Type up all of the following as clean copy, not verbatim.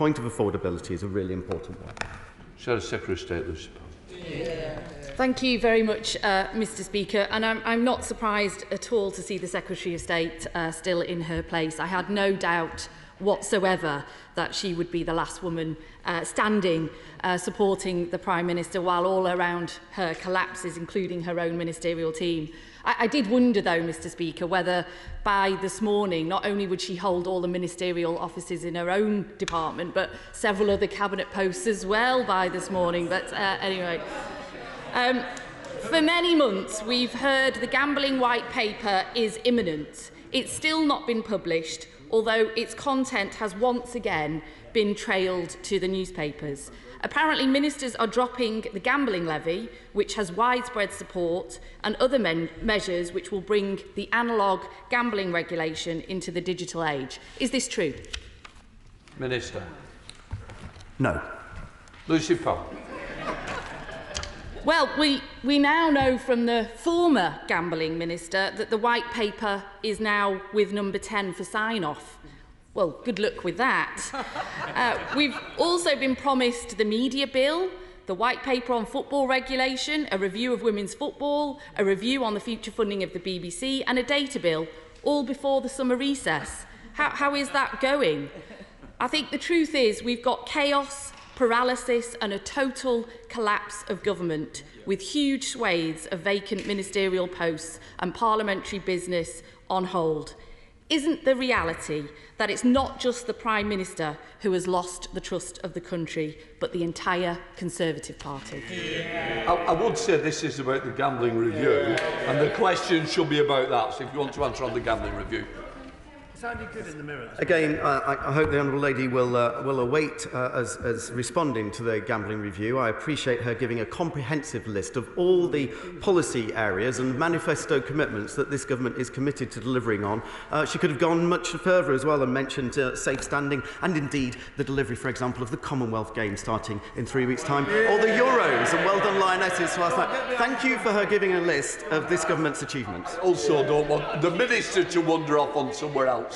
point of affordability is a really important one. Shadow Secretary of State, Lucy. Thank you very much, Mr Speaker. And I'm not surprised at all to see the Secretary of State still in her place. I had no doubt whatsoever that she would be the last woman standing supporting the Prime Minister while all around her collapses, including her own ministerial team. I did wonder, though, Mr Speaker, whether by this morning not only would she hold all the ministerial offices in her own department, but several other cabinet posts as well by this morning. But anyway, for many months we've heard the gambling white paper is imminent. It's still not been published, although its content has once again been trailed to the newspapers. Apparently, ministers are dropping the gambling levy, which has widespread support, and other measures which will bring the analogue gambling regulation into the digital age. Is this true? Minister. No. Lucy Powell. Well, we now know from the former gambling minister that the white paper is now with number 10 for sign-off. Well, good luck with that. We've also been promised the media bill, the white paper on football regulation, a review of women's football, a review on the future funding of the BBC and a data bill, all before the summer recess. How is that going? I think the truth is we've got chaos, paralysis and a total collapse of government, with huge swathes of vacant ministerial posts and parliamentary business on hold. Isn't the reality that it's not just the Prime Minister who has lost the trust of the country, but the entire Conservative Party? I would say this is about the gambling review, and the question should be about that. So if you want to answer on the gambling review. Sounded good in the mirror. Again, I hope the Honourable Lady will await as responding to the gambling review. I appreciate her giving a comprehensive list of all the policy areas and manifesto commitments that this government is committed to delivering on. She could have gone much further as well and mentioned safe standing and indeed the delivery, for example, of the Commonwealth Games starting in 3 weeks' time, or the Euros, and well done Lionesses last night. Thank you for her giving a list of this government's achievements. Also, don't want the Minister to wander off on somewhere else.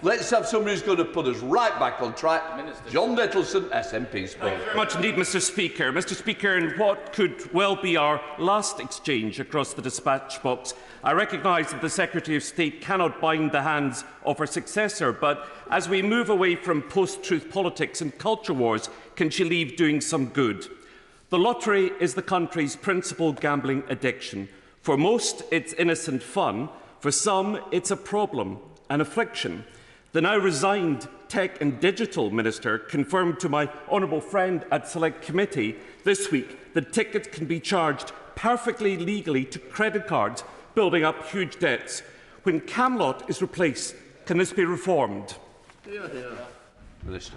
Let's have somebody who's going to put us right back on track. John Nettleson, SNP Sport. Thank you very much indeed, Mr Speaker. Mr Speaker, in what could well be our last exchange across the dispatch box, I recognise that the Secretary of State cannot bind the hands of her successor, but as we move away from post-truth politics and culture wars, can she leave doing some good? The lottery is the country's principal gambling addiction. For most, it's innocent fun. For some, it's a problem, an affliction. The now resigned Tech and Digital Minister confirmed to my honourable friend at Select Committee this week that tickets can be charged perfectly legally to credit cards, building up huge debts. When Camelot is replaced, can this be reformed? Minister.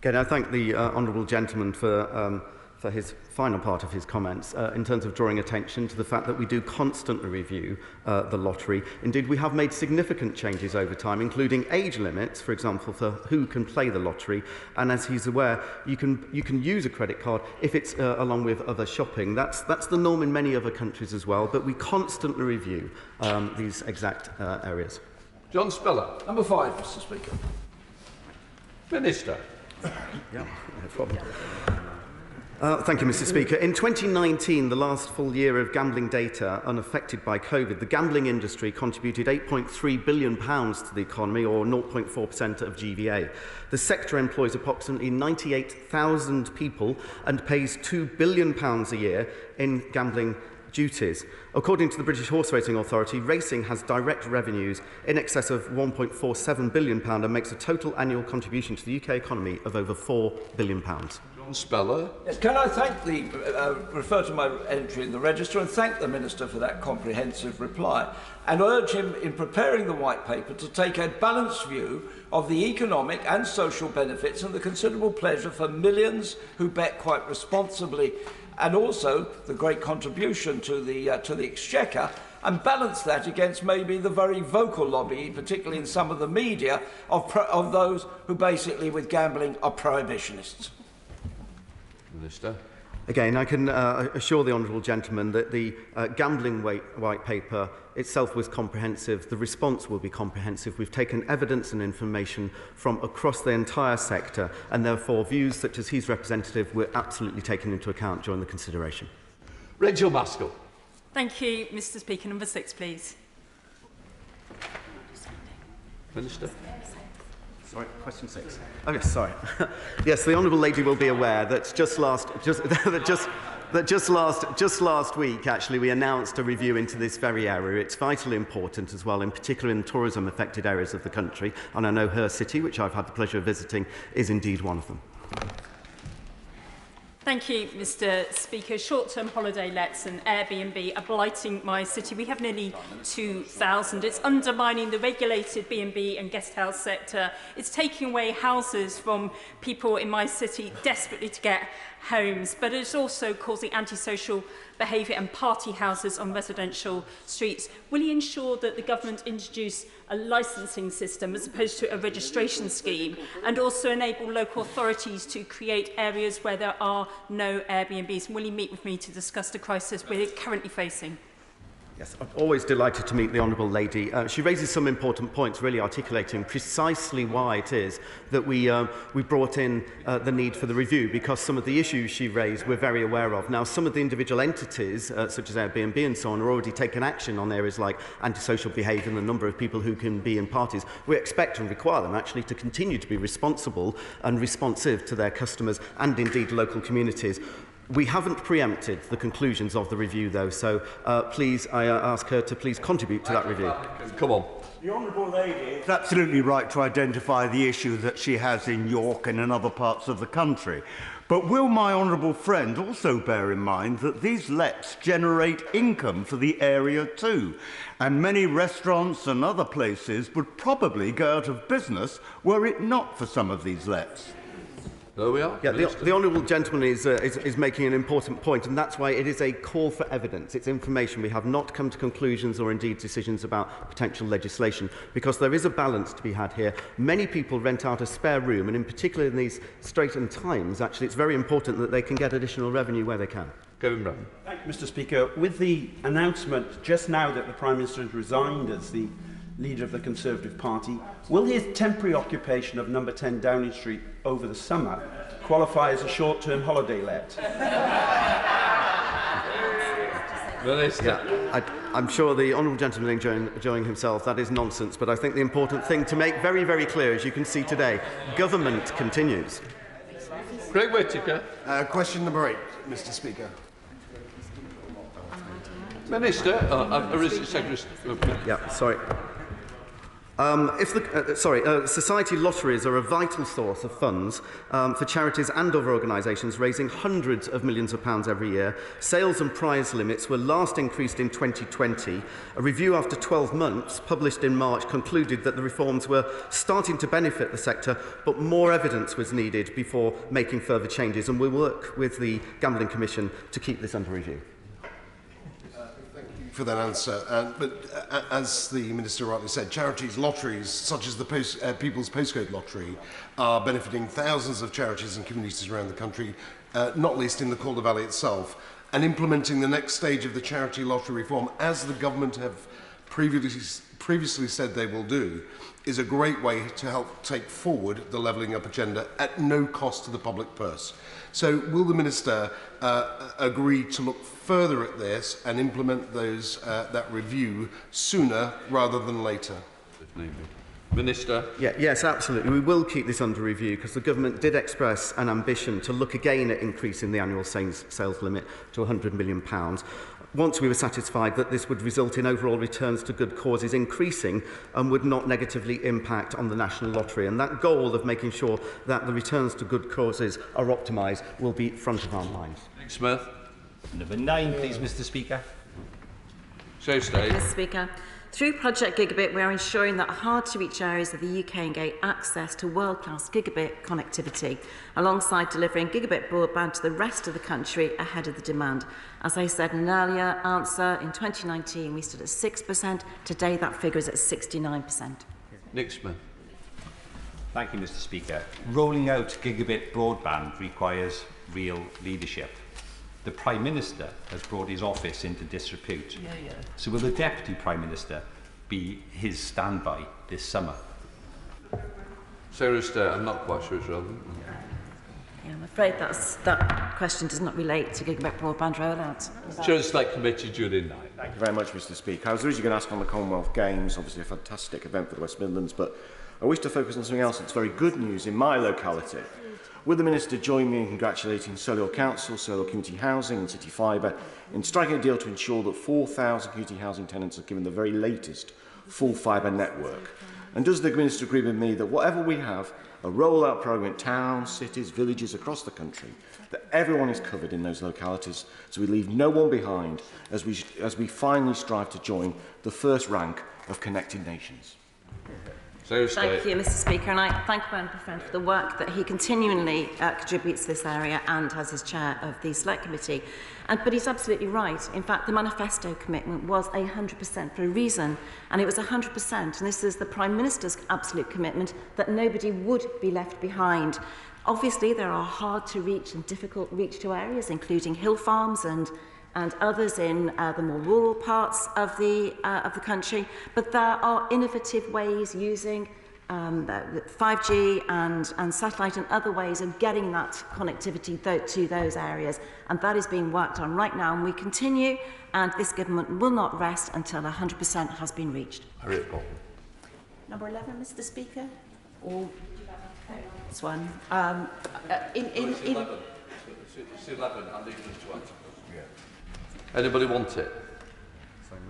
Again, I thank the honourable gentleman for his final part of his comments in terms of drawing attention to the fact that we do constantly review the lottery. Indeed, we have made significant changes over time, including age limits, for example, for who can play the lottery. And as he's aware, you can use a credit card if it's along with other shopping. That's the norm in many other countries as well, but we constantly review these exact areas. John Spiller. Number 5, Mr Speaker. Minister. Yeah, no problem. Thank you, Mr Speaker. In 2019, the last full year of gambling data unaffected by COVID, the gambling industry contributed £8.3 billion to the economy, or 0.4% of GVA. The sector employs approximately 98,000 people and pays £2 billion a year in gambling duties. According to the British Horse Racing Authority, racing has direct revenues in excess of £1.47 billion and makes a total annual contribution to the UK economy of over £4 billion. Speller. Yes, can I thank refer to my entry in the register and thank the Minister for that comprehensive reply, and urge him in preparing the white paper to take a balanced view of the economic and social benefits and the considerable pleasure for millions who bet quite responsibly, and also the great contribution to the exchequer, and balance that against maybe the very vocal lobby, particularly in some of the media, of those who basically with gambling are prohibitionists. Minister. Again, I can assure the honourable gentleman that the gambling white paper itself was comprehensive. The response will be comprehensive. We've taken evidence and information from across the entire sector, and therefore views such as his representative were absolutely taken into account during the consideration. Rachel Maskell. Thank you, Mr. Speaker. Number 6, please. Minister. Sorry, question 6. Oh, yes, sorry. Yes, the honourable lady will be aware that just last week, actually, we announced a review into this very area. It's vitally important as well, in particular in tourism-affected areas of the country, and I know her city, which I've had the pleasure of visiting, is indeed one of them. Thank you, Mr. Speaker. Short-term holiday lets and Airbnb are blighting my city. We have nearly 2,000. It's undermining the regulated B&B and guest house sector. It's taking away houses from people in my city desperately to get homes, but it's also causing antisocial behaviour and party houses on residential streets. Will he ensure that the government introduce a licensing system as opposed to a registration scheme, and also enable local authorities to create areas where there are no Airbnbs? And will he meet with me to discuss the crisis we're currently facing? Yes, I'm always delighted to meet the honourable lady. She raises some important points, really articulating precisely why it is that we brought in the need for the review, because some of the issues she raised we're very aware of. Now, some of the individual entities, such as Airbnb and so on, are already taking action on areas like antisocial behaviour and the number of people who can be in parties. We expect and require them actually to continue to be responsible and responsive to their customers and indeed local communities. We haven't preempted the conclusions of the review, though, so please, I ask her to please contribute to that review. Come on. The honourable lady is absolutely right to identify the issue that she has in York and in other parts of the country. But will my honourable friend also bear in mind that these lets generate income for the area too? And many restaurants and other places would probably go out of business were it not for some of these lets. There we are. Yeah, the honourable gentleman is making an important point, and that's why it is a call for evidence. It's information. We have not come to conclusions or indeed decisions about potential legislation, because there is a balance to be had here. Many people rent out a spare room, and in particular in these straitened times, actually, it's very important that they can get additional revenue where they can. Kevin Brown. Thank you, Mr. Speaker. With the announcement just now that the Prime Minister has resigned as the leader of the Conservative Party, will his temporary occupation of number 10 Downing Street over the summer qualify as a short-term holiday let? Yeah, I'm sure the honourable gentleman is enjoying himself. That is nonsense, but I think the important thing to make very, very clear, as you can see today, government continues. Craig Whittaker. Question number 8, Mr. Speaker. Minister, or is it Secretary? Yeah, sorry. Society lotteries are a vital source of funds for charities and other organisations, raising hundreds of millions of pounds every year. Sales and prize limits were last increased in 2020. A review after 12 months, published in March, concluded that the reforms were starting to benefit the sector, but more evidence was needed before making further changes, and we'll work with the Gambling Commission to keep this under review. For that answer, but as the Minister rightly said, charities, lotteries such as the People's Postcode Lottery are benefiting thousands of charities and communities around the country, not least in the Calder Valley itself, and implementing the next stage of the charity lottery reform, as the government have previously said they will do, is a great way to help take forward the levelling up agenda at no cost to the public purse. So will the Minister agree to look further at this and implement that review sooner rather than later? Minister. Yes, absolutely. We will keep this under review, because the government did express an ambition to look again at increasing the annual sales limit to £100 million. Once we were satisfied that this would result in overall returns to good causes increasing and would not negatively impact on the national lottery. And that goal of making sure that the returns to good causes are optimised will be front of our minds. Nick Smith. Number 9, please, Mr. Speaker. So stay. Mr. Speaker. Through Project Gigabit, we are ensuring that hard-to-reach areas of the UK can gain access to world-class gigabit connectivity, alongside delivering gigabit broadband to the rest of the country ahead of the demand. As I said in an earlier answer, in 2019 we stood at 6%. Today that figure is at 69%. Nick Smith. Thank you, Mr. Speaker. Rolling out gigabit broadband requires real leadership. the Prime Minister has brought his office into disrepute. So will the Deputy Prime Minister be his standby this summer? Sarah Sturt, I'm not quite sure it's relevant. Yeah, I'm afraid that question does not relate to gigabit broadband rollout. Chair of the Select Committee, Judy Knight. Thank you very much, Mr Speaker. I was originally going to ask on the Commonwealth Games, obviously a fantastic event for the West Midlands, but I wish to focus on something else that's very good news in my locality. Will the Minister join me in congratulating Solihull Council, Solihull Community Housing and City Fibre in striking a deal to ensure that 4,000 community housing tenants are given the very latest full fibre network? And does the Minister agree with me that whatever we have, a rollout programme in towns, cities, villages across the country, that everyone is covered in those localities, so we leave no one behind as we finally strive to join the first rank of connected nations? Thank you, Mr Speaker, and I thank Brian Friend for the work that he continually contributes to this area and as his chair of the Select Committee. But he's absolutely right. In fact, the manifesto commitment was 100% for a reason, and it was 100%, and this is the Prime Minister's absolute commitment that nobody would be left behind. Obviously, there are hard-to-reach and difficult-reach-to areas, including hill farms and others in the more rural parts of the country, but there are innovative ways using 5G and satellite and other ways of getting that connectivity to those areas, and that is being worked on right now, and we continue, and this government will not rest until 100% has been reached. Number 11, Mr Speaker, or this one. It's 11. It's 11. I need to answer. Anybody want it?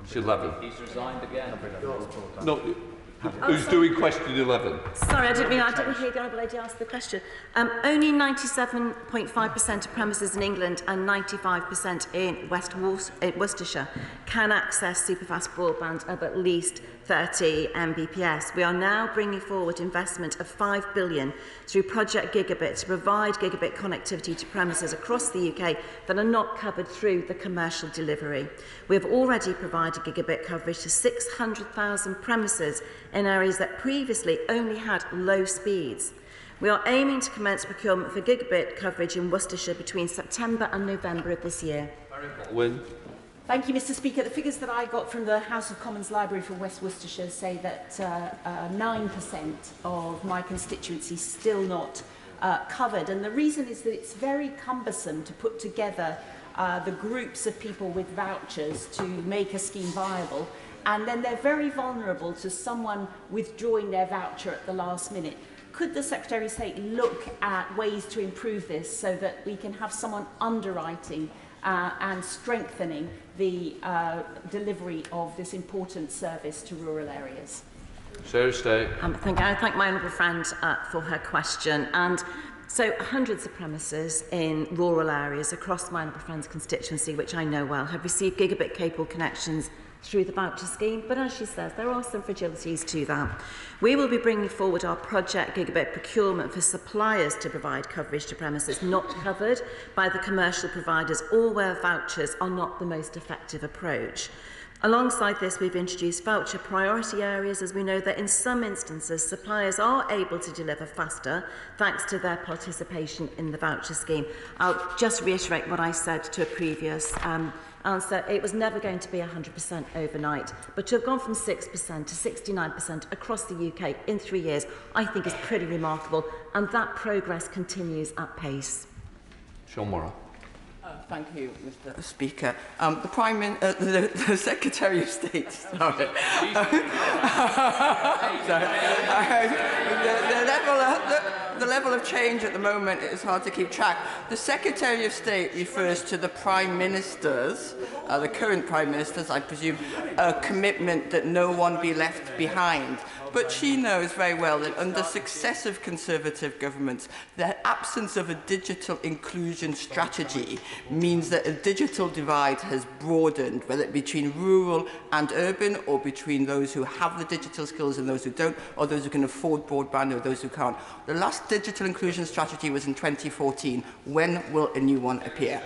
It's 11. He's resigned again. No. Who's doing question 11? Sorry, I didn't hear the Honourable Lady ask the question. Only 97.5% of premises in England and 95% in Worcestershire can access superfast broadband of at least 30 Mbps. We are now bringing forward investment of £5 billion through Project Gigabit to provide gigabit connectivity to premises across the UK that are not covered through the commercial delivery. We have already provided gigabit coverage to 600,000 premises in areas that previously only had low speeds. We are aiming to commence procurement for gigabit coverage in Worcestershire between September and November of this year. Thank you, Mr Speaker. The figures that I got from the House of Commons Library for West Worcestershire say that 9% of my constituency is still not covered. And the reason is that it's very cumbersome to put together the groups of people with vouchers to make a scheme viable. And then they're very vulnerable to someone withdrawing their voucher at the last minute. Could the Secretary of State look at ways to improve this so that we can have someone underwriting and strengthening the delivery of this important service to rural areas? Sarah Sturt. I thank my honourable friend for her question. And so hundreds of premises in rural areas across my honourable friend's constituency, which I know well, have received gigabit-capable connections through the voucher scheme, but as she says, there are some fragilities to that. We will be bringing forward our Project Gigabit procurement for suppliers to provide coverage to premises not covered by the commercial providers or where vouchers are not the most effective approach. Alongside this, we've introduced voucher priority areas, as we know that in some instances suppliers are able to deliver faster thanks to their participation in the voucher scheme. I'll just reiterate what I said to a previous answer. It was never going to be 100% overnight, but to have gone from 6% to 69% across the UK in 3 years, I think is pretty remarkable, and that progress continues at pace. Sean Morrow. Thank you, Mr Speaker. The Secretary of State, sorry. The level of change at the moment is hard to keep track. The Secretary of State refers to the Prime Minister's, the current Prime Minister's, I presume, commitment that no one be left behind. But she knows very well that under successive Conservative governments, the absence of a digital inclusion strategy means that a digital divide has broadened, whether it be between rural and urban, or between those who have the digital skills and those who don't, or those who can afford broadband or those who can't. The last digital inclusion strategy was in 2014. When will a new one appear?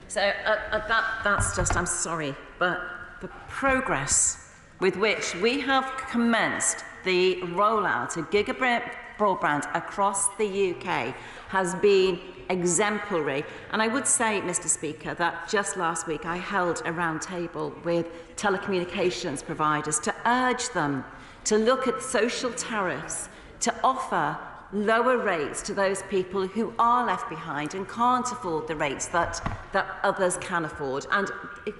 So that's just, I'm sorry, but the progress with which we have commenced the rollout of gigabit broadband across the UK has been exemplary. And I would say, Mr. Speaker, that just last week I held a round table with telecommunications providers to urge them to look at social tariffs, to offer lower rates to those people who are left behind and can't afford the rates that others can afford. And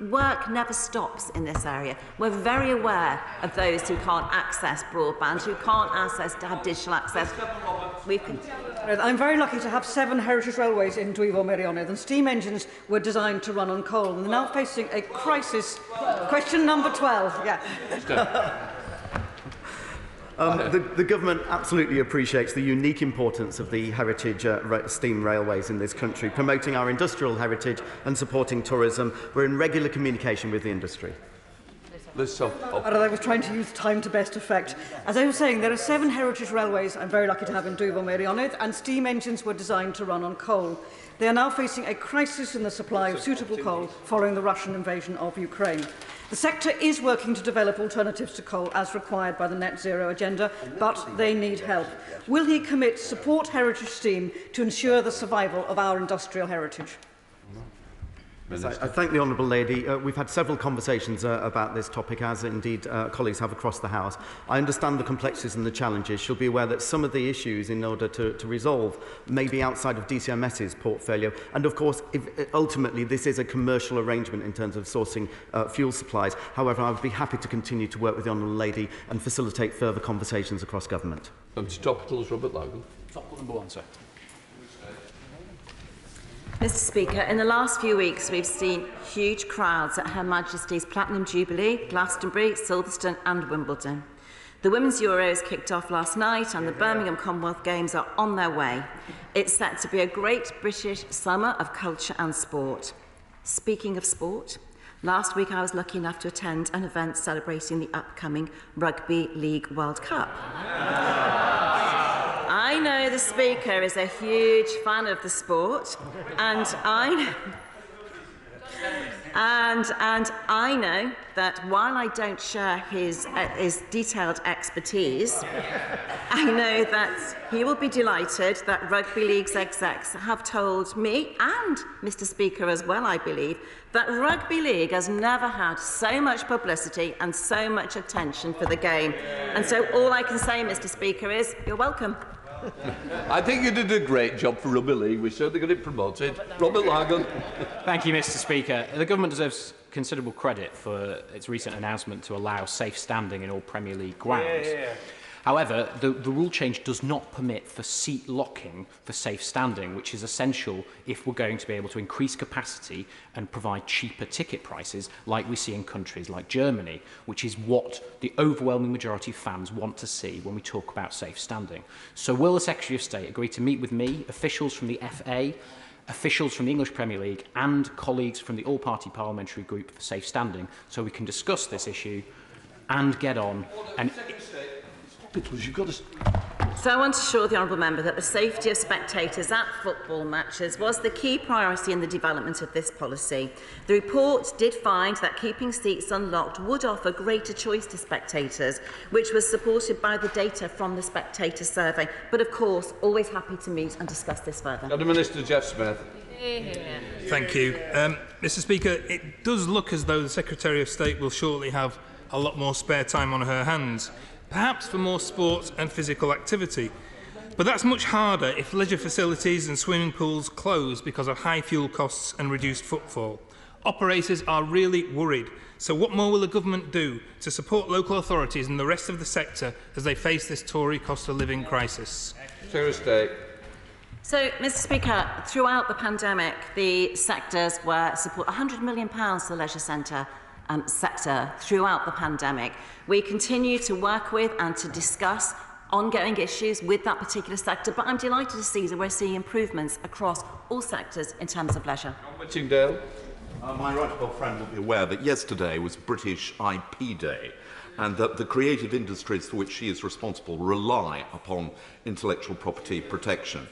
work never stops in this area. We're very aware of those who can't access broadband, who can't have digital access. I'm very lucky to have 7 heritage railways in Dwyfor Meirionydd, and steam engines were designed to run on coal, and they're now facing a crisis. Question number 12. Yeah. The government absolutely appreciates the unique importance of the heritage steam railways in this country, promoting our industrial heritage and supporting tourism. We're in regular communication with the industry. I was trying to use time to best effect. As I was saying, there are 7 heritage railways I'm very lucky to have in Dwyfor Meirionydd, and steam engines were designed to run on coal. They are now facing a crisis in the supply of suitable coal following the Russian invasion of Ukraine. The sector is working to develop alternatives to coal as required by the net zero agenda, but they need help. Will he commit to support heritage steam to ensure the survival of our industrial heritage? I thank the Honourable Lady. We've had several conversations about this topic, as indeed colleagues have across the House. I understand the complexities and the challenges. She'll be aware that some of the issues in order to resolve may be outside of DCMS's portfolio. And of course, ultimately, this is a commercial arrangement in terms of sourcing fuel supplies. However, I would be happy to continue to work with the Honourable Lady and facilitate further conversations across government. Topicals, Robert Logan. Topical number 1, sir. Mr. Speaker, in the last few weeks we've seen huge crowds at Her Majesty's Platinum Jubilee, Glastonbury, Silverstone and Wimbledon. The Women's Euros kicked off last night and the Birmingham Commonwealth Games are on their way. It's set to be a great British summer of culture and sport. Speaking of sport, last week I was lucky enough to attend an event celebrating the upcoming Rugby League World Cup. I know the Speaker is a huge fan of the sport, and I know that while I don't share his detailed expertise, I know that he will be delighted that Rugby League's execs have told me, and Mr. Speaker as well, I believe, that Rugby League has never had so much publicity and so much attention for the game. And so all I can say, Mr. Speaker, is you're welcome. I think you did a great job for Rugby League. We certainly got it promoted. Robert Lagan. Thank you, Mr. Speaker. The government deserves considerable credit for its recent announcement to allow safe standing in all Premier League grounds. However, the rule change does not permit for seat locking for safe standing, which is essential if we're going to be able to increase capacity and provide cheaper ticket prices like we see in countries like Germany, which is what the overwhelming majority of fans want to see when we talk about safe standing. So will the Secretary of State agree to meet with me, officials from the FA, officials from the English Premier League and colleagues from the All-Party Parliamentary Group for Safe Standing so we can discuss this issue and get on and... So I want to assure the Honourable Member that the safety of spectators at football matches was the key priority in the development of this policy. The report did find that keeping seats unlocked would offer greater choice to spectators, which was supported by the data from the Spectator Survey. But of course, always happy to meet and discuss this further. Minister Jeff Smith. Thank you. Mr. Speaker, it does look as though the Secretary of State will shortly have a lot more spare time on her hands, perhaps for more sport and physical activity. But that's much harder if leisure facilities and swimming pools close because of high fuel costs and reduced footfall. Operators are really worried. So what more will the government do to support local authorities and the rest of the sector as they face this Tory cost of living crisis? Secretary of State. So, Mr. Speaker, throughout the pandemic, the sectors were support £100 million to the leisure sector throughout the pandemic. We continue to work with and to discuss ongoing issues with that particular sector, but I'm delighted to see that we're seeing improvements across all sectors in terms of leisure. My right honourable friend will be aware that yesterday was British IP Day and that the creative industries for which she is responsible rely upon intellectual property protection.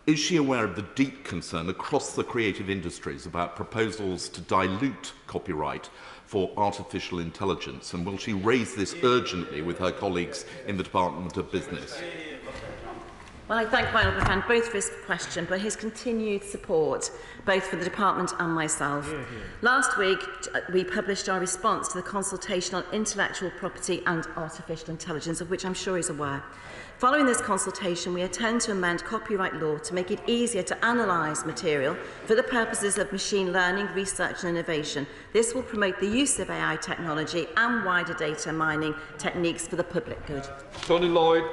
Is she aware of the deep concern across the creative industries about proposals to dilute copyright for artificial intelligence, and will she raise this urgently with her colleagues in the Department of Business? Well, I thank my honourable friend both for his question, but his continued support, both for the department and myself. Last week, we published our response to the consultation on intellectual property and artificial intelligence, of which I'm sure he's aware. Following this consultation, we intend to amend copyright law to make it easier to analyse material for the purposes of machine learning, research and innovation. This will promote the use of AI technology and wider data mining techniques for the public good. Tony Lloyd.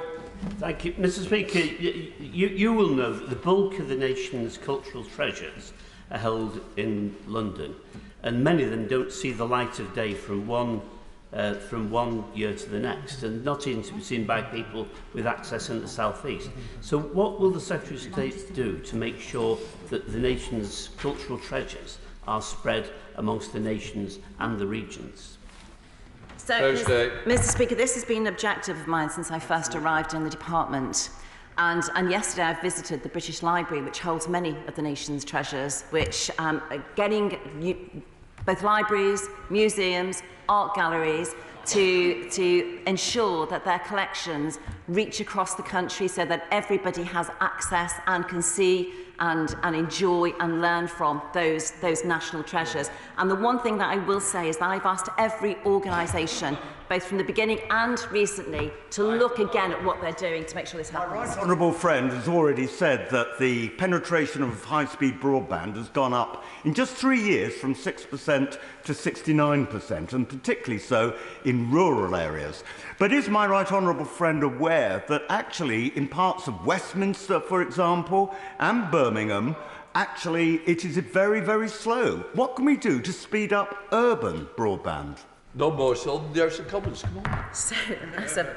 Thank you. Mr Speaker, you will know that the bulk of the nation's cultural treasures are held in London, and many of them don't see the light of day from one year to the next, and not even to be seen by people with access in the South East. So what will the Secretary of State do to make sure that the nation's cultural treasures are spread amongst the nations and the regions? So, Mr Speaker, this has been an objective of mine since I first arrived in the department. And yesterday I visited the British Library, which holds many of the nation's treasures, which getting both libraries, museums, art galleries to ensure that their collections reach across the country so that everybody has access and can see and enjoy and learn from those national treasures. And the one thing that I will say is that I've asked every organisation, both from the beginning and recently, to look again at what they're doing to make sure this happens. My right honourable friend has already said that the penetration of high-speed broadband has gone up in just 3 years from 6% to 69%, and particularly so in rural areas. But is my right honourable friend aware that actually in parts of Westminster, for example, and Birmingham, actually it is very, very slow? What can we do to speed up urban broadband? No more so. There's some comments. Come on.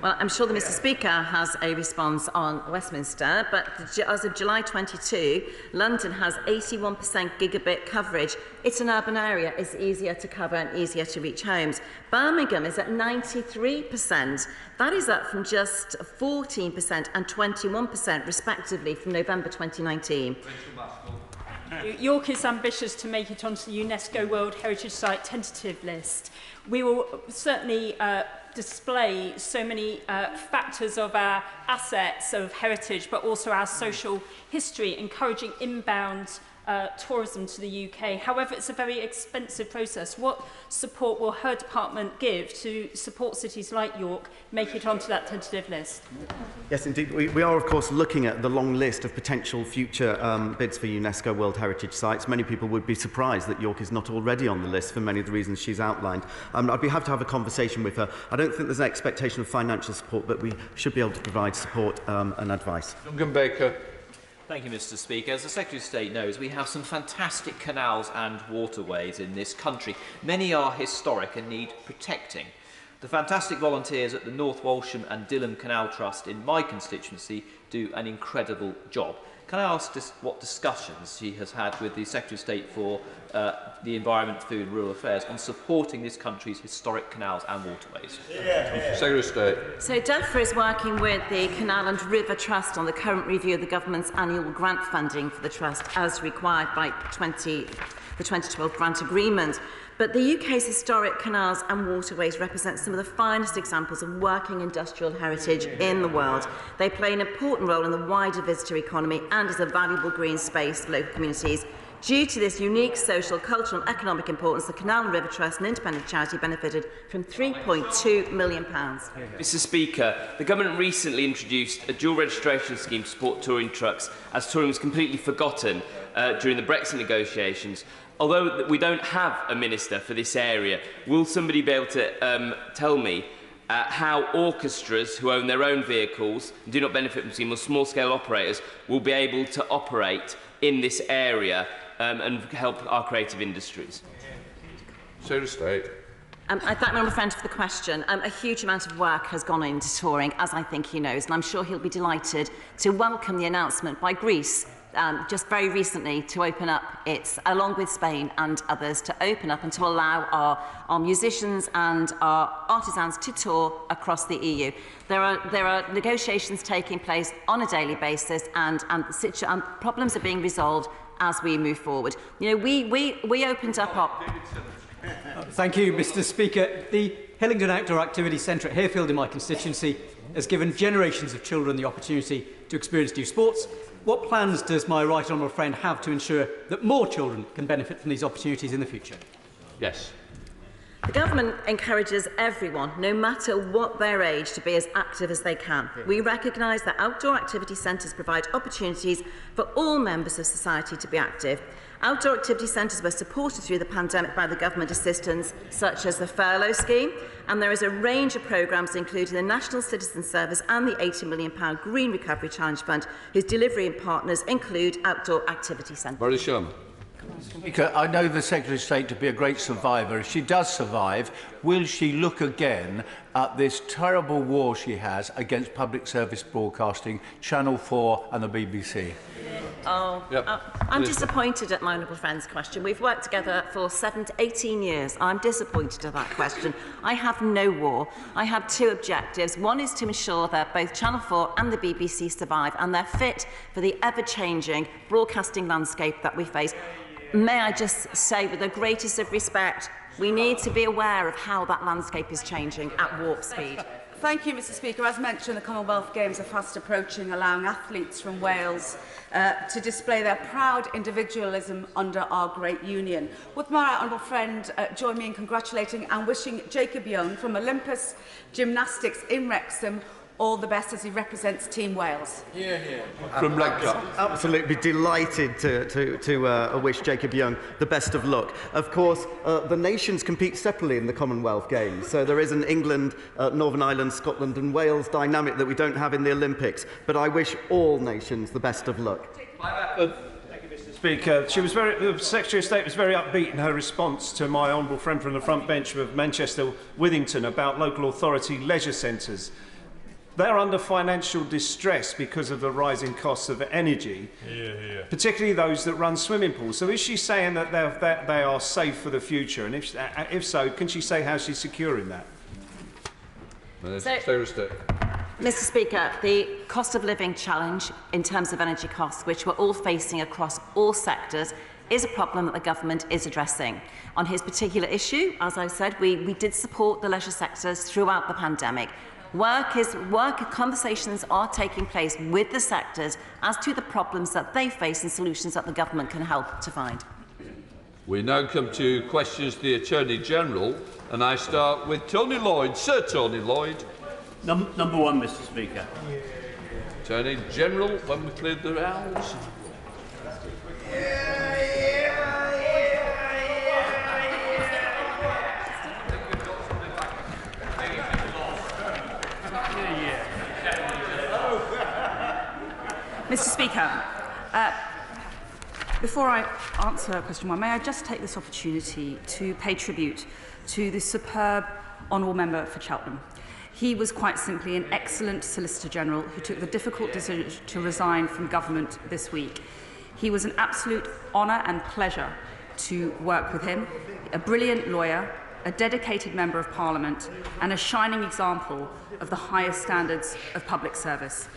Well, I'm sure the Mr Speaker has a response on Westminster, but as of July 22, London has 81% gigabit coverage. It's an urban area. It's easier to cover and easier to reach homes. Birmingham is at 93%. That is up from just 14% and 21% respectively from November 2019. York is ambitious to make it onto the UNESCO World Heritage Site tentative list. We will certainly display so many factors of our assets of heritage, but also our social history, encouraging inbound tourism to the UK. However, it's a very expensive process. What support will her department give to support cities like York make it onto that tentative list? Yes, indeed. We are, of course, looking at the long list of potential future bids for UNESCO World Heritage Sites. Many people would be surprised that York is not already on the list for many of the reasons she's outlined. I'd be happy to have a conversation with her. I don't think there's an expectation of financial support, but we should be able to provide support and advice. Duncan Baker. Thank you, Mr Speaker. As the Secretary of State knows, we have some fantastic canals and waterways in this country. Many are historic and need protecting. The fantastic volunteers at the North Walsham and Dilham Canal Trust in my constituency do an incredible job. Can I ask what discussions she has had with the Secretary of State for the Environment, Food and Rural Affairs on supporting this country's historic canals and waterways? Secretary of State. So DEFRA is working with the Canal and River Trust on the current review of the government's annual grant funding for the trust as required by the 2012 grant agreement. But the UK's historic canals and waterways represent some of the finest examples of working industrial heritage in the world. They play an important role in the wider visitor economy and as a valuable green space for local communities. Due to this unique social, cultural and economic importance, the Canal and River Trust, an independent charity, benefited from £3.2 million. Mr Speaker, the government recently introduced a dual registration scheme to support touring trucks, as touring was completely forgotten during the Brexit negotiations. Although we don't have a minister for this area, will somebody be able to tell me how orchestras who own their own vehicles and do not benefit from small-scale operators will be able to operate in this area and help our creative industries? Secretary of State. I thank my friend for the question. A huge amount of work has gone into touring, as I think he knows, and I'm sure he'll be delighted to welcome the announcement by Greece just very recently to open up along with Spain and others, to open up and to allow our musicians and our artisans to tour across the EU. There are negotiations taking place on a daily basis, and problems are being resolved as we move forward. You know, we opened up our... Thank you, Mr Speaker. The Hillingdon Outdoor Activity Centre at Hayfield in my constituency has given generations of children the opportunity to experience new sports. What plans does my right honourable friend have to ensure that more children can benefit from these opportunities in the future? Yes. The government encourages everyone, no matter what their age, to be as active as they can. We recognise that outdoor activity centres provide opportunities for all members of society to be active. Outdoor activity centres were supported through the pandemic by the government assistance, such as the furlough scheme, and there is a range of programmes, including the National Citizen Service and the £80 million Green Recovery Challenge Fund, whose delivery partners include outdoor activity centres. Boris Johnson. Speaker, I know the Secretary of State to be a great survivor. If she does survive, will she look again at this terrible war she has against public service broadcasting, Channel 4 and the BBC? I'm disappointed at my honourable friend's question. We've worked together for 7 to 18 years. I'm disappointed at that question. I have no war. I have two objectives. One is to ensure that both Channel 4 and the BBC survive and they're fit for the ever-changing broadcasting landscape that we face. May I just say, with the greatest of respect, we need to be aware of how that landscape is changing at warp speed. Thank you, Mr. Speaker. As mentioned, the Commonwealth Games are fast approaching, allowing athletes from Wales to display their proud individualism under our great union. Would my honourable friend join me in congratulating and wishing Jacob Young from Olympus Gymnastics in Wrexham all the best as he represents Team Wales. From Redcar. Absolutely delighted to wish Jacob Young the best of luck. Of course, the nations compete separately in the Commonwealth Games, so there is an England, Northern Ireland, Scotland and Wales dynamic that we don't have in the Olympics, but I wish all nations the best of luck. Speaker, the Secretary of State was very upbeat in her response to my honourable friend from the front bench of Manchester Withington about local authority leisure centres. They're under financial distress because of the rising costs of energy, particularly those that run swimming pools. So is she saying that they are safe for the future? And if so, can she say how she's securing that? Mr. Speaker, the cost of living challenge in terms of energy costs, which we're all facing across all sectors, is a problem that the government is addressing. On his particular issue, as I said, we did support the leisure sectors throughout the pandemic. Conversations are taking place with the sectors as to the problems that they face and solutions that the government can help to find. We now come to questions to the Attorney General, and I start with Tony Lloyd. Sir Tony Lloyd. Number one, Mr. Speaker. Attorney General, when we cleared the rounds. Mr. Speaker, before I answer question one, may I just take this opportunity to pay tribute to the superb honourable member for Cheltenham. He was quite simply an excellent Solicitor General who took the difficult decision to resign from government this week. He was an absolute honour and pleasure to work with him, a brilliant lawyer, a dedicated Member of Parliament and a shining example of the highest standards of public service.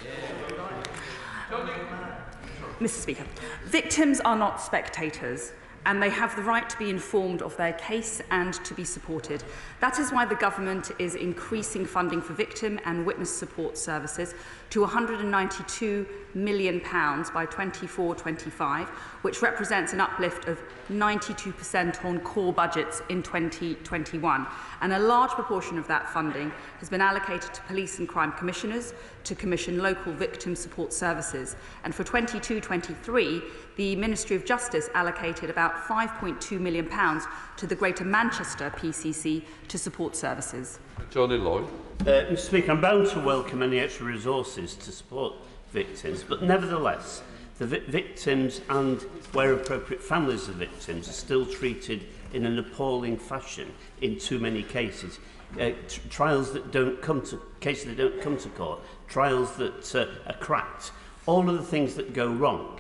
Mr. Speaker, victims are not spectators and they have the right to be informed of their case and to be supported. That is why the government is increasing funding for victim and witness support services to £192 million by 24-25, which represents an uplift of 92% on core budgets in 2021. And a large proportion of that funding has been allocated to police and crime commissioners to commission local victim support services. And for 22-23, the Ministry of Justice allocated about £5.2 million to the Greater Manchester PCC to support services. Tony Lloyd. Mr. Speaker, I'm bound to welcome any extra resources to support victims, but nevertheless, the victims and, where appropriate, families of victims are still treated in an appalling fashion in too many cases. Trials that don't come to cases that don't come to court, trials that are cracked, all of the things that go wrong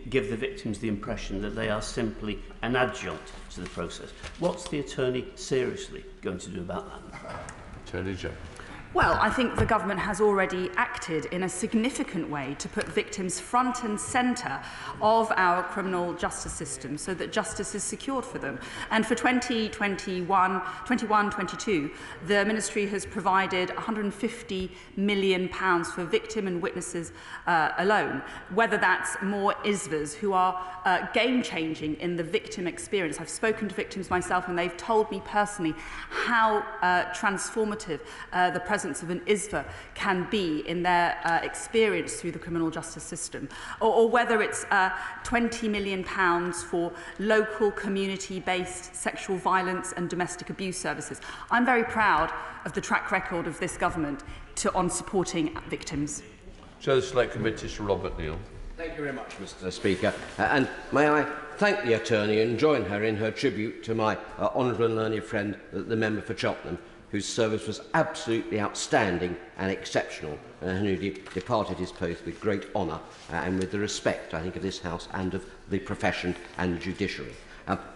give the victims the impression that they are simply an adjunct to the process. What's the attorney seriously going to do about that? Attorney General. Well, I think the government has already acted in a significant way to put victims front and centre of our criminal justice system so that justice is secured for them. And for 2021-22, the Ministry has provided £150 million for victim and witnesses alone, whether that's more ISVAs who are game-changing in the victim experience. I've spoken to victims myself and they've told me personally how transformative the presence of an ISVA can be in their experience through the criminal justice system, or whether it's £20 million for local community-based sexual violence and domestic abuse services. I'm very proud of the track record of this government on supporting victims. Chair of the Select Committee, Sir Robert Neal. Thank you very much, Mr. Speaker. And may I thank the attorney and join her in her tribute to my honourable and learned friend, the member for Cheltenham, whose service was absolutely outstanding and exceptional, and who departed his post with great honour and with the respect, I think, of this House and of the profession and the judiciary.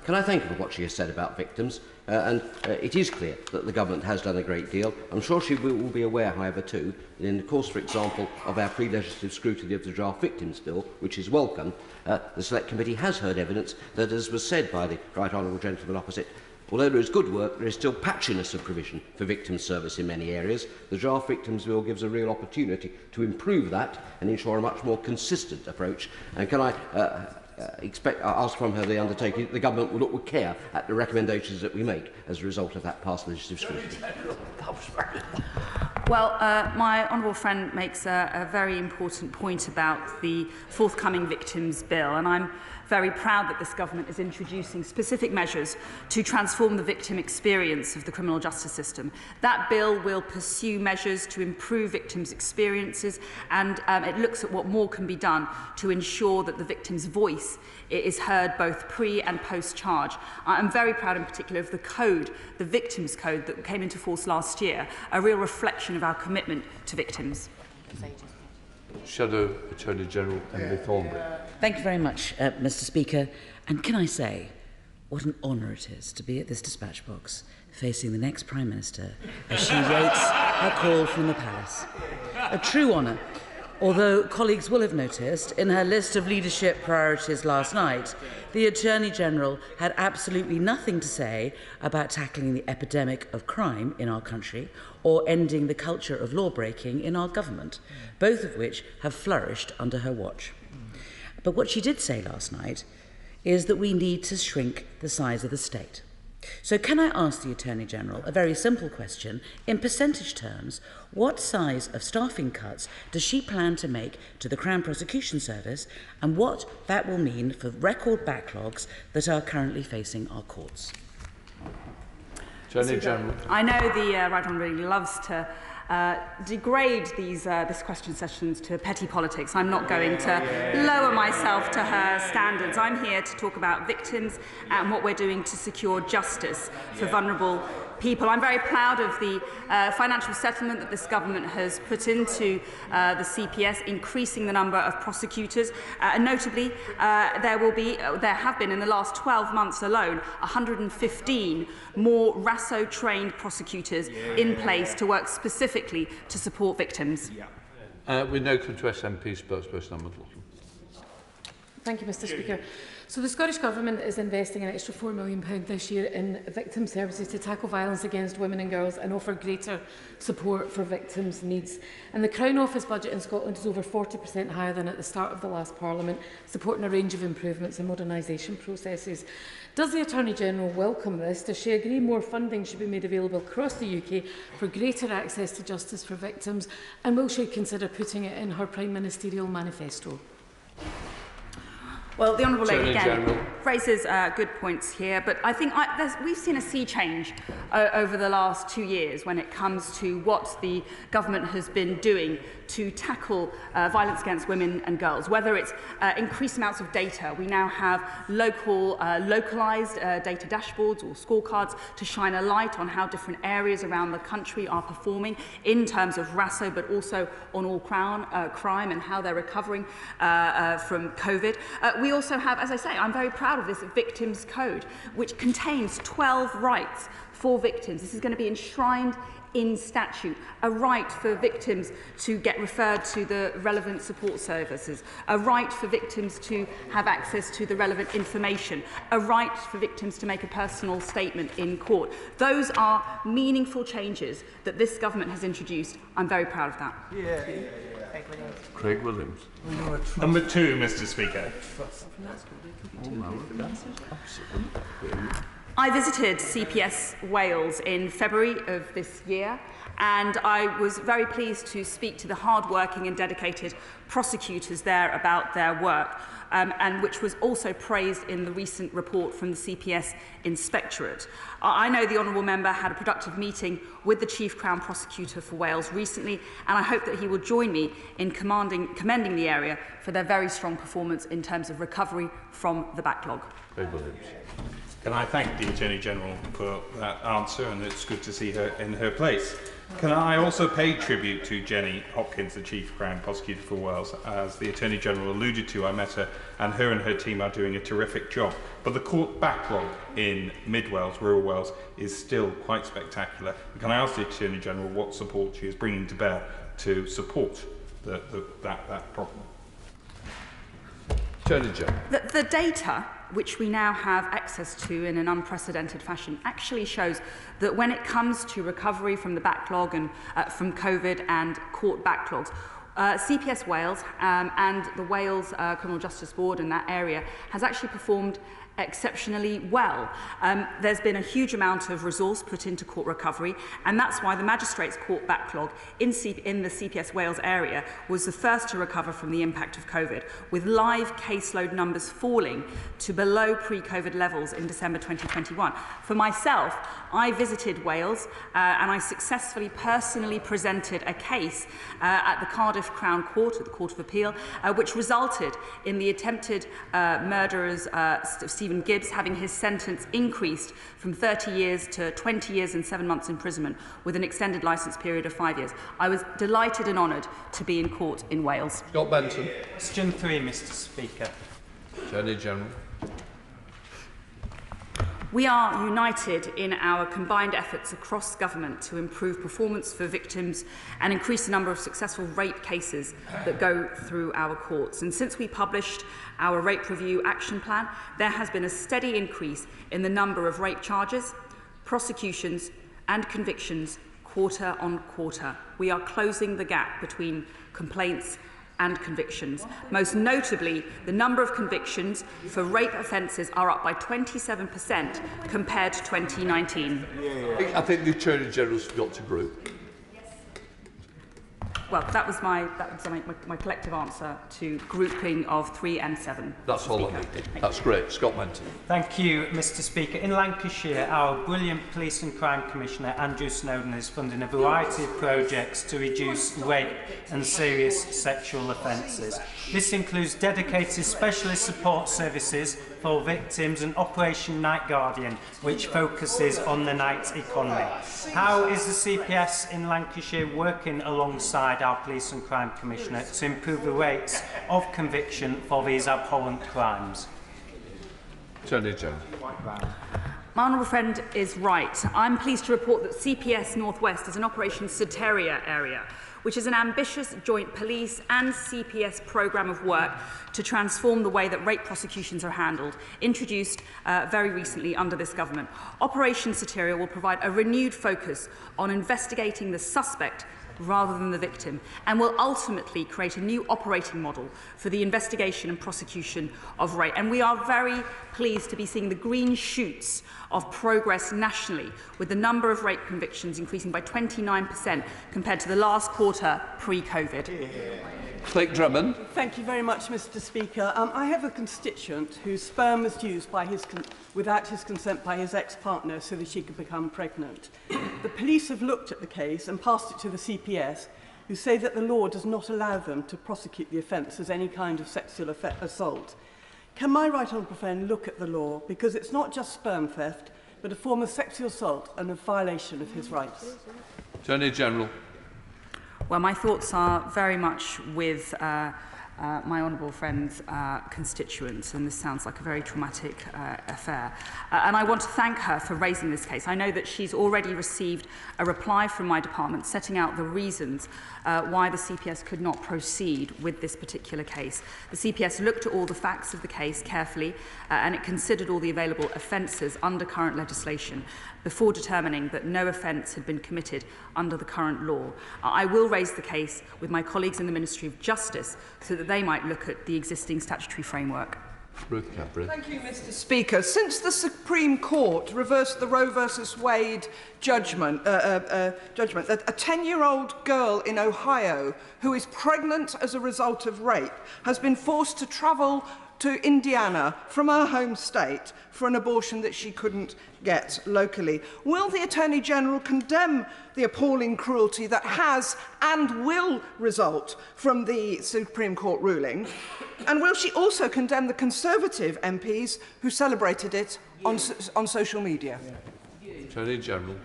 Can I thank her for what she has said about victims? It is clear that the government has done a great deal. I'm sure she will be aware, however, too, that in the course, for example, of our pre-legislative scrutiny of the Draft Victims Bill, which is welcome, the Select Committee has heard evidence that, as was said by the right honourable gentleman opposite, although there is good work, there is still patchiness of provision for victim service in many areas. The Draft Victims Bill gives a real opportunity to improve that and ensure a much more consistent approach. And can I ask from her the undertaking that the government will look with care at the recommendations that we make as a result of that past legislative scrutiny? Well, my honourable friend makes a very important point about the forthcoming Victims Bill, and I'm very proud that this government is introducing specific measures to transform the victim experience of the criminal justice system. That bill will pursue measures to improve victims' experiences, and it looks at what more can be done to ensure that the victim's voice is heard both pre and post-charge. I'm very proud in particular of the code, the Victims Code, that came into force last year, a real reflection of our commitment to victims. Shadow Attorney General Emily Thornbury. Thank you very much, Mr. Speaker. And can I say, what an honour it is to be at this dispatch box facing the next Prime Minister as she waits her call from the palace. A true honour, although colleagues will have noticed in her list of leadership priorities last night, the Attorney-General had absolutely nothing to say about tackling the epidemic of crime in our country or ending the culture of law-breaking in our government, both of which have flourished under her watch. But what she did say last night is that we need to shrink the size of the state. So can I ask the Attorney-General a very simple question? In percentage terms, what size of staffing cuts does she plan to make to the Crown Prosecution Service, and what that will mean for record backlogs that are currently facing our courts? Attorney General. I know the Right Honourable really loves to degrade this question sessions to petty politics. I'm not going to lower myself to her standards. I'm here to talk about victims and what we're doing to secure justice for vulnerable people. I'm very proud of the financial settlement that this government has put into the CPS, increasing the number of prosecutors. And notably, there have been in the last 12 months alone 115 more RASO-trained prosecutors in place to work specifically to support victims. We now come to SNP spokesperson Emma Lawson. Thank you, Mr. Speaker. So the Scottish Government is investing an extra £4 million this year in victim services to tackle violence against women and girls and offer greater support for victims' needs. And the Crown Office budget in Scotland is over 40% higher than at the start of the last Parliament, supporting a range of improvements and modernisation processes. Does the Attorney-General welcome this? Does she agree more funding should be made available across the UK for greater access to justice for victims? And will she consider putting it in her Prime Ministerial manifesto? Well, the Honourable Lady again raises good points here, but I think we've seen a sea change over the last 2 years when it comes to what the government has been doing to tackle violence against women and girls, whether it's increased amounts of data. We now have localised data dashboards or scorecards to shine a light on how different areas around the country are performing in terms of RASO, but also on all crime and how they're recovering from COVID. We also have, as I say, I'm very proud of this Victims Code, which contains 12 rights for victims. This is going to be enshrined in statute, a right for victims to get referred to the relevant support services, a right for victims to have access to the relevant information, a right for victims to make a personal statement in court. Those are meaningful changes that this government has introduced. I'm very proud of that. Craig Williams. Number 2, Mr. Speaker. I visited CPS Wales in February of this year, and I was very pleased to speak to the hard-working and dedicated prosecutors there about their work, and which was also praised in the recent report from the CPS Inspectorate. I know the Honourable Member had a productive meeting with the Chief Crown Prosecutor for Wales recently, and I hope that he will join me in commending the area for their very strong performance in terms of recovery from the backlog. Can I thank the Attorney-General for that answer, and it's good to see her in her place. Can I also pay tribute to Jenny Hopkins, the Chief Crown Prosecutor for Wales? As the Attorney-General alluded to, I met her, and her team are doing a terrific job. But the court backlog in mid-Wales, rural Wales, is still quite spectacular. Can I ask the Attorney-General what support she is bringing to bear to support that problem? Attorney-General. The data which we now have access to in an unprecedented fashion actually shows that when it comes to recovery from the backlog and from COVID and court backlogs, CPS Wales and the Wales Criminal Justice Board in that area has actually performed exceptionally well. There's been a huge amount of resource put into court recovery, and that's why the Magistrates' Court backlog in the CPS Wales area was the first to recover from the impact of COVID, with live caseload numbers falling to below pre-COVID levels in December 2021. For myself, I visited Wales and I successfully personally presented a case at the Cardiff Crown Court, at the Court of Appeal, which resulted in the attempted murderers Stephen Gibbs having his sentence increased from 30 years to 20 years and 7 months imprisonment with an extended licence period of 5 years. I was delighted and honoured to be in court in Wales. Scott Benson. Question 3, Mr. Speaker. Attorney-General. We are united in our combined efforts across government to improve performance for victims and increase the number of successful rape cases that go through our courts. And since we published our Rape Review Action Plan, there has been a steady increase in the number of rape charges, prosecutions and convictions quarter on quarter. We are closing the gap between complaints and convictions. Most notably, the number of convictions for rape offences are up by 27% compared to 2019. I think the Attorney-General's got to group. Well, that was my collective answer to grouping of 3 and 7. That's all I need. That's great. Scott Benton. Thank you, Mr. Speaker. In Lancashire, our brilliant Police and Crime Commissioner, Andrew Snowden, is funding a variety of projects to reduce rape and serious sexual offences. This includes dedicated specialist support services for victims and Operation Night Guardian, which focuses on the night economy. How is the CPS in Lancashire working alongside our Police and Crime Commissioner to improve the rates of conviction for these abhorrent crimes? Attorney-General. My honourable friend is right. I'm pleased to report that CPS North West is an Operation Soteria area, which is an ambitious joint police and CPS programme of work to transform the way that rape prosecutions are handled, introduced very recently under this government. Operation Soteria will provide a renewed focus on investigating the suspect rather than the victim, and will ultimately create a new operating model for the investigation and prosecution of rape. And we are very pleased to be seeing the green shoots of progress nationally, with the number of rape convictions increasing by 29% compared to the last quarter pre-COVID. Click Drummond. Thank you very much, Mr. Speaker. I have a constituent whose sperm was used by without his consent by his ex-partner so that she could become pregnant. The police have looked at the case and passed it to the CPS, who say that the law does not allow them to prosecute the offence as any kind of sexual assault. Can my right honourable friend look at the law, because it's not just sperm theft, but a form of sexual assault and a violation of his rights? Attorney-General. Well, my thoughts are very much with my honourable friend's constituents, and this sounds like a very traumatic affair. And I want to thank her for raising this case. I know that she's already received a reply from my department setting out the reasons why the CPS could not proceed with this particular case. The CPS looked at all the facts of the case carefully and it considered all the available offences under current legislation before determining that no offence had been committed under the current law. I will raise the case with my colleagues in the Ministry of Justice so that they might look at the existing statutory framework. Ruth Cadbury. Thank you, Mr. Speaker. Since the Supreme Court reversed the Roe versus Wade judgment that a 10-year-old girl in Ohio who is pregnant as a result of rape has been forced to travel to Indiana from her home state for an abortion that she couldn't get locally. Will the Attorney General condemn the appalling cruelty that has and will result from the Supreme Court ruling? And will she also condemn the Conservative MPs who celebrated it on social media? Attorney General.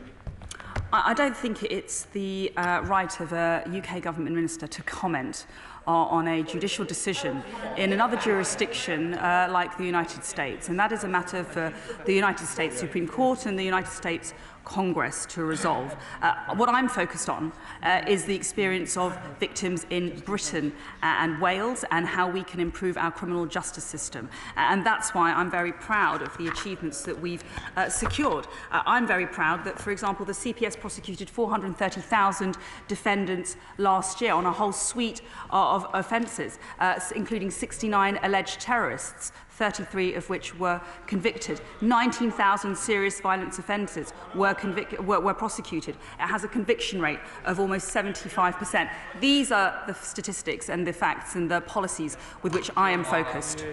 I don't think it's the right of a UK government minister to comment on a judicial decision in another jurisdiction like the United States, and that is a matter for the United States Supreme Court and the United States Congress to resolve. What I'm focused on is the experience of victims in Britain and Wales and how we can improve our criminal justice system. And that's why I'm very proud of the achievements that we've secured. I'm very proud that, for example, the CPS prosecuted 430,000 defendants last year on a whole suite of offences, including 69 alleged terrorists, 33 of which were convicted. 19,000 serious violence offences were prosecuted. It has a conviction rate of almost 75%. These are the statistics and the facts and the policies with which I am focused.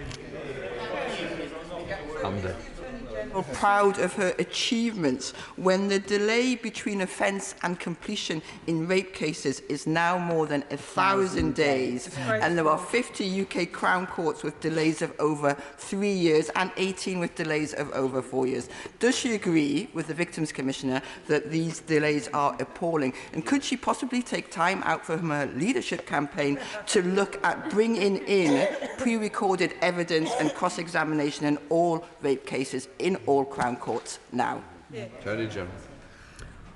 Proud of her achievements when the delay between offence and completion in rape cases is now more than 1,000 days, and there are 50 UK Crown Courts with delays of over 3 years and 18 with delays of over 4 years. Does she agree with the Victims Commissioner that these delays are appalling? And could she possibly take time out from her leadership campaign to look at bringing in pre-recorded evidence and cross-examination in all rape cases in all Crown Courts now? Attorney General.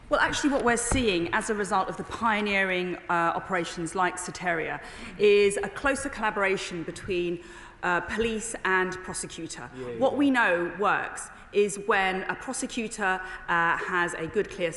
Well, actually, what we're seeing as a result of the pioneering operations like Soteria is a closer collaboration between police and prosecutor. What we know works is when a prosecutor has a good, clear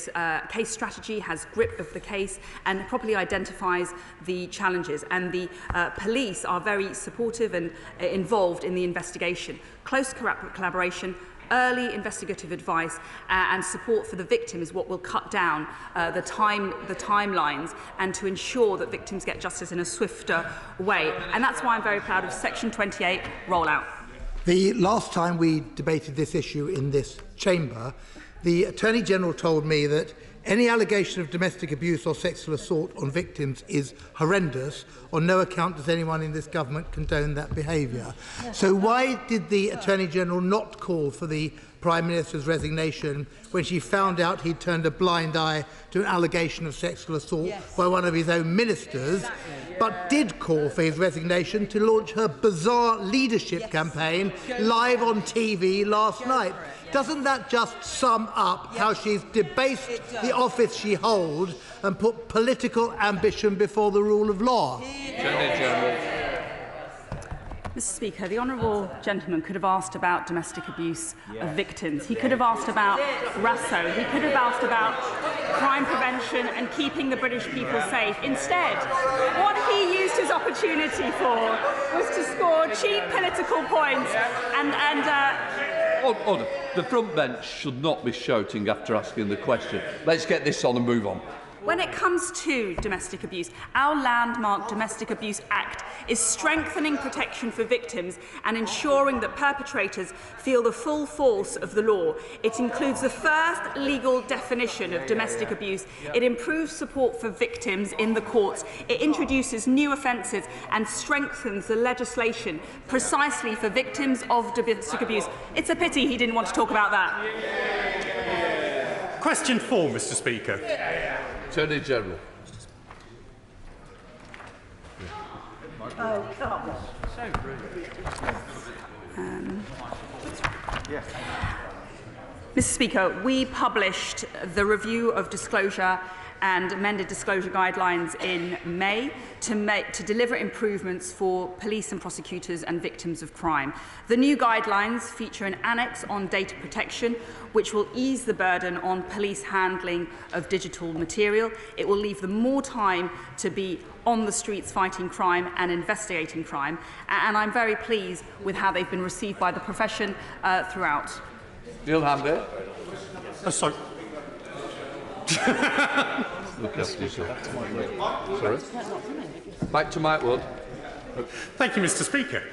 case strategy, has grip of the case, and properly identifies the challenges. And the police are very supportive and involved in the investigation. Close collaboration, early investigative advice and support for the victim is what will cut down the timelines and to ensure that victims get justice in a swifter way. And that's why I'm very proud of Section 28 rollout. The last time we debated this issue in this chamber, the Attorney General told me that any allegation of domestic abuse or sexual assault on victims is horrendous. On no account does anyone in this government condone that behaviour. So why did the Attorney General not call for the Prime Minister's resignation when she found out he'd turned a blind eye to an allegation of sexual assault by one of his own ministers, but did call for his resignation to launch her bizarre leadership campaign live on TV last night? Doesn't that just sum up how she's debased the office she holds and put political ambition before the rule of law? Mr. Speaker, the honourable gentleman could have asked about domestic abuse of victims. He could have asked about RASO. He could have asked about crime prevention and keeping the British people safe. Instead, what he used his opportunity for was to score cheap political points Order. The front bench should not be shouting after asking the question. Let's get this on and move on. When it comes to domestic abuse, our landmark Domestic Abuse Act is strengthening protection for victims and ensuring that perpetrators feel the full force of the law. It includes the first legal definition of domestic abuse. It improves support for victims in the courts. It introduces new offences and strengthens the legislation precisely for victims of domestic abuse. It's a pity he didn't want to talk about that. Question 4, Mr. Speaker. Attorney General. Oh, come. So rude. Mr. Speaker, we published the review of disclosure and amended disclosure guidelines in May to deliver improvements for police and prosecutors and victims of crime. The new guidelines feature an annex on data protection, which will ease the burden on police handling of digital material. It will leave them more time to be on the streets fighting crime and investigating crime. And I'm very pleased with how they've been received by the profession throughout. Neil Hamday. Sorry. Sorry. Back to Mike Wood. Thank you, Mr. Speaker.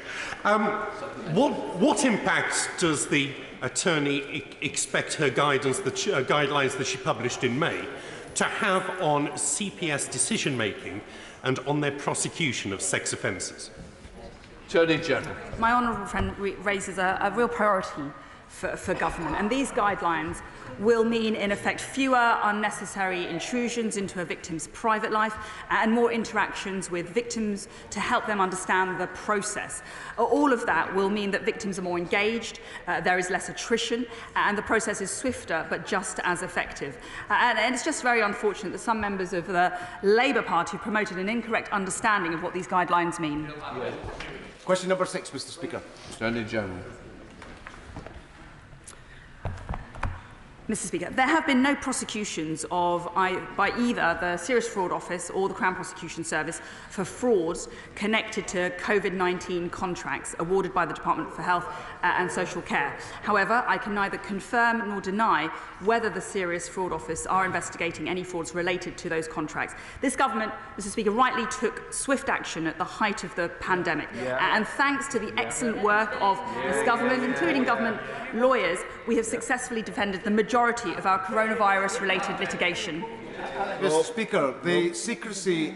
What impact does the attorney expect her guidelines that she published in May to have on CPS decision making and on their prosecution of sex offences? Attorney General. My honourable friend raises a real priority for government, and these guidelines will mean, in effect, fewer unnecessary intrusions into a victim's private life and more interactions with victims to help them understand the process. All of that will mean that victims are more engaged, there is less attrition, and the process is swifter but just as effective. And it's just very unfortunate that some members of the Labour Party promoted an incorrect understanding of what these guidelines mean. Question number 6, Mr. Speaker. Attorney General. Mr. Speaker, there have been no prosecutions by either the Serious Fraud Office or the Crown Prosecution Service for frauds connected to COVID-19 contracts awarded by the Department for Health and Social Care. However, I can neither confirm nor deny whether the Serious Fraud Office are investigating any frauds related to those contracts. This government, Mr. Speaker, rightly took swift action at the height of the pandemic. And thanks to the excellent work of this government, including government lawyers, we have successfully defended the majority of our coronavirus-related litigation. Mr. Speaker, the secrecy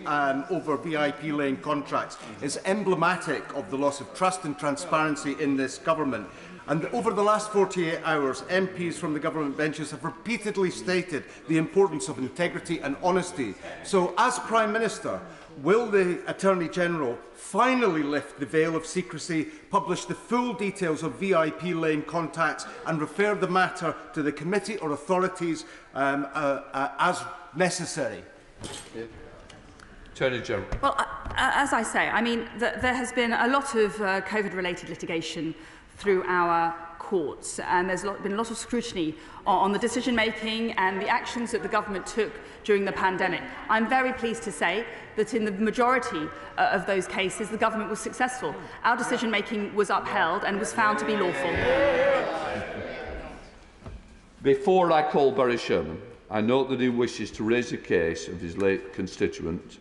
over VIP lane contracts is emblematic of the loss of trust and transparency in this government. And over the last 48 hours, MPs from the government benches have repeatedly stated the importance of integrity and honesty. So, as Prime Minister, will the Attorney-General finally lift the veil of secrecy, publish the full details of VIP lane contacts and refer the matter to the committee or authorities as necessary? Attorney General. Well, as I say, I mean, there has been a lot of COVID-related litigation through our courts, and there's been a lot of scrutiny on the decision-making and the actions that the government took during the pandemic. I'm very pleased to say that in the majority of those cases, the government was successful. Our decision-making was upheld and was found to be lawful. Before I call Barry Sherman, I note that he wishes to raise a case of his late constituent,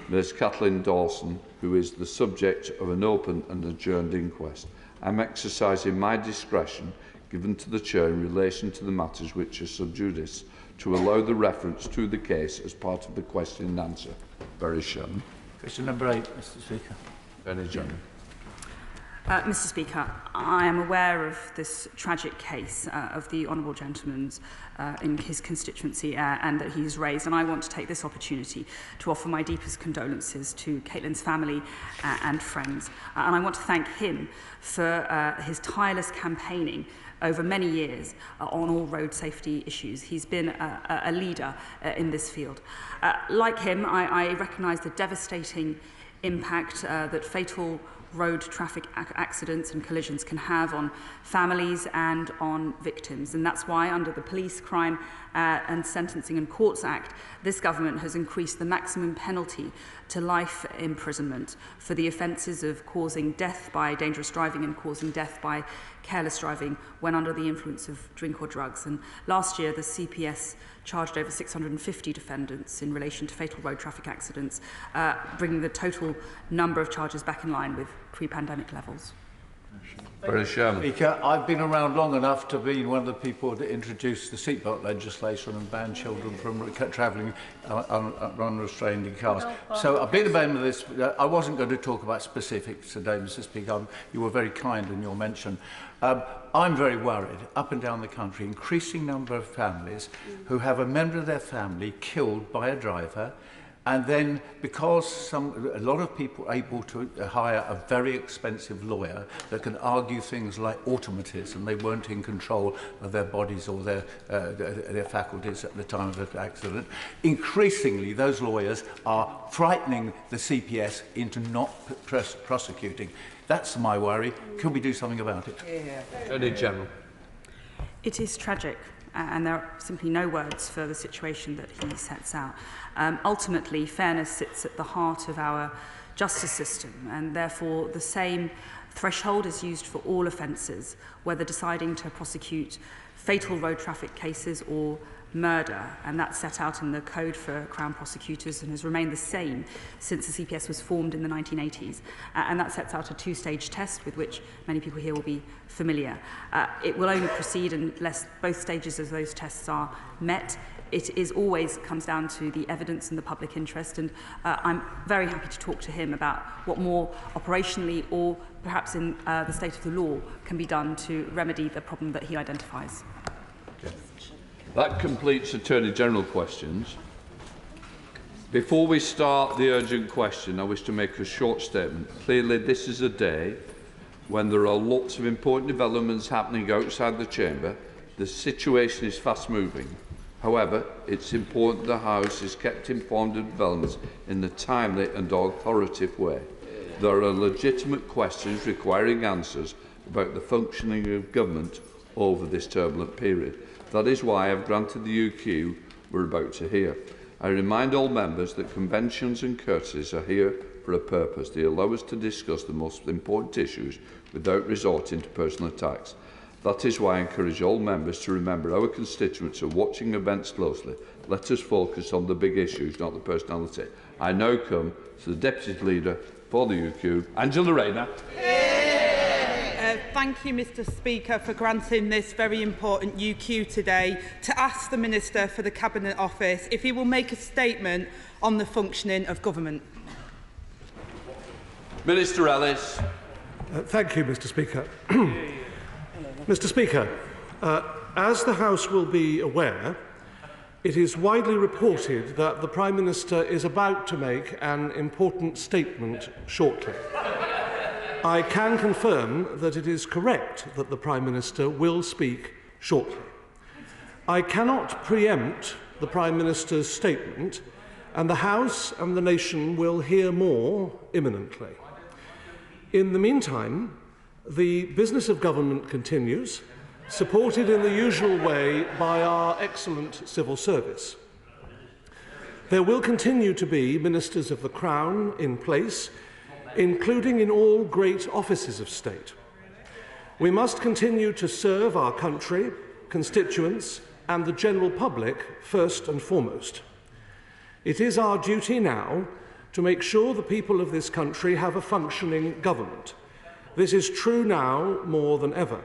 Ms Kathleen Dawson, who is the subject of an open and adjourned inquest. I'm exercising my discretion given to the Chair in relation to the matters which are sub judice to allow the reference to the case as part of the question and answer. Barry Sherman. Question number 8, Mr. Speaker. Attorney General. Mr. Speaker, I am aware of this tragic case of the honourable gentleman's in his constituency and that he's raised, and I want to take this opportunity to offer my deepest condolences to Caitlin's family and friends. And I want to thank him for his tireless campaigning over many years on all road safety issues. He's been a leader in this field. Like him, I recognise the devastating impact that fatal road traffic accidents and collisions can have on families and on victims. And that's why, under the Police, Crime and Sentencing and Courts Act, this government has increased the maximum penalty to life imprisonment for the offences of causing death by dangerous driving and causing death by careless driving when under the influence of drink or drugs. And last year, the CPS charged over 650 defendants in relation to fatal road traffic accidents, bringing the total number of charges back in line with pre-pandemic levels. Speaker, I've been around long enough to be one of the people that introduced the seatbelt legislation and banned children from travelling unrestrained in cars. So I've been a member of this. I wasn't going to talk about specifics today, Mr. Speaker. You were very kind in your mention. I'm very worried, up and down the country, increasing number of families who have a member of their family killed by a driver And then, because a lot of people are able to hire a very expensive lawyer that can argue things like automatism, they weren't in control of their bodies or their faculties at the time of the accident, increasingly those lawyers are frightening the CPS into not prosecuting. That's my worry. Can we do something about it? Attorney General. It is tragic, and there are simply no words for the situation that he sets out. Ultimately, fairness sits at the heart of our justice system, and therefore the same threshold is used for all offences, whether deciding to prosecute fatal road traffic cases or murder, and that's set out in the Code for Crown Prosecutors and has remained the same since the CPS was formed in the 1980s. And that sets out a two-stage test with which many people here will be familiar. It will only proceed unless both stages of those tests are met. It is always comes down to the evidence and the public interest, and I'm very happy to talk to him about what more operationally or perhaps in the state of the law can be done to remedy the problem that he identifies. That completes Attorney General questions. Before we start the urgent question, I wish to make a short statement. Clearly, this is a day when there are lots of important developments happening outside the chamber. The situation is fast-moving. However, it's important the House is kept informed of developments in a timely and authoritative way. There are legitimate questions requiring answers about the functioning of government over this turbulent period. That is why I have granted the UQ we're about to hear. I remind all members that conventions and courtesies are here for a purpose. They allow us to discuss the most important issues without resorting to personal attacks. That is why I encourage all members to remember our constituents are watching events closely. Let us focus on the big issues, not the personality. I now come to the Deputy Leader for the UQ, Angela Rayner. Thank you, Mr Speaker, for granting this very important UQ today to ask the Minister for the Cabinet Office if he will make a statement on the functioning of government. Minister Ellis. Thank you, Mr Speaker. Mr Speaker, as the House will be aware, it is widely reported that the Prime Minister is about to make an important statement shortly. I can confirm that it is correct that the Prime Minister will speak shortly. I cannot preempt the Prime Minister's statement, and the House and the nation will hear more imminently. In the meantime, the business of government continues, supported in the usual way by our excellent civil service. There will continue to be ministers of the Crown in place, including in all great offices of state. We must continue to serve our country, constituents, and the general public first and foremost. It is our duty now to make sure the people of this country have a functioning government. This is true now more than ever.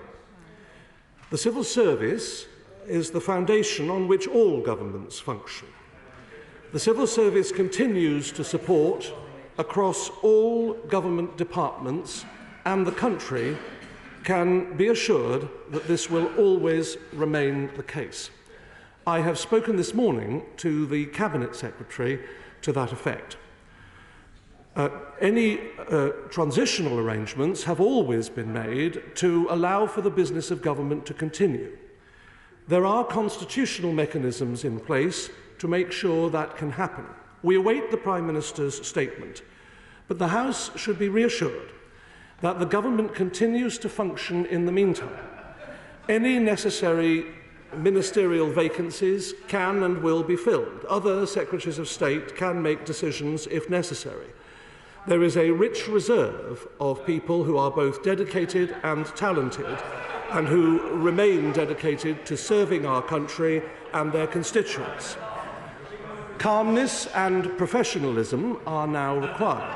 The civil service is the foundation on which all governments function. The civil service continues to support across all government departments, and the country can be assured that this will always remain the case. I have spoken this morning to the Cabinet Secretary to that effect. Any transitional arrangements have always been made to allow for the business of government to continue. There are constitutional mechanisms in place to make sure that can happen. We await the Prime Minister's statement, but the House should be reassured that the government continues to function in the meantime. Any necessary ministerial vacancies can and will be filled. Other Secretaries of State can make decisions if necessary. There is a rich reserve of people who are both dedicated and talented, and who remain dedicated to serving our country and their constituents. Calmness and professionalism are now required.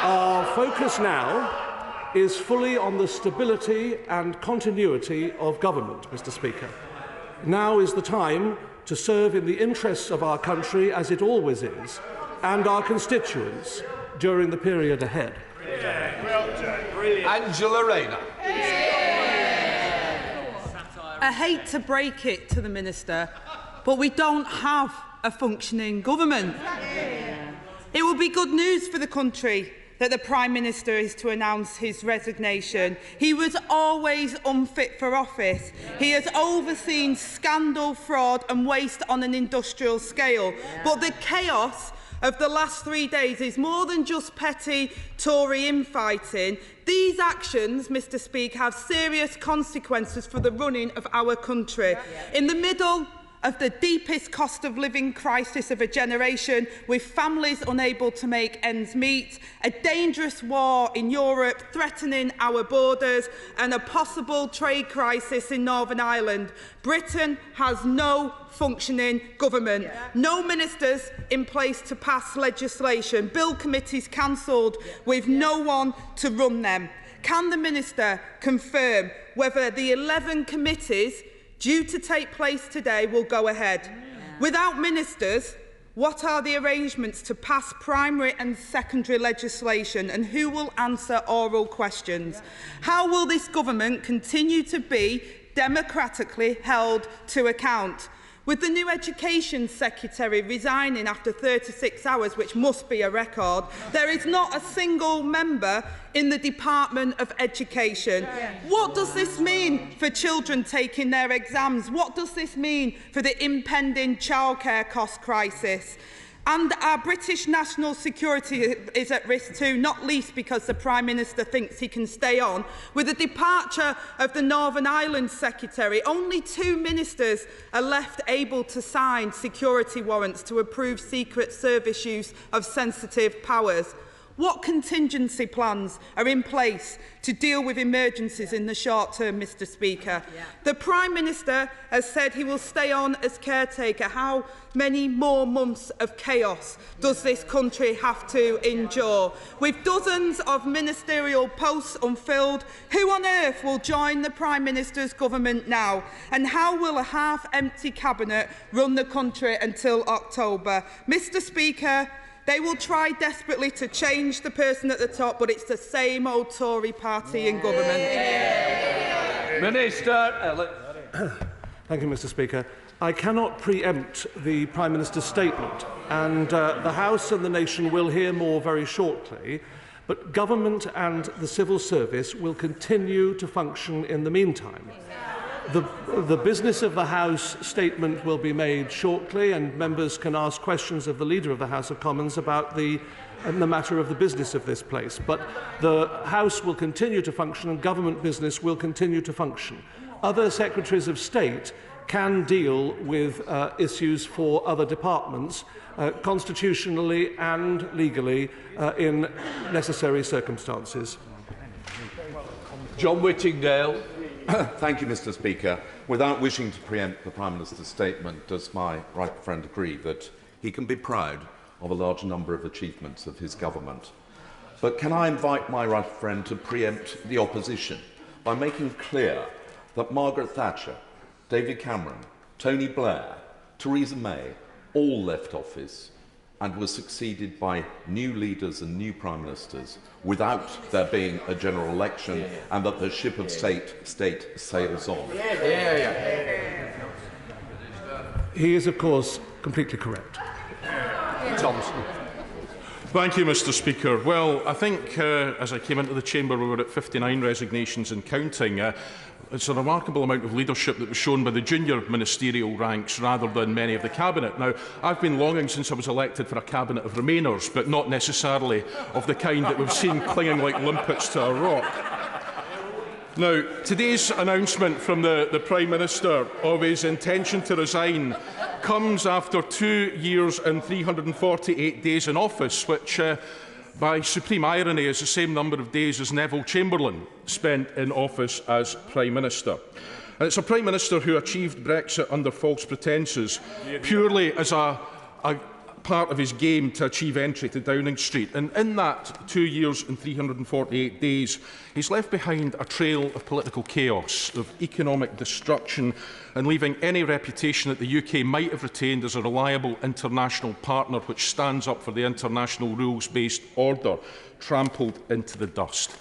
Our focus now is fully on the stability and continuity of government, Mr. Speaker. Now is the time to serve in the interests of our country, as it always is, and our constituents during the period ahead. Angela Rayner. I hate to break it to the Minister, but we don't have a functioning government. It will be good news for the country that the Prime Minister is to announce his resignation. He was always unfit for office. He has overseen scandal, fraud and waste on an industrial scale. But the chaos of the last 3 days is more than just petty Tory infighting. These actions, Mr Speaker, have serious consequences for the running of our country. In the middle of the deepest cost of living crisis of a generation, with families unable to make ends meet, a dangerous war in Europe threatening our borders and a possible trade crisis in Northern Ireland, Britain has no functioning government, no ministers in place to pass legislation, bill committees cancelled with no one to run them. Can the Minister confirm whether the 11 committees due to take place today will go ahead? Without ministers, what are the arrangements to pass primary and secondary legislation, and who will answer oral questions? How will this government continue to be democratically held to account? With the new Education Secretary resigning after 36 hours, which must be a record, there is not a single member in the Department of Education. What does this mean for children taking their exams? What does this mean for the impending childcare cost crisis? And our British national security is at risk too, not least because the Prime Minister thinks he can stay on. With the departure of the Northern Ireland Secretary, only 2 ministers are left able to sign security warrants to approve Secret Service use of sensitive powers. What contingency plans are in place to deal with emergencies in the short term, Mr Speaker? The Prime Minister has said he will stay on as caretaker. How many more months of chaos does this country have to endure? With dozens of ministerial posts unfilled, who on earth will join the Prime Minister's government now? And how will a half-empty cabinet run the country until October? Mr Speaker, they will try desperately to change the person at the top, but it's the same old Tory party in government. Minister. Thank you, Mr Speaker. I cannot preempt the Prime Minister's statement, and the House and the nation will hear more very shortly, but government and the civil service will continue to function in the meantime. The business of the House statement will be made shortly, and members can ask questions of the Leader of the House of Commons about the matter of the business of this place. But the House will continue to function and government business will continue to function. Other Secretaries of State can deal with issues for other departments constitutionally and legally in necessary circumstances. John Whittingdale. Thank you, Mr Speaker. Without wishing to preempt the Prime Minister's statement, does my right friend agree that he can be proud of a large number of achievements of his government? But can I invite my right friend to preempt the opposition by making clear that Margaret Thatcher, David Cameron, Tony Blair, Theresa May all left office and were succeeded by new leaders and new Prime Ministers without there being a general election, and that the ship of state sails on? He is, of course, completely correct. Thompson. Thank you, Mr Speaker. Well, I think as I came into the chamber, we were at 59 resignations and counting. It's a remarkable amount of leadership that was shown by the junior ministerial ranks rather than many of the Cabinet. Now, I've been longing since I was elected for a Cabinet of Remainers, but not necessarily of the kind that we've seen clinging like limpets to a rock. Now, today's announcement from the Prime Minister of his intention to resign comes after 2 years and 348 days in office, which by supreme irony is the same number of days as Neville Chamberlain spent in office as Prime Minister. And it's a Prime Minister who achieved Brexit under false pretences, purely as a part of his game to achieve entry to Downing Street. And in that 2 years and 348 days, he's left behind a trail of political chaos, of economic destruction, and leaving any reputation that the UK might have retained as a reliable international partner which stands up for the international rules-based order trampled into the dust.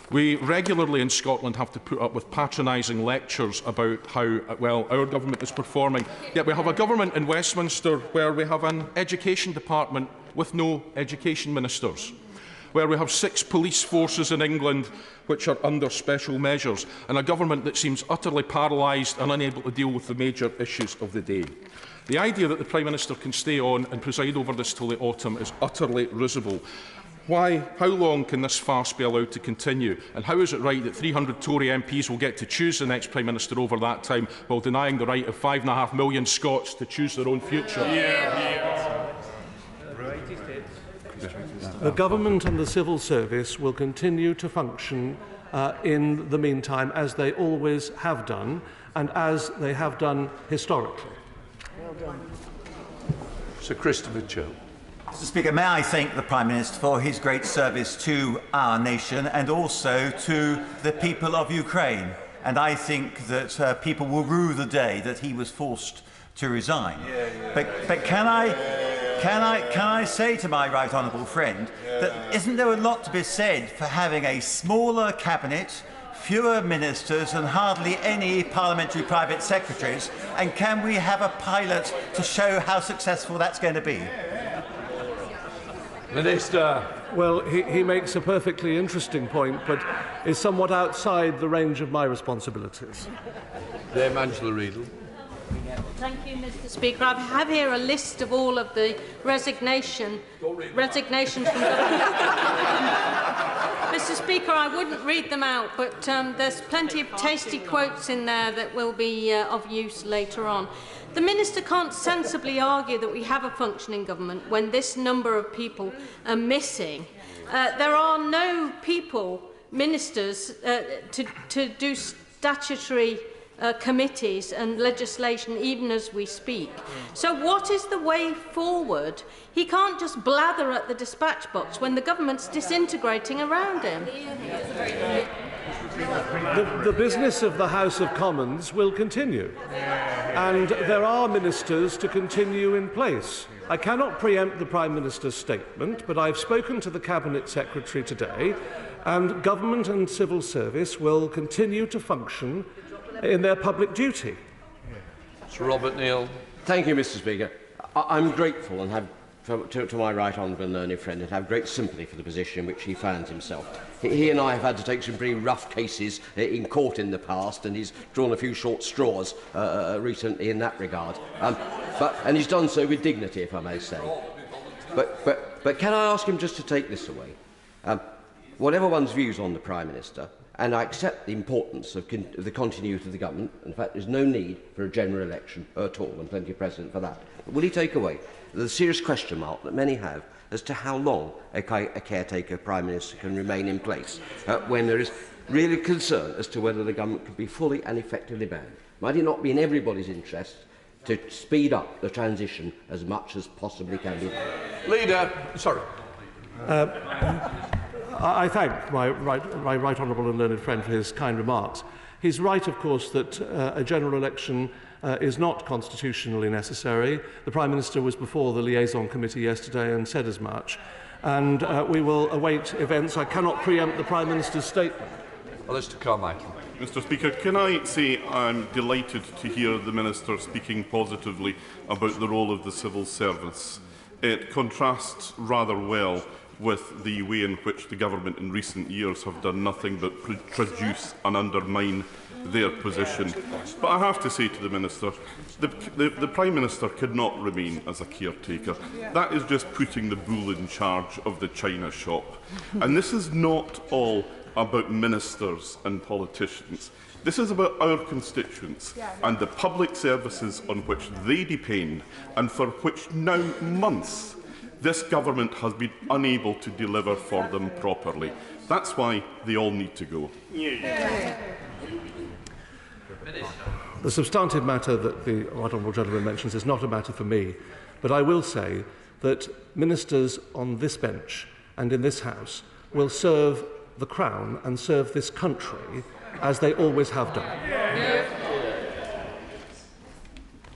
We regularly in Scotland have to put up with patronising lectures about how well our government is performing. Yet we have a government in Westminster where we have an education department with no education ministers, where we have 6 police forces in England which are under special measures, and a government that seems utterly paralysed and unable to deal with the major issues of the day. The idea that the Prime Minister can stay on and preside over this till the autumn is utterly risible. How long can this farce be allowed to continue? And how is it right that 300 Tory MPs will get to choose the next Prime Minister over that time, while denying the right of 5.5 million Scots to choose their own future? The government and the civil service will continue to function in the meantime as they always have done and as they have done historically. Well done. Sir Christopher Cho. Mr. Speaker, may I thank the Prime Minister for his great service to our nation and also to the people of Ukraine. And I think that people will rue the day that he was forced to resign. But can I say to my right honourable friend that isn't there a lot to be said for having a smaller cabinet, fewer ministers and hardly any parliamentary private secretaries? And can we have a pilot to show how successful that's going to be? Minister. Well, he makes a perfectly interesting point, but is somewhat outside the range of my responsibilities. Dame Angela Riedel. Thank you, Mr. Speaker. I have here a list of all of the resignations from government. Mr. Speaker, I wouldn't read them out, but there's plenty of tasty quotes in there that will be of use later on. The Minister can't sensibly argue that we have a functioning government when this number of people are missing. There are no people, ministers, to do statutory committees and legislation even as we speak. So what is the way forward? He can't just blather at the dispatch box when the government's disintegrating around him. The business of the House of Commons will continue, and there are ministers to continue in place. I cannot preempt the Prime Minister's statement, but I've spoken to the Cabinet Secretary today, and government and civil service will continue to function in their public duty. Sir Robert Neal. Thank you, Mr. Speaker. I'm grateful and have to my right honourable and learned friend and have great sympathy for the position in which he finds himself. He and I have had to take some pretty rough cases in court in the past, and he's drawn a few short straws recently in that regard. And he's done so with dignity, if I may say. But can I ask him just to take this away? Whatever one's views on the Prime Minister, and I accept the importance of the continuity of the government. In fact, there's no need for a general election at all, and plenty of precedent for that. But will he take away the serious question mark that many have as to how long a caretaker Prime Minister can remain in place when there is really concern as to whether the government can be fully and effectively manned? Might it not be in everybody's interest to speed up the transition as much as possibly can be done? Leader, sorry. I thank my right honourable and learned friend for his kind remarks. He's right, of course, that a general election is not constitutionally necessary. The Prime Minister was before the liaison committee yesterday and said as much. And we will await events. I cannot preempt the Prime Minister's statement. Mr. Carmichael. Mr. Speaker, can I say I'm delighted to hear the Minister speaking positively about the role of the civil service. It contrasts rather well with the way in which the government in recent years have done nothing but traduce and undermine their position. But I have to say to the Minister, the Prime Minister could not remain as a caretaker. That is just putting the bull in charge of the china shop. And this is not all about ministers and politicians. This is about our constituents and the public services on which they depend and for which now months this government has been unable to deliver for them properly. That's why they all need to go. The substantive matter that the honourable gentleman mentions is not a matter for me, but I will say that ministers on this bench and in this House will serve the Crown and serve this country as they always have done.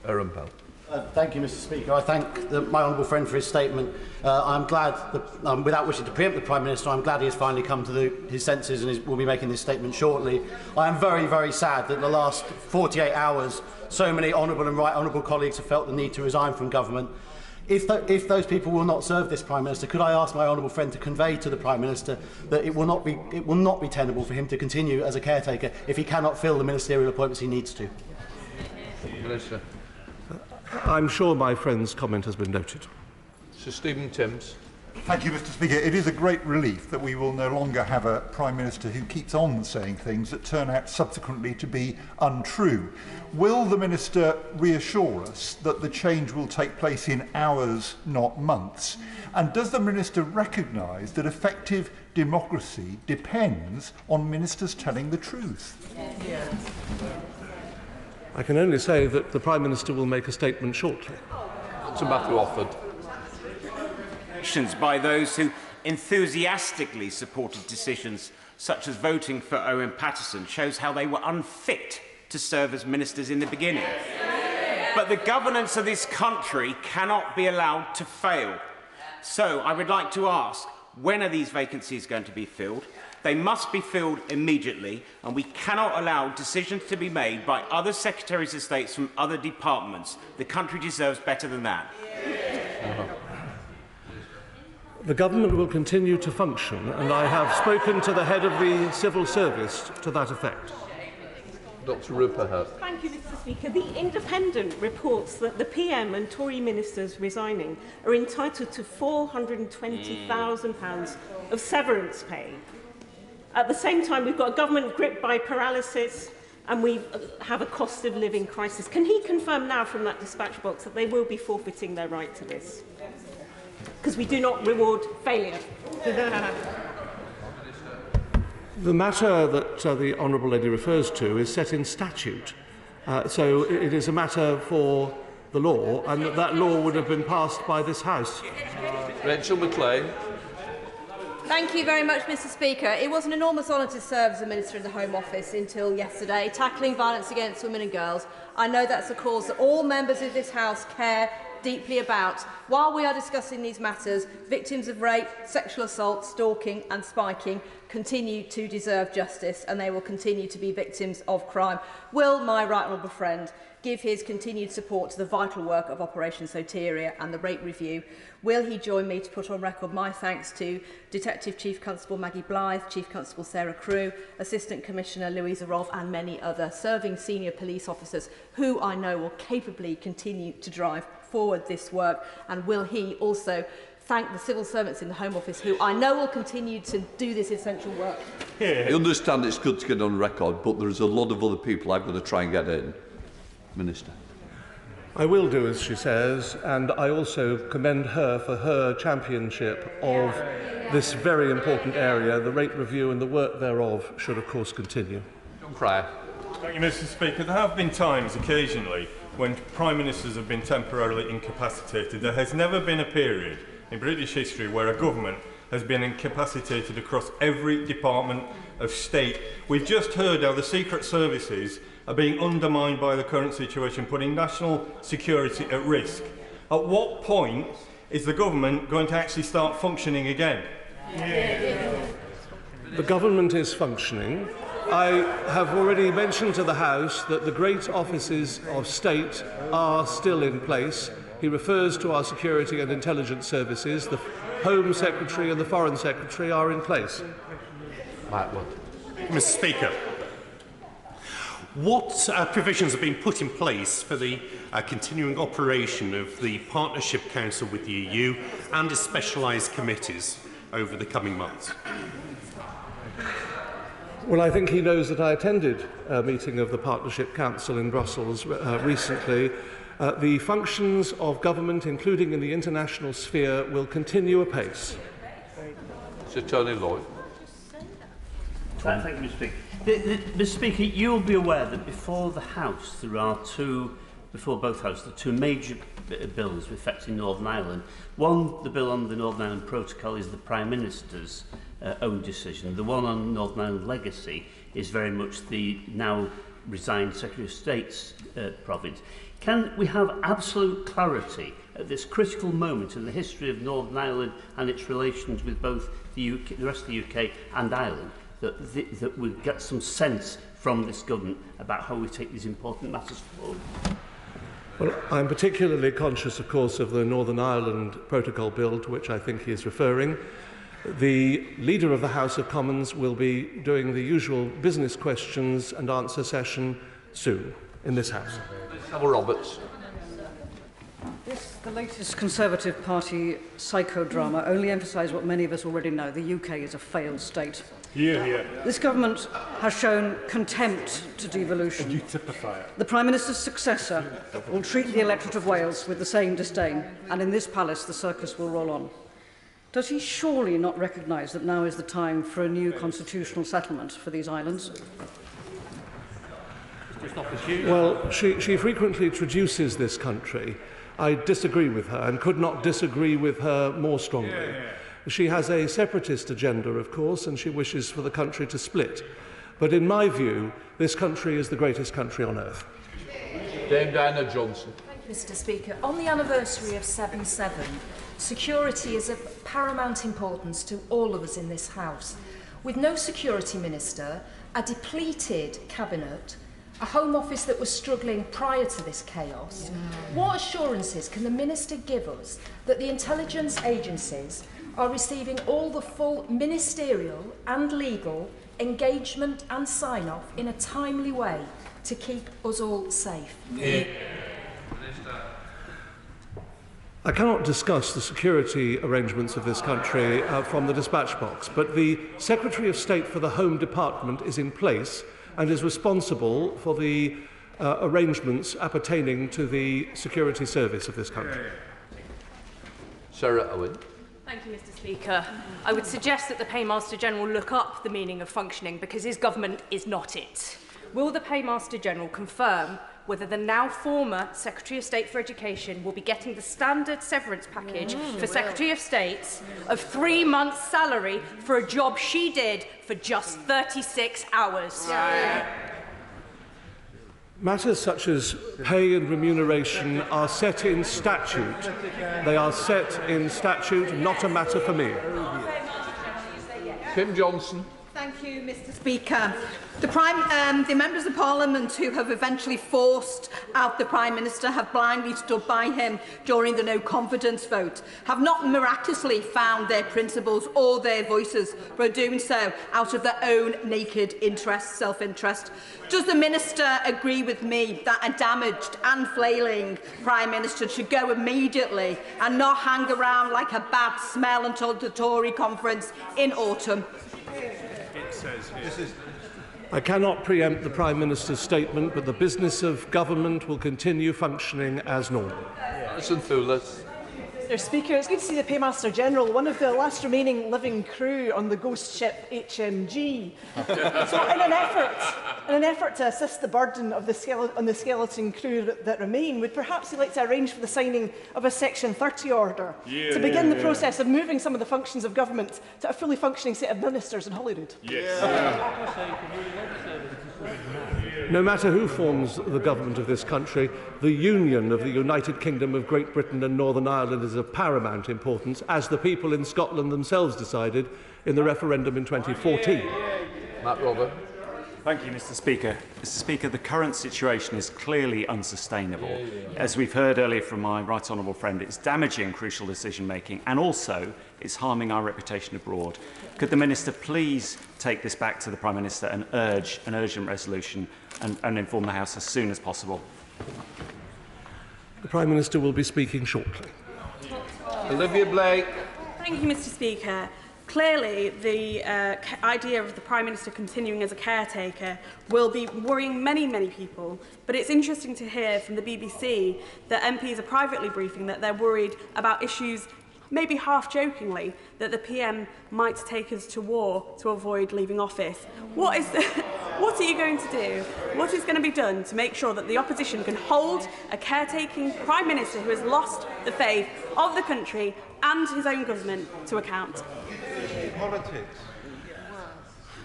Aaron Bell. Thank you, Mr. Speaker. I thank my honourable friend for his statement. I'm glad, that, without wishing to preempt the Prime Minister, I'm glad he has finally come to his senses and will be making this statement shortly. I am very, very sad that in the last 48 hours, so many honourable and right honourable colleagues have felt the need to resign from government. If those people will not serve this Prime Minister, could I ask my honourable friend to convey to the Prime Minister that it will not be tenable for him to continue as a caretaker if he cannot fill the ministerial appointments he needs to? Minister. I'm sure my friend's comment has been noted. Sir Stephen Timms. Thank you, Mr. Speaker. It is a great relief that we will no longer have a Prime Minister who keeps on saying things that turn out subsequently to be untrue. Will the Minister reassure us that the change will take place in hours, not months? And does the Minister recognise that effective democracy depends on ministers telling the truth? Yes. I can only say that the Prime Minister will make a statement shortly. It's a matter offered. By those who enthusiastically supported decisions such as voting for Owen Paterson shows how they were unfit to serve as ministers in the beginning. But the governance of this country cannot be allowed to fail. So I would like to ask, when are these vacancies going to be filled? They must be filled immediately, and we cannot allow decisions to be made by other Secretaries of State from other departments. The country deserves better than that. The government will continue to function, and I have spoken to the head of the civil service to that effect. Dr. Ruperhart. Thank you, Mr. Speaker. The Independent reports that the PM and Tory ministers resigning are entitled to £420,000 of severance pay. At the same time, we've got a government gripped by paralysis and we have a cost of living crisis. Can he confirm now from that dispatch box that they will be forfeiting their right to this? Because we do not reward failure. The matter that the Honourable Lady refers to is set in statute. So it is a matter for the law, and that law would have been passed by this House. Rachel McLean. Thank you very much, Mr. Speaker. It was an enormous honour to serve as a Minister in the Home Office until yesterday, tackling violence against women and girls. I know that's a cause that all members of this House care deeply about. While we are discussing these matters, victims of rape, sexual assault, stalking and spiking continue to deserve justice, and they will continue to be victims of crime. Will my right honourable friend give his continued support to the vital work of Operation Soteria and the rape review? Will he join me to put on record my thanks to Detective Chief Constable Maggie Blythe, Chief Constable Sarah Crew, Assistant Commissioner Louisa Rolfe and many other serving senior police officers who I know will capably continue to drive forward this work? And will he also thank the civil servants in the Home Office who I know will continue to do this essential work? I understand it's good to get on record, but there's a lot of other people I've got to try and get in. Minister. I will do as she says, and I also commend her for her championship of this very important area. The rate review and the work thereof should, of course, continue. John Cryer. Thank you, Mr. Speaker. There have been times, occasionally, when Prime Ministers have been temporarily incapacitated. There has never been a period in British history where a government has been incapacitated across every department of state. We've just heard how the secret services are being undermined by the current situation, putting national security at risk. At what point is the government going to actually start functioning again? The government is functioning. I have already mentioned to the House that the great offices of state are still in place. He refers to our security and intelligence services. The Home Secretary and the Foreign Secretary are in place. Mr. Speaker, what provisions have been put in place for the continuing operation of the Partnership Council with the EU and its specialised committees over the coming months? Well, I think he knows that I attended a meeting of the Partnership Council in Brussels recently. The functions of government, including in the international sphere, will continue apace. Sir Tony Lloyd. Thank you, Mr. Speaker. Mr. Speaker, you'll be aware that before the House there are before both houses, there are two major bills affecting Northern Ireland. One, the bill on the Northern Ireland Protocol, is the Prime Minister's own decision. The one on Northern Ireland legacy is very much the now resigned Secretary of State's province. Can we have absolute clarity at this critical moment in the history of Northern Ireland and its relations with both the rest of the UK and Ireland, that we get some sense from this government about how we take these important matters forward? Well, I'm particularly conscious, of course, of the Northern Ireland Protocol Bill, to which I think he is referring. The Leader of the House of Commons will be doing the usual business questions and answer session soon in this House. Roberts. The latest Conservative Party psychodrama only emphasises what many of us already know. The UK is a failed state. This government has shown contempt to devolution. You typify it. The Prime Minister's successor will treat the electorate of Wales with the same disdain, and in this palace the circus will roll on. Does he surely not recognise that now is the time for a new constitutional settlement for these islands? Well, she frequently traduces this country. I disagree with her and could not disagree with her more strongly. She has a separatist agenda, of course, and she wishes for the country to split. But in my view, this country is the greatest country on earth. Dame Diana Johnson. Thank you, Mr. Speaker. On the anniversary of 7/7, security is of paramount importance to all of us in this House. With no security minister, a depleted cabinet, a Home Office that was struggling prior to this chaos, what assurances can the Minister give us that the intelligence agencies are receiving all the full ministerial and legal engagement and sign-off in a timely way to keep us all safe? I cannot discuss the security arrangements of this country from the dispatch box, but the Secretary of State for the Home Department is in place and is responsible for the arrangements appertaining to the security service of this country. Sarah Owen. Thank you, Mr. Speaker. I would suggest that the Paymaster General look up the meaning of functioning, because his government is not it. Will the Paymaster General confirm whether the now former Secretary of State for Education will be getting the standard severance package for Secretary of State of 3 months' salary for a job she did for just 36 hours? Matters such as pay and remuneration are set in statute. They are set in statute, not a matter for me. Kim Johnson. Thank you, Mr. Speaker. The members of Parliament who have eventually forced out the Prime Minister have blindly stood by him during the no-confidence vote, have not miraculously found their principles or their voices for doing so out of their own naked interest, self-interest. Does the Minister agree with me that a damaged and flailing Prime Minister should go immediately and not hang around like a bad smell until the Tory conference in autumn? I cannot preempt the Prime Minister's statement, but the business of government will continue functioning as normal. Mr. Speaker, it's good to see the Paymaster General, one of the last remaining living crew on the ghost ship HMG. So in an effort to assist the burden of the skeleton crew that remain, would perhaps he like to arrange for the signing of a Section 30 order to begin the process of moving some of the functions of government to a fully functioning set of ministers in Holyrood? No matter who forms the government of this country, the union of the United Kingdom of Great Britain and Northern Ireland is of paramount importance, as the people in Scotland themselves decided in the referendum in 2014. Matt Robert. Thank you, Mr. Speaker. Mr. Speaker, the current situation is clearly unsustainable. As we've heard earlier from my right honourable friend, it's damaging crucial decision-making and also it's harming our reputation abroad. Could the Minister please take this back to the Prime Minister and urge an urgent resolution and inform the House as soon as possible? The Prime Minister will be speaking shortly. Olivia Blake. Thank you, Mr. Speaker. Clearly, the idea of the Prime Minister continuing as a caretaker will be worrying many, many people. But it's interesting to hear from the BBC that MPs are privately briefing that they're worried about issues, maybe half-jokingly, that the PM might take us to war to avoid leaving office. What are you going to do? What is going to be done to make sure that the opposition can hold a caretaking Prime Minister who has lost the faith of the country and his own government to account? Politics.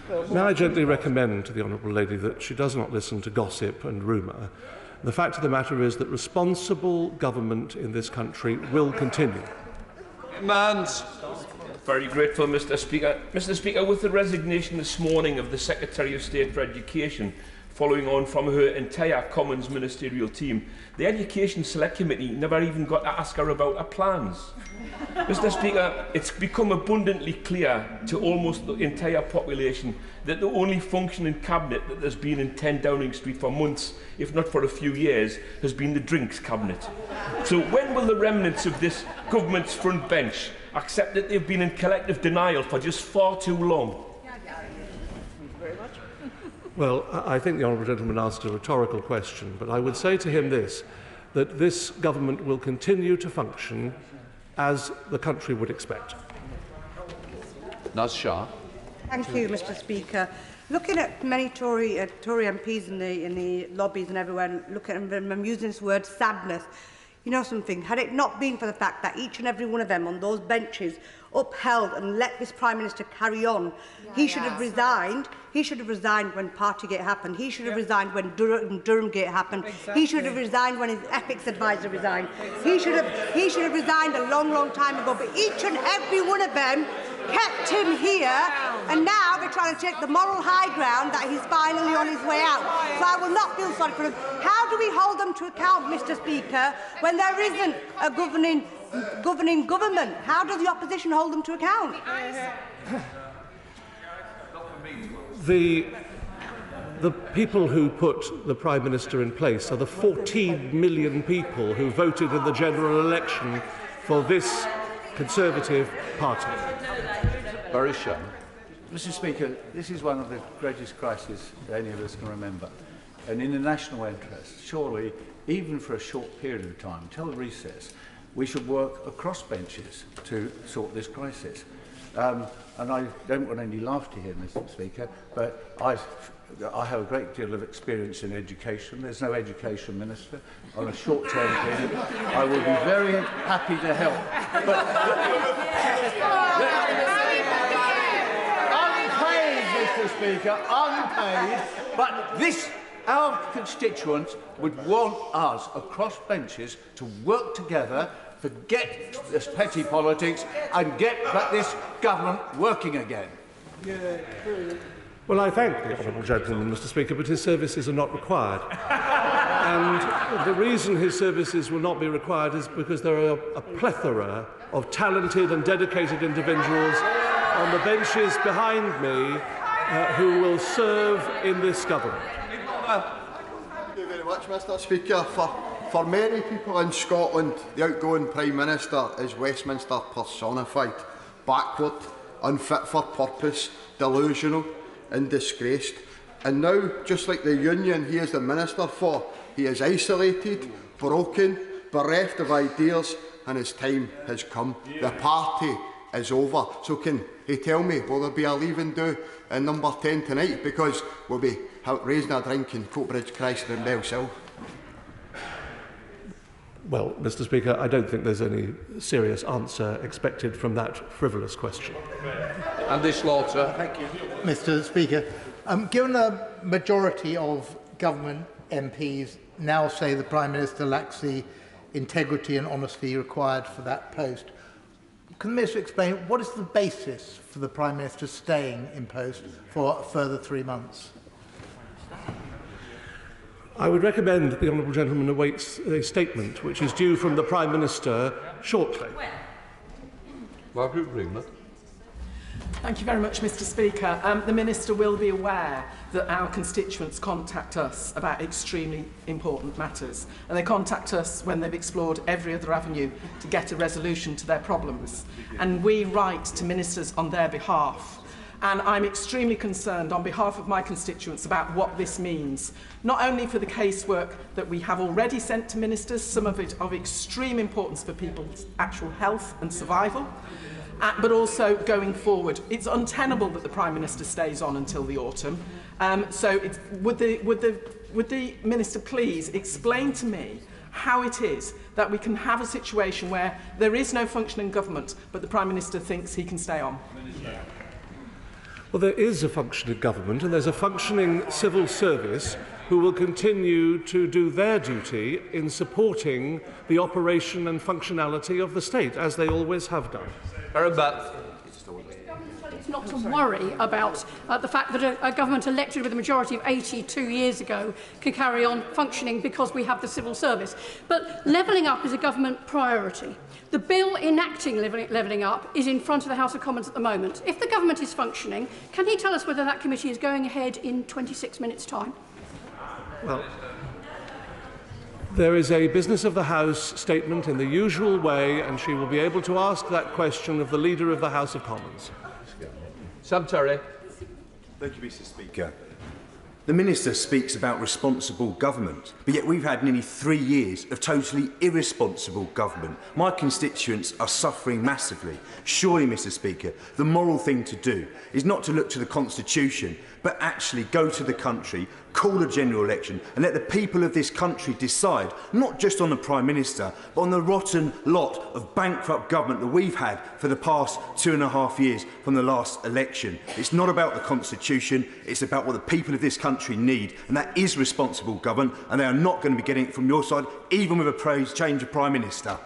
May I gently recommend to the Honourable Lady that she does not listen to gossip and rumour. The fact of the matter is that responsible government in this country will continue. Mans. Very grateful, Mr. Speaker. Mr. Speaker, with the resignation this morning of the Secretary of State for Education, following on from her entire Commons ministerial team, the Education Select Committee never even got to ask her about her plans. Mr. Speaker, it's become abundantly clear to almost the entire population that the only functioning cabinet that there's been in 10 Downing Street for months, if not for a few years, has been the drinks cabinet. So when will the remnants of this government's front bench accept that they've been in collective denial for just far too long? Well, I think the honourable gentleman asked a rhetorical question, but I would say to him this, that this government will continue to function as the country would expect. Naz Shah. Thank you, Mr. Speaker. Looking at many Tory MPs in the lobbies and everywhere, looking at them, I'm using this word sadness. You know something, had it not been for the fact that each and every one of them on those benches upheld and let this Prime Minister carry on, he should have resigned. He should have resigned when Partygate happened. He should have resigned when Durhamgate happened. He should have resigned when his ethics advisor resigned. He should have resigned a long, long time ago. But each and every one of them kept him here, and now they're trying to take the moral high ground that he's finally on his way out. So I will not feel sorry for him. How do we hold them to account, Mr. Speaker, when there isn't a governing government? How does the opposition hold them to account? The people who put the Prime Minister in place are the 14 million people who voted in the general election for this Conservative Party. Boris Johnson. Mr. Speaker, this is one of the greatest crises any of us can remember. And in the national interest, surely, even for a short period of time, until the recess, we should work across benches to sort this crisis. And I don't want any laughter here, Mr. Speaker, but I have a great deal of experience in education. There's no education minister on a short-term period. I will be very happy to help. But unpaid, Mr. Speaker, unpaid. But this, our constituents would want us across benches to work together, forget this petty politics, and get this government working again. Well, I thank the honourable gentleman, Mr. Speaker, but his services are not required. And the reason his services will not be required is because there are a plethora of talented and dedicated individuals on the benches behind me who will serve in this government. Thank you very much, Mr. Speaker. For many people in Scotland, the outgoing Prime Minister is Westminster personified, backward, unfit for purpose, delusional and disgraced. And now, just like the union he is the Minister for, he is isolated, broken, bereft of ideas, and his time has come. The party is over. So can he tell me, will there be a leaving do in number 10 tonight? Because we'll be raising a drink in Coatbridge, Chrysler and Bellsill. Well, Mr. Speaker, I don't think there's any serious answer expected from that frivolous question. Andy Slaughter. Thank you, Mr. Speaker. Given a majority of government MPs now say the Prime Minister lacks the integrity and honesty required for that post, can the Minister explain what is the basis for the Prime Minister staying in post for a further 3 months? I would recommend that the honourable gentleman awaits a statement which is due from the Prime Minister shortly. Margaret Greenwood. Thank you very much, Mr. Speaker. The Minister will be aware that our constituents contact us about extremely important matters, and they contact us when they've explored every other avenue to get a resolution to their problems. And we write to ministers on their behalf. And I'm extremely concerned on behalf of my constituents about what this means, not only for the casework that we have already sent to ministers, some of it of extreme importance for people's actual health and survival, but also going forward. It's untenable that the Prime Minister stays on until the autumn. Would the Minister please explain to me how it is that we can have a situation where there is no functioning government, but the Prime Minister thinks he can stay on? Well, there is a functioning government and there's a functioning civil service who will continue to do their duty in supporting the operation and functionality of the state, as they always have done. Not to worry about the fact that a government elected with a majority of 82 years ago can carry on functioning because we have the civil service. But levelling up is a government priority. The bill enacting levelling up is in front of the House of Commons at the moment. If the government is functioning, can he tell us whether that committee is going ahead in 26 minutes' time? Well, there is a business of the House statement in the usual way, and she will be able to ask that question of the Leader of the House of Commons. Thank you, Mr. Speaker. The Minister speaks about responsible government, but yet we've had nearly 3 years of totally irresponsible government. My constituents are suffering massively. Surely, Mr. Speaker, the moral thing to do is not to look to the Constitution, but actually go to the country, call a general election and let the people of this country decide, not just on the Prime Minister, but on the rotten lot of bankrupt government that we've had for the past 2.5 years from the last election. It's not about the Constitution, it's about what the people of this country need, and that is responsible government, and they are not going to be getting it from your side, even with a change of Prime Minister.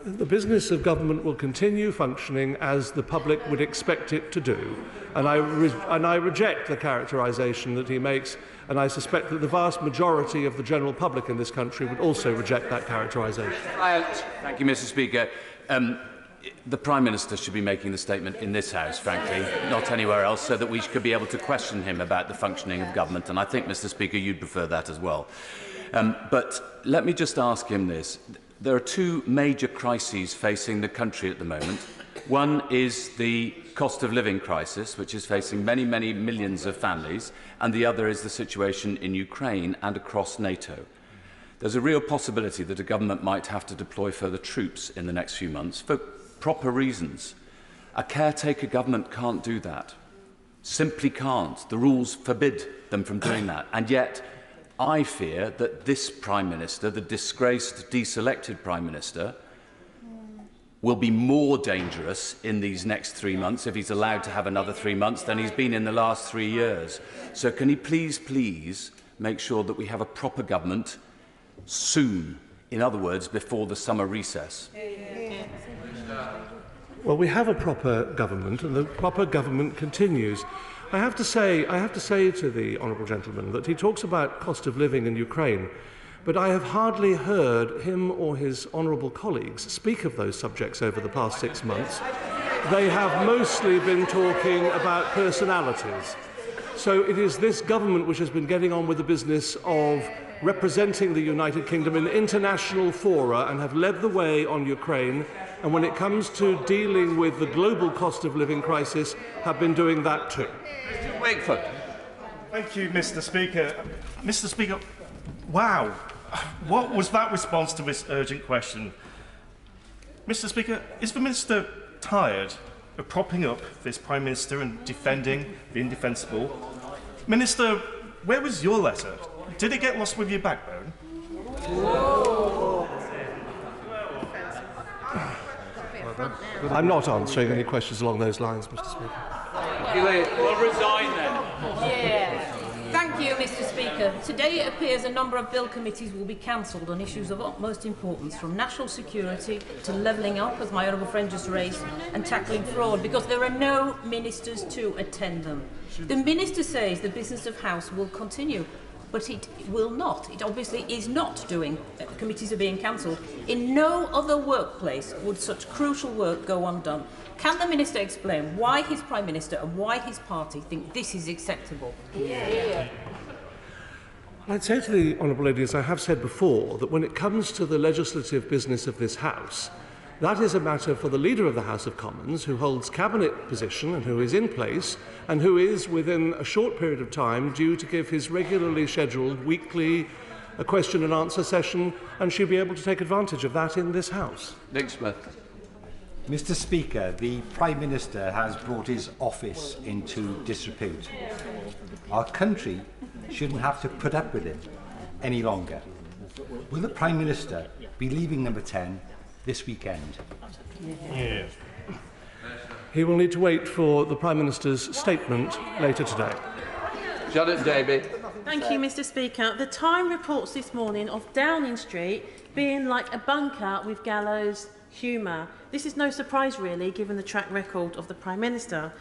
The business of government will continue functioning as the public would expect it to do, and I reject the characterisation that he makes, and I suspect that the vast majority of the general public in this country would also reject that characterisation. Thank you, Mr. Speaker. The Prime Minister should be making the statement in this House, frankly, not anywhere else, so that we could be able to question him about the functioning of government, and I think, Mr. Speaker, you'd prefer that as well. But let me just ask him this. There are two major crises facing the country at the moment. One is the cost of living crisis, which is facing many, many millions of families, and the other is the situation in Ukraine and across NATO. There's a real possibility that a government might have to deploy further troops in the next few months for proper reasons. A caretaker government can't do that. Simply can't. The rules forbid them from doing that. And yet, I fear that this Prime Minister, the disgraced, deselected Prime Minister, will be more dangerous in these next 3 months, if he's allowed to have another 3 months, than he's been in the last 3 years. So can he please make sure that we have a proper government soon, in other words, before the summer recess? Well, we have a proper government, and the proper government continues. I have to say to the honourable gentleman that he talks about cost of living in Ukraine, but I have hardly heard him or his honourable colleagues speak of those subjects over the past 6 months. They have mostly been talking about personalities. So it is this government which has been getting on with the business of representing the United Kingdom in international fora and have led the way on Ukraine, and when it comes to dealing with the global cost of living crisis, have been doing that too. Wakeford. Thank you, Mr. Speaker. Mr. Speaker, wow, what was that response to this urgent question? Mr. Speaker, is the Minister tired of propping up this Prime Minister and defending the indefensible? Minister, where was your letter? Did it get lost with your backbone? I'm not answering any questions along those lines, Mr. Speaker. We'll resign then. Yeah. Thank you, Mr. Speaker. Today it appears a number of bill committees will be cancelled on issues of utmost importance, from national security to levelling up, as my honourable friend just raised, and tackling fraud, because there are no ministers to attend them. The Minister says the business of House will continue, but it will not. It obviously is not doing. Committees are being cancelled. In no other workplace would such crucial work go undone. Can the Minister explain why his Prime Minister and why his party think this is acceptable? I'd say to the honourable lady, as I have said before, that when it comes to the legislative business of this House, that is a matter for the Leader of the House of Commons, who holds cabinet position and who is in place, and who is, within a short period of time, due to give his regularly scheduled weekly question and answer session, and she'll be able to take advantage of that in this House. Nick Smith. Mr. Speaker, the Prime Minister has brought his office into disrepute. Our country shouldn't have to put up with him any longer. Will the Prime Minister be leaving Number 10 this weekend? he will need to wait for the Prime Minister's statement later today. Janet Davey. Thank you, Mr. Speaker. The Time reports this morning of Downing Street being like a bunker with gallows humour. This is no surprise, really, given the track record of the Prime Minister.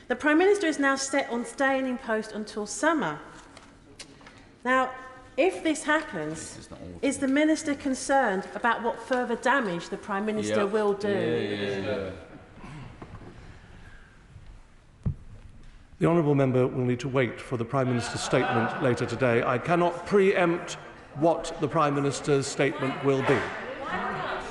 The Prime Minister is now set on staying in post until summer. Now, if this happens, is the Minister concerned about what further damage the Prime Minister will do? The honourable member will need to wait for the Prime Minister's statement later today. I cannot preempt what the Prime Minister's statement will be.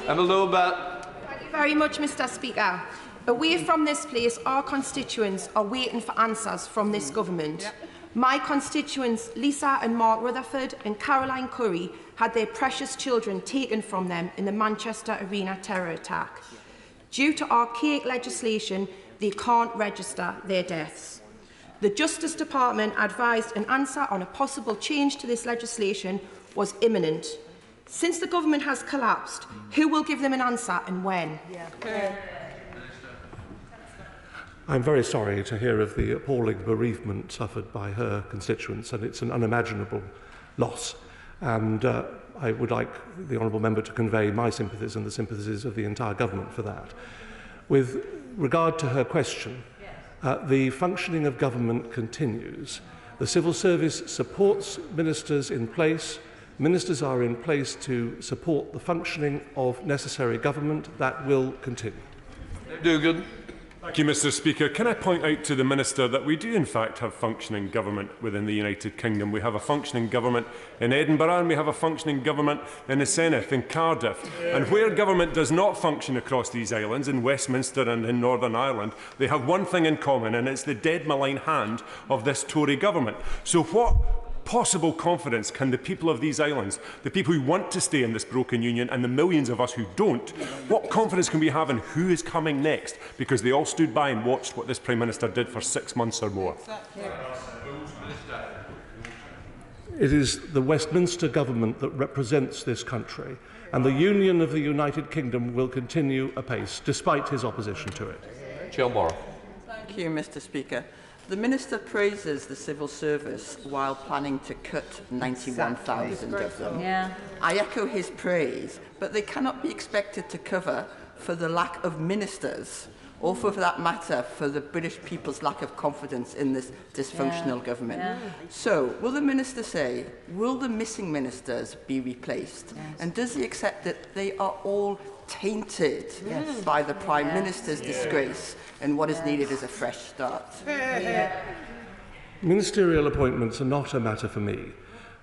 Emma Lowbat. Thank you very much, Mr. Speaker. Away from this place, our constituents are waiting for answers from this government. My constituents, Lisa and Mark Rutherford and Caroline Curry, had their precious children taken from them in the Manchester Arena terror attack. Due to archaic legislation, they can't register their deaths. The Justice Department advised an answer on a possible change to this legislation was imminent. Since the government has collapsed, who will give them an answer and when? I'm very sorry to hear of the appalling bereavement suffered by her constituents, and it's an unimaginable loss. And I would like the honourable member to convey my sympathies and the sympathies of the entire government for that. With regard to her question, the functioning of government continues. The civil service supports ministers in place. Ministers are in place to support the functioning of necessary government. That will continue. Dugan. Thank you, Mr. Speaker. Can I point out to the Minister that we do in fact have functioning government within the United Kingdom. We have a functioning government in Edinburgh and we have a functioning government in the Senedd, in Cardiff. And where government does not function across these islands, in Westminster and in Northern Ireland, they have one thing in common, and it's the dead malign hand of this Tory government. So what possible confidence can the people of these islands, the people who want to stay in this broken union and the millions of us who don't, what confidence can we have in who is coming next? Because they all stood by and watched what this Prime Minister did for 6 months or more. It is the Westminster government that represents this country, and the union of the United Kingdom will continue apace, despite his opposition to it. Jill Morrow. Thank you, Mr. Speaker. The Minister praises the civil service while planning to cut 91,000 of them. I echo his praise, but they cannot be expected to cover for the lack of ministers, or for that matter, for the British people's lack of confidence in this dysfunctional government. So, will the Minister say, will the missing ministers be replaced? And does he accept that they are all tainted by the Prime Minister's disgrace, and what is needed is a fresh start? Ministerial appointments are not a matter for me,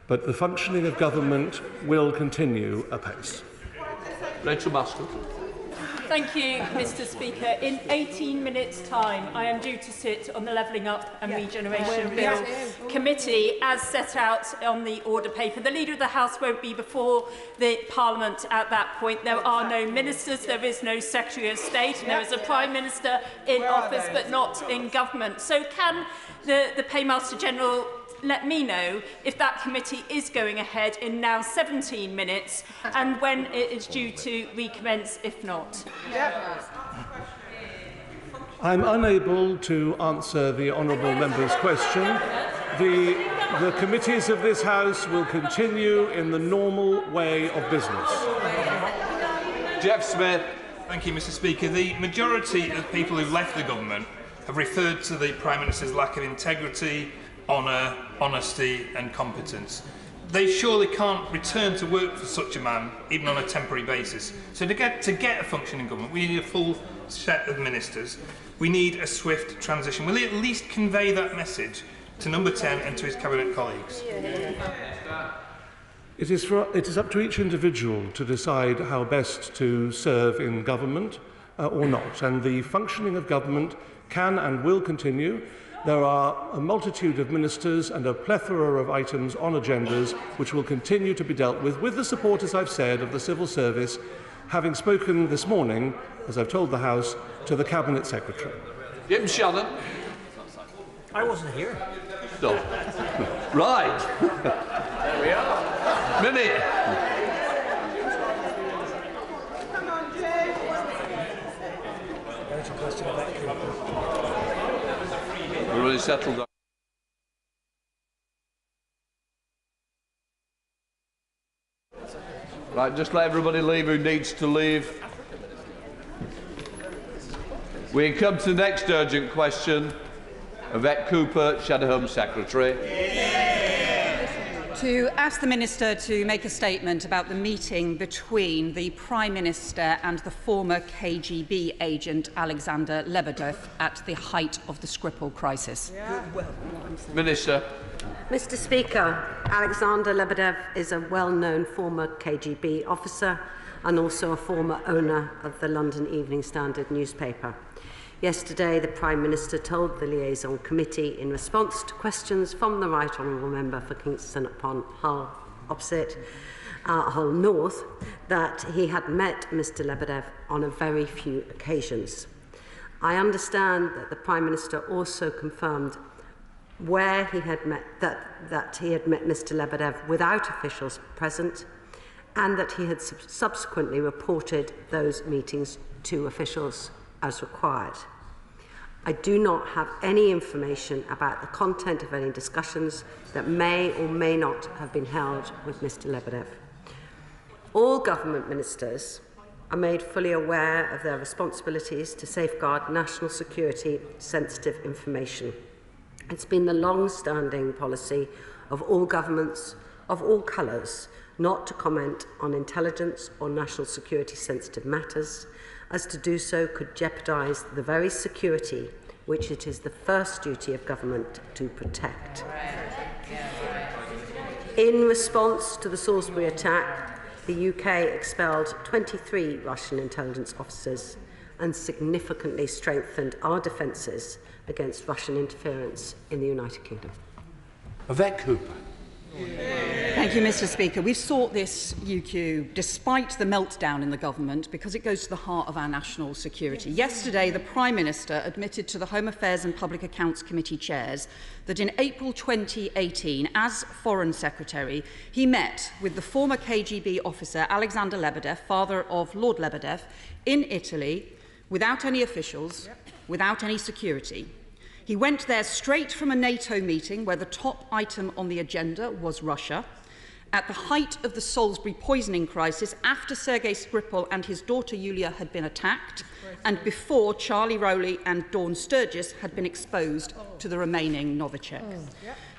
but the functioning of government will continue apace. Rachel Maskell. Thank you, Mr. Speaker. In 18 minutes' time, I am due to sit on the Levelling Up and Regeneration Bill Committee, as set out on the order paper. The Leader of the House won't be before the Parliament at that point. There are no ministers, there is no Secretary of State, and there is a Prime Minister in office but not in government. So can the Paymaster General let me know if that committee is going ahead in now 17 minutes and when it is due to recommence, if not? I'm unable to answer the honourable member's question. The committees of this House will continue in the normal way of business. Jeff Smith. Thank you, Mr. Speaker. The majority of people who left the government have referred to the Prime Minister's lack of integrity, honour, honesty and competence. They surely can't return to work for such a man, even on a temporary basis. So to get a functioning government, we need a full set of ministers. We need a swift transition. Will he at least convey that message to Number 10 and to his Cabinet colleagues? It is up to each individual to decide how best to serve in government or not, and the functioning of government can and will continue. There are a multitude of ministers and a plethora of items on agendas which will continue to be dealt with the support, as I've said, of the civil service, having spoken this morning, as I've told the House, to the Cabinet Secretary. Jim Shannon. I wasn't here. No. Right. There we are. Minnie. Question about We're really settled down. Right, just let everybody leave who needs to leave. We come to the next urgent question. Yvette Cooper, Shadow Home Secretary. To ask the Minister to make a statement about the meeting between the Prime Minister and the former KGB agent Alexander Lebedev at the height of the Skripal crisis. Minister. Mr. Speaker, Alexander Lebedev is a well-known former KGB officer and also a former owner of the London Evening Standard newspaper. Yesterday, the Prime Minister told the Liaison Committee in response to questions from the Right Honourable Member for Kingston upon Hull opposite Hull North that he had met Mr Lebedev on a very few occasions. I understand that the Prime Minister also confirmed where he had met that he had met Mr Lebedev without officials present, and that he had subsequently reported those meetings to officials as required. I do not have any information about the content of any discussions that may or may not have been held with Mr Lebedev. All government ministers are made fully aware of their responsibilities to safeguard national security sensitive information. It's been the long-standing policy of all governments of all colours not to comment on intelligence or national security sensitive matters, as to do so could jeopardise the very security which it is the first duty of government to protect. In response to the Salisbury attack, the UK expelled 23 Russian intelligence officers and significantly strengthened our defences against Russian interference in the United Kingdom. Yvette Cooper. Thank you, Mr Speaker. We've sought this UQ despite the meltdown in the government because it goes to the heart of our national security. Yesterday, the Prime Minister admitted to the Home Affairs and Public Accounts Committee chairs that in April 2018, as Foreign Secretary, he met with the former KGB officer Alexander Lebedev, father of Lord Lebedev, in Italy without any officials, without any security. He went there straight from a NATO meeting where the top item on the agenda was Russia, at the height of the Salisbury poisoning crisis, after Sergei Skripal and his daughter Yulia had been attacked, and before Charlie Rowley and Dawn Sturgis had been exposed to the remaining Novichok.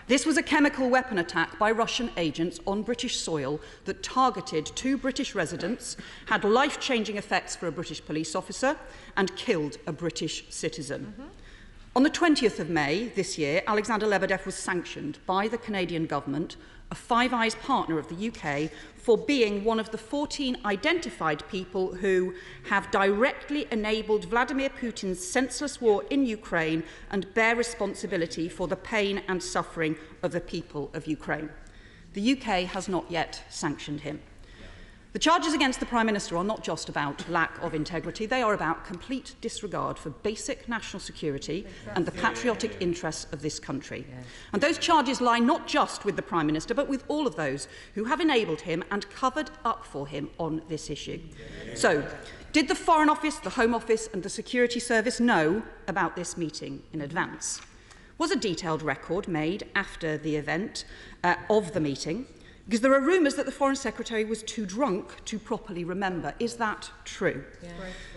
This was a chemical weapon attack by Russian agents on British soil that targeted 2 British residents, had life-changing effects for a British police officer, and killed a British citizen. On the 20th of May this year, Alexander Lebedev was sanctioned by the Canadian government, a Five Eyes partner of the UK, for being one of the 14 identified people who have directly enabled Vladimir Putin's senseless war in Ukraine and bear responsibility for the pain and suffering of the people of Ukraine. The UK has not yet sanctioned him. The charges against the Prime Minister are not just about lack of integrity, they are about complete disregard for basic national security and the patriotic interests of this country. And those charges lie not just with the Prime Minister, but with all of those who have enabled him and covered up for him on this issue. So, did the Foreign Office, the Home Office and the Security Service know about this meeting in advance? Was a detailed record made after the event of the meeting? Because there are rumours that the Foreign Secretary was too drunk to properly remember. Is that true?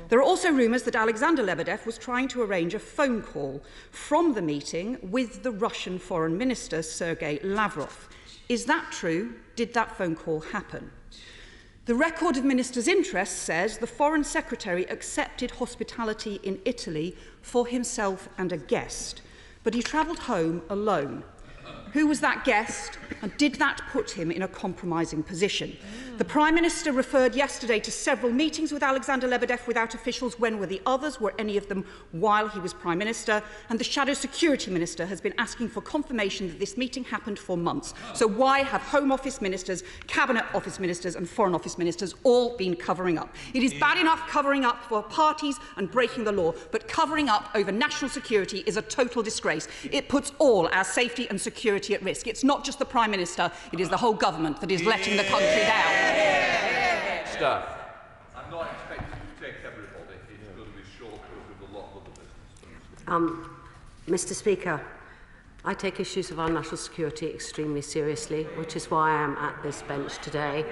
There are also rumours that Alexander Lebedev was trying to arrange a phone call from the meeting with the Russian Foreign Minister, Sergei Lavrov. Is that true? Did that phone call happen? The record of Minister's interest says the Foreign Secretary accepted hospitality in Italy for himself and a guest, but he travelled home alone. Who was that guest, and did that put him in a compromising position? The Prime Minister referred yesterday to several meetings with Alexander Lebedev without officials. When were the others? Were any of them while he was Prime Minister? And the Shadow Security Minister has been asking for confirmation that this meeting happened for months. So why have Home Office Ministers, Cabinet Office Ministers and Foreign Office Ministers all been covering up? It is bad enough covering up for parties and breaking the law, but covering up over national security is a total disgrace. It puts all our safety and security at risk. It's not just the Prime Minister, it is the whole government that is letting the country down. Staff. I'm not expecting you to take everybody. It's going to be short because we've a lot of other business. Mr. Speaker, I take issues of our national security extremely seriously, which is why I am at this bench today.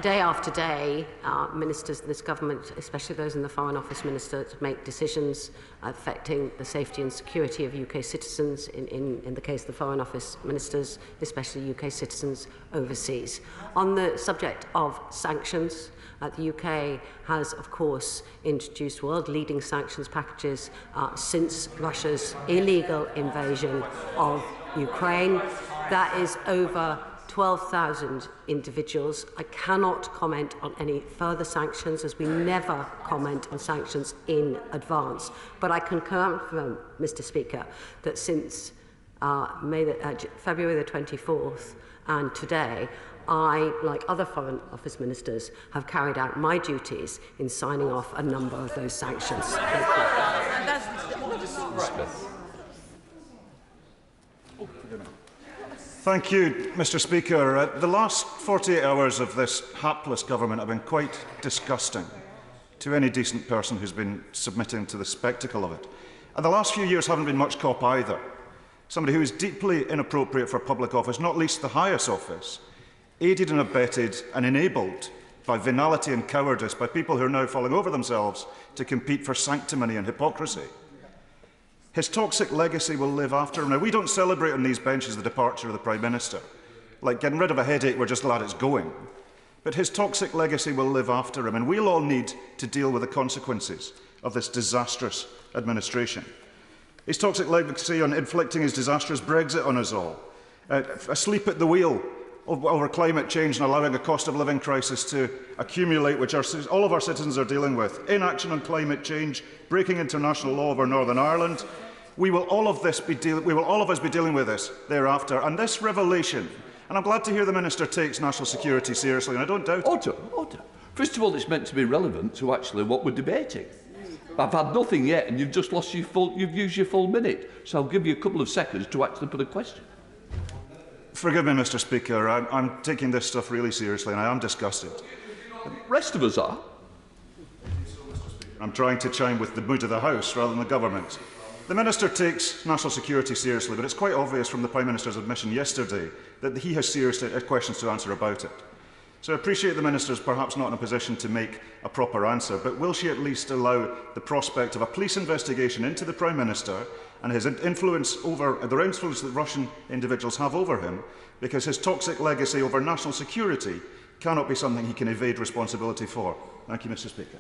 Day after day, ministers in this government, especially those in the Foreign Office Ministers, make decisions affecting the safety and security of UK citizens, in the case of the Foreign Office Ministers, especially UK citizens overseas. On the subject of sanctions, the UK has, of course, introduced world-leading sanctions packages since Russia's illegal invasion of Ukraine. That is over 12,000 individuals. I cannot comment on any further sanctions, as we never comment on sanctions in advance. But I can confirm, Mr. Speaker, that since February the 24th and today, I, like other Foreign Office Ministers, have carried out my duties in signing off a number of those sanctions. Thank you. Thank you, Mr. Speaker. The last 48 hours of this hapless government have been quite disgusting to any decent person who's been submitting to the spectacle of it. And the last few years haven't been much cop either. Somebody who is deeply inappropriate for public office, not least the highest office, aided and abetted and enabled by venality and cowardice by people who are now falling over themselves to compete for sanctimony and hypocrisy. His toxic legacy will live after him. Now, we don't celebrate on these benches the departure of the Prime Minister. Like getting rid of a headache, we're just glad it's going. But his toxic legacy will live after him, and we'll all need to deal with the consequences of this disastrous administration. His toxic legacy on inflicting his disastrous Brexit on us all, asleep at the wheel over climate change and allowing a cost of living crisis to accumulate, which all of our citizens are dealing with, inaction on climate change, breaking international law over Northern Ireland. We will all of us be dealing with this thereafter. And this revelation, and I'm glad to hear the Minister takes national security seriously, and I don't doubt it. Order. First of all, it's meant to be relevant to actually what we're debating. I've had nothing yet, and you've just lost you've used your full minute. So I'll give you a couple of seconds to actually put a question. Forgive me, Mr. Speaker. I'm taking this stuff really seriously, and I am disgusted. The rest of us are. I'm trying to chime with the mood of the House rather than the government. The Minister takes national security seriously, but it's quite obvious from the Prime Minister's admission yesterday that he has serious questions to answer about it. So I appreciate the Minister is perhaps not in a position to make a proper answer, but will she at least allow the prospect of a police investigation into the Prime Minister and his influence over the influence that Russian individuals have over him, because his toxic legacy over national security cannot be something he can evade responsibility for? Thank you, Mr. Speaker.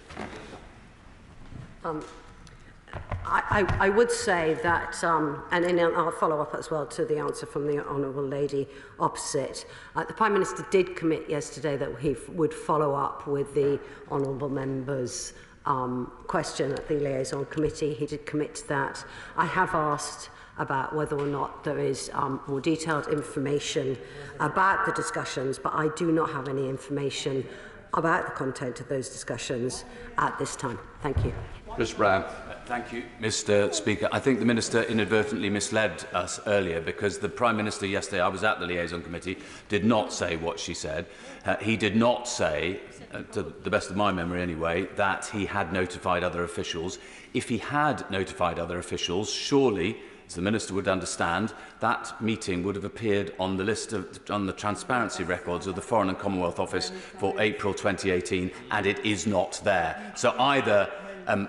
I would say that, and I'll follow up as well to the answer from the Honourable Lady opposite. The Prime Minister did commit yesterday that he would follow up with the Honourable Member's question at the Liaison Committee. He did commit to that. I have asked about whether or not there is more detailed information about the discussions, but I do not have any information about the content of those discussions at this time. Thank you. Chris Brown. Thank you, Mr. Speaker. I think the Minister inadvertently misled us earlier, because the Prime Minister yesterday, I was at the Liaison Committee, did not say what she said. He did not say, to the best of my memory anyway, that he had notified other officials. If he had notified other officials, surely, as the Minister would understand, that meeting would have appeared on the list on the transparency records of the Foreign and Commonwealth Office for April 2018, and it is not there. So either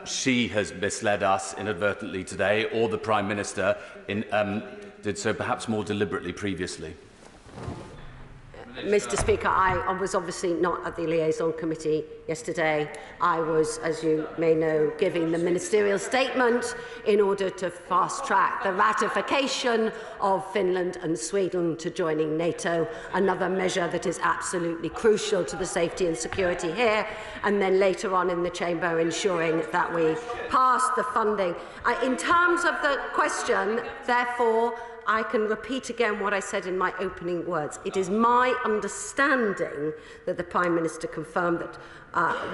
she has misled us inadvertently today, or the Prime Minister did so perhaps more deliberately previously. Mr. Speaker, I was obviously not at the Liaison Committee yesterday. I was, as you may know, giving the ministerial statement in order to fast-track the ratification of Finland and Sweden to joining NATO, another measure that is absolutely crucial to the safety and security here, and then later on in the Chamber ensuring that we pass the funding. In terms of the question, therefore, I can repeat again what I said in my opening words. It is my understanding that the Prime Minister confirmed that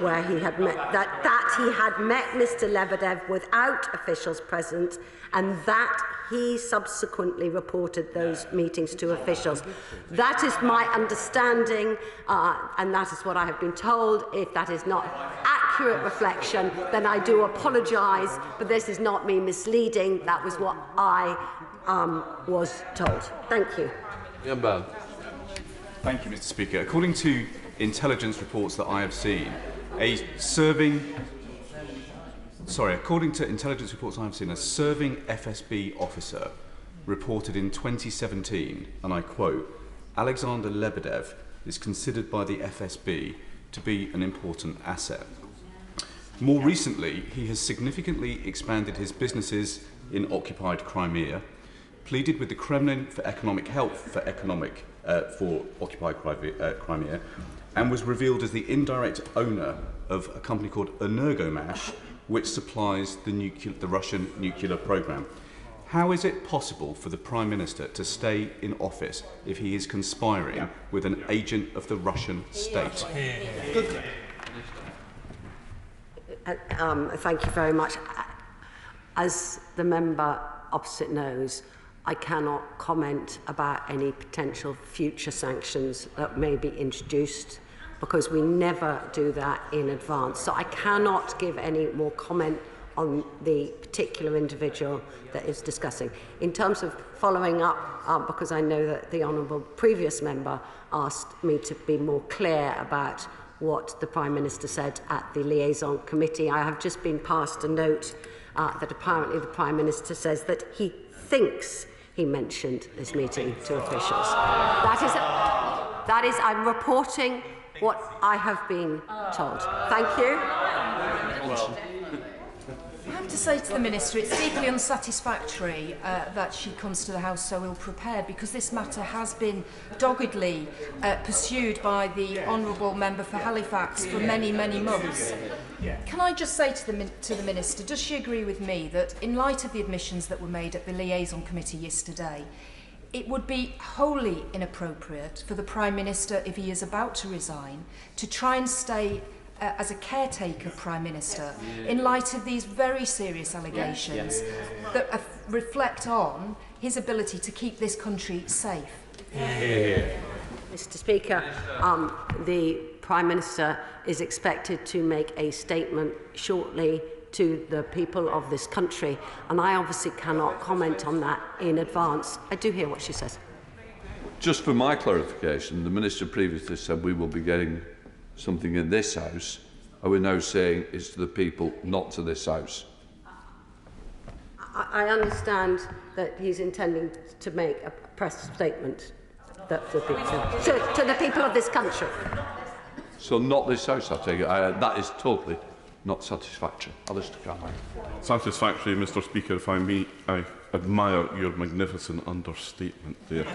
where he had met that he had met Mr. Lebedev without officials present, and that he subsequently reported those meetings to officials. That is my understanding, and that is what I have been told. If that is not accurate, accurate reflection, then I do apologise, but this is not me misleading. That was what I was told. Thank you. Thank you, Mr. Speaker. According to intelligence reports that I have seen, according to intelligence reports I have seen, a serving FSB officer reported in 2017, and I quote, Alexander Lebedev is considered by the FSB to be an important asset. More recently, he has significantly expanded his businesses in occupied Crimea, pleaded with the Kremlin for economic help for occupied Crimea, and was revealed as the indirect owner of a company called Energomash, which supplies the Russian nuclear program. How is it possible for the Prime Minister to stay in office if he is conspiring with an agent of the Russian state? Thank you very much. As the member opposite knows, I cannot comment about any potential future sanctions that may be introduced, because we never do that in advance. So I cannot give any more comment on the particular individual that is discussing. In terms of following up, because I know that the honourable previous member asked me to be more clear about what the Prime Minister said at the liaison committee, I have just been passed a note that apparently the Prime Minister says that he thinks he mentioned this meeting to officials. That is, I'm reporting what I have been told. Thank you. I have to say to the Minister, it's deeply unsatisfactory that she comes to the House so ill-prepared, because this matter has been doggedly pursued by the Honourable Member for Halifax for many, many months. Can I just say to the Minister, does she agree with me that in light of the admissions that were made at the liaison committee yesterday, it would be wholly inappropriate for the Prime Minister, if he is about to resign, to try and stay as a caretaker Prime Minister in light of these very serious allegations that reflect on his ability to keep this country safe? Mr. Speaker, the Prime Minister is expected to make a statement shortly to the people of this country, and I obviously cannot comment on that in advance. I do hear what she says. Just for my clarification, the Minister previously said we will be getting something in this House. Are we now saying it's to the people, not to this House? I understand that he's intending to make a press statement to the people of this country. So not this House, I take it. That is totally not satisfactory. Alistair Cameron. Satisfactory, Mr. Speaker, if I may. I admire your magnificent understatement there.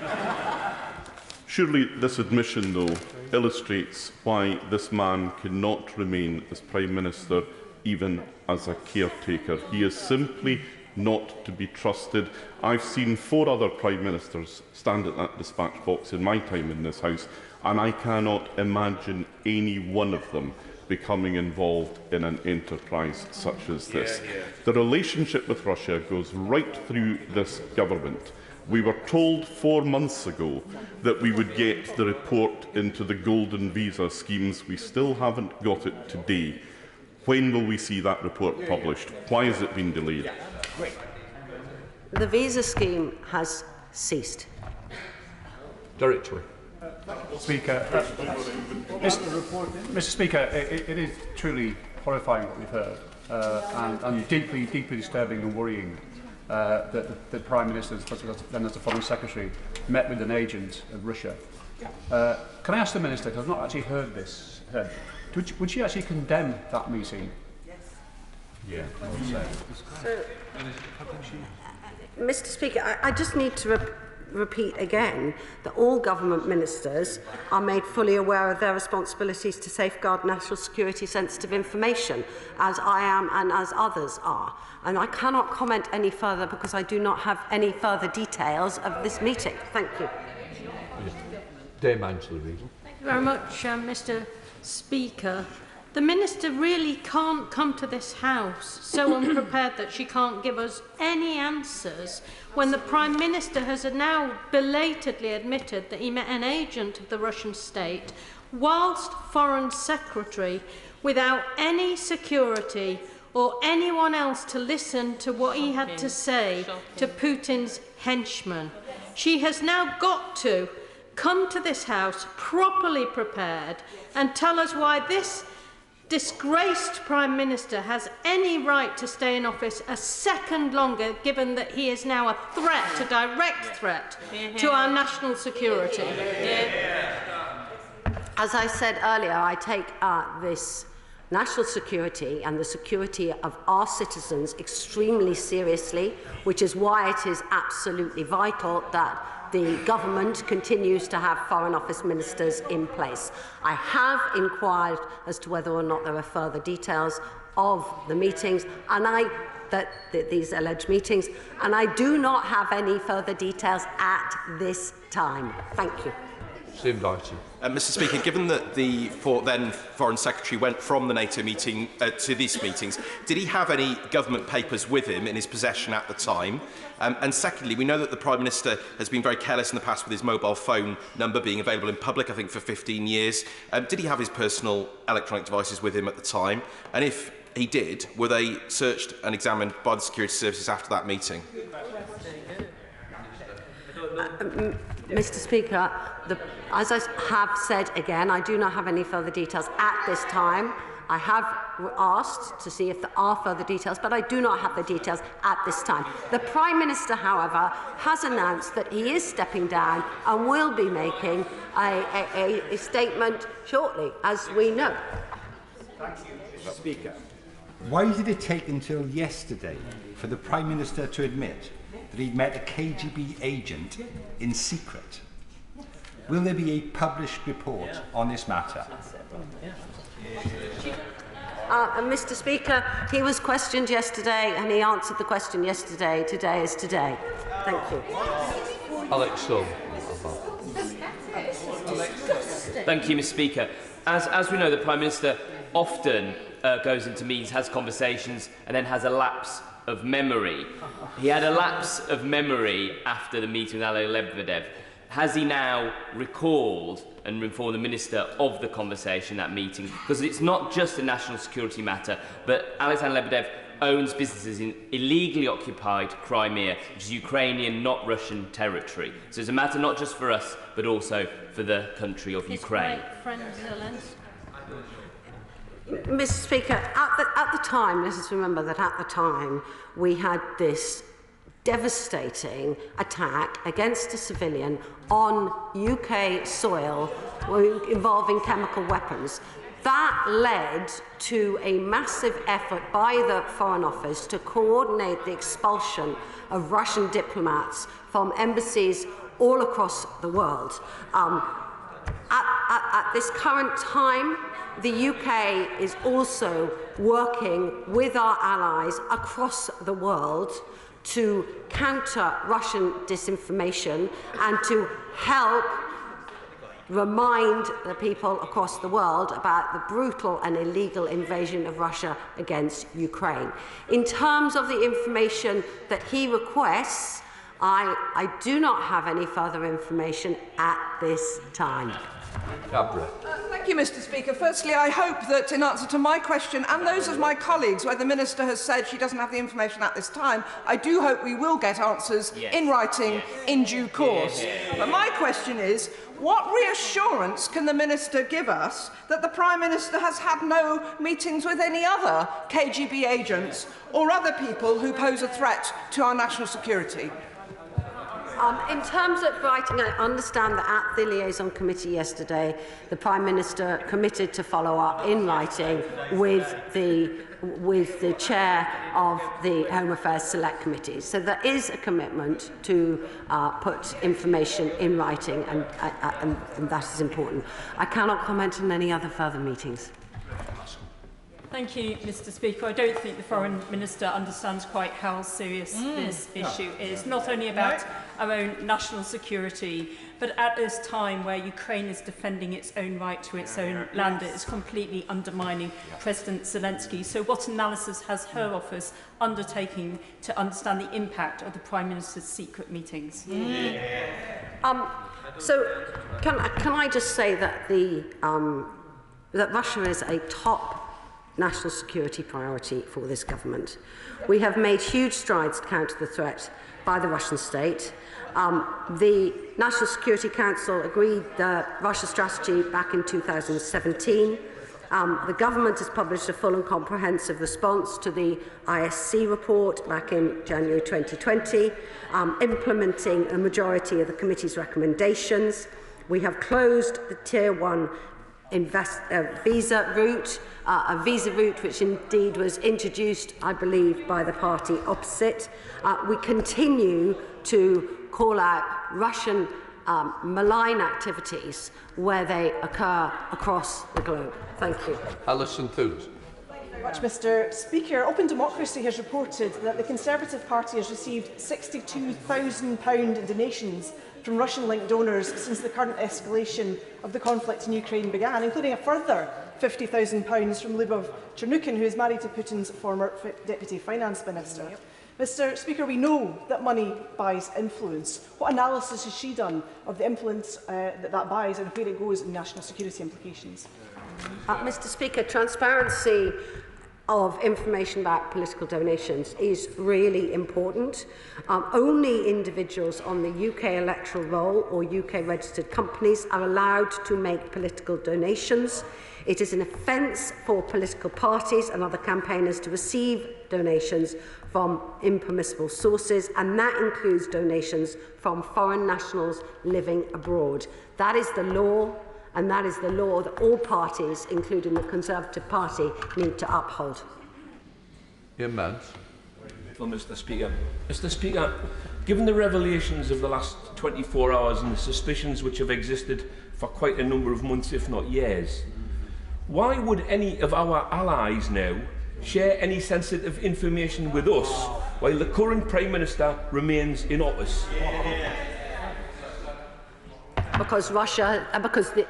Surely this admission, though, illustrates why this man cannot remain as Prime Minister, even as a caretaker. He is simply not to be trusted. I've seen 4 other Prime Ministers stand at that dispatch box in my time in this House, and I cannot imagine any one of them becoming involved in an enterprise such as this. The relationship with Russia goes right through this government. We were told 4 months ago that we would get the report into the golden visa schemes. We still haven't got it today. When will we see that report published? Why has it been delayed? The visa scheme has ceased. Derek Twig. Speaker, Mr. Speaker, it is truly horrifying what we've heard, and deeply, deeply disturbing and worrying that the Prime Minister, then as the Foreign Secretary, met with an agent of Russia. Can I ask the Minister, because I've not actually heard this, would she actually condemn that meeting? Yeah. Mr. Speaker, I just need to repeat again that all government ministers are made fully aware of their responsibilities to safeguard national security sensitive information, as I am and as others are. And I cannot comment any further because I do not have any further details of this meeting. Thank you. Dame Angela Reid. Thank you very much, Mr. Speaker. The Minister really can't come to this House so unprepared that she can't give us any answers when the Prime Minister has now belatedly admitted that he met an agent of the Russian state whilst Foreign Secretary, without any security or anyone else to listen to what he had to say to Putin's henchmen. She has now got to come to this House properly prepared and tell us why this disgraced Prime Minister has any right to stay in office a second longer, given that he is now a threat, a direct threat to our national security. As I said earlier, I take this national security and the security of our citizens extremely seriously, which is why it is absolutely vital that the government continues to have Foreign Office ministers in place. I have inquired as to whether or not there are further details of the meetings, and these alleged meetings, and I do not have any further details at this time. Thank you. Mr. Speaker, given that the then Foreign Secretary went from the NATO meeting to these meetings, did he have any government papers with him in his possession at the time? And secondly, we know that the Prime Minister has been very careless in the past with his mobile phone number being available in public, I think, for 15 years. Did he have his personal electronic devices with him at the time? And if he did, were they searched and examined by the security services after that meeting? Mr. Speaker, as I have said again, I do not have any further details at this time. I have asked to see if there are further details, but I do not have the details at this time. The Prime Minister, however, has announced that he is stepping down and will be making a statement shortly, as we know. Thank you, Mr. Speaker. Why did it take until yesterday for the Prime Minister to admit that he'd met a KGB agent in secret? Will there be a published report on this matter? Mr. Speaker, he was questioned yesterday and he answered the question yesterday. Today is today. Thank you. Alex Sum. Thank you, Mr. Speaker. As we know, the Prime Minister often goes into meetings, has conversations, and then has a lapse of memory. He had a lapse of memory after the meeting with Alexander Lebedev. Has he now recalled and informed the Minister of the conversation, that meeting? Because it's not just a national security matter, but Alexander Lebedev owns businesses in illegally occupied Crimea, which is Ukrainian, not Russian territory. So it's a matter not just for us, but also for the country of Ukraine. Mr. Speaker, at the time, let us remember that at the time we had this devastating attack against a civilian on UK soil involving chemical weapons. That led to a massive effort by the Foreign Office to coordinate the expulsion of Russian diplomats from embassies all across the world. At this current time, the UK is also working with our allies across the world to counter Russian disinformation and to help remind the people across the world about the brutal and illegal invasion of Russia against Ukraine. In terms of the information that he requests, I do not have any further information at this time. Thank you, Mr. Speaker. Firstly, I hope that in answer to my question and those of my colleagues, where the Minister has said she doesn't have the information at this time, I do hope we will get answers in writing in due course. But my question is, what reassurance can the Minister give us that the Prime Minister has had no meetings with any other KGB agents or other people who pose a threat to our national security? In terms of writing, I understand that at the Liaison Committee yesterday, the Prime Minister committed to follow up in writing with the chair of the Home Affairs Select Committee. So there is a commitment to put information in writing, and that is important. I cannot comment on any other further meetings. Thank you, Mr. Speaker. I don't think the Foreign Minister understands quite how serious this issue is, not only about our own national security, but at this time where Ukraine is defending its own right to its own land, it is completely undermining President Zelensky. So what analysis has her office undertaking to understand the impact of the Prime Minister's secret meetings? So Can I just say that that Russia is a top national security priority for this government. We have made huge strides to counter the threat by the Russian state. The National Security Council agreed the Russia strategy back in 2017. The government has published a full and comprehensive response to the ISC report back in January 2020, implementing a majority of the committee's recommendations. We have closed the Tier 1 visa route, a visa route which indeed was introduced, I believe, by the party opposite. We continue to call out Russian malign activities where they occur across the globe. Thank you. Alison Thoones. Thank you very much, Mr. Speaker. Open Democracy has reported that the Conservative Party has received £62,000 in donations from Russian-linked donors since the current escalation of the conflict in Ukraine began, including a further £50,000 from Lyubov Chernukin, who is married to Putin's former Deputy Finance Minister. Mr. Speaker, we know that money buys influence. What analysis has she done of the influence that buys and where it goes in national security implications? Mr. Speaker, transparency of information about political donations is really important. Only individuals on the UK electoral roll or UK registered companies are allowed to make political donations. It is an offence for political parties and other campaigners to receive donations from impermissible sources, and that includes donations from foreign nationals living abroad. That is the law, and that is the law that all parties, including the Conservative Party, need to uphold. Ian Mans. Well, Mr. Speaker. Mr. Speaker, given the revelations of the last 24 hours and the suspicions which have existed for quite a number of months, if not years, why would any of our allies now share any sensitive information with us while the current Prime Minister remains in office? Because the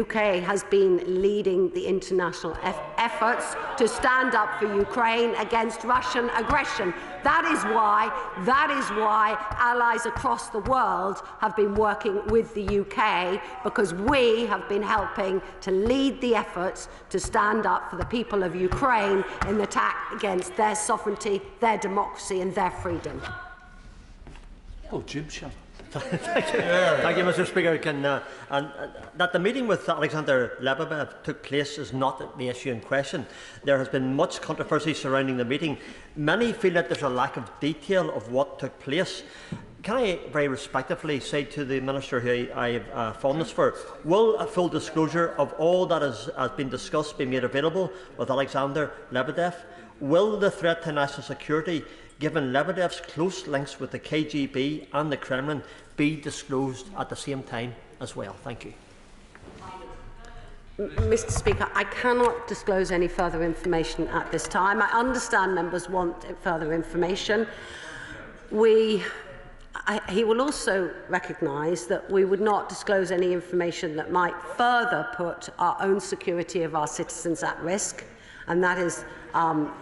UK has been leading the international efforts to stand up for Ukraine against Russian aggression. That is why allies across the world have been working with the UK, because we have been helping to lead the efforts to stand up for the people of Ukraine in the attack against their sovereignty, their democracy and their freedom. Oh, Jim Shell. Thank you, Mr. Speaker. That the meeting with Alexander Lebedev took place is not the issue in question. There has been much controversy surrounding the meeting. Many feel that there's a lack of detail of what took place. Can I very respectfully say to the Minister who I have fondness for, will a full disclosure of all that has been discussed be made available with Alexander Lebedev? Will the threat to national security, given Lebedev's close links with the KGB and the Kremlin, be disclosed at the same time as well? Thank you. Mr. Speaker, I cannot disclose any further information at this time. I understand members want further information. He will also recognise that we would not disclose any information that might further put our own security of our citizens at risk, and that is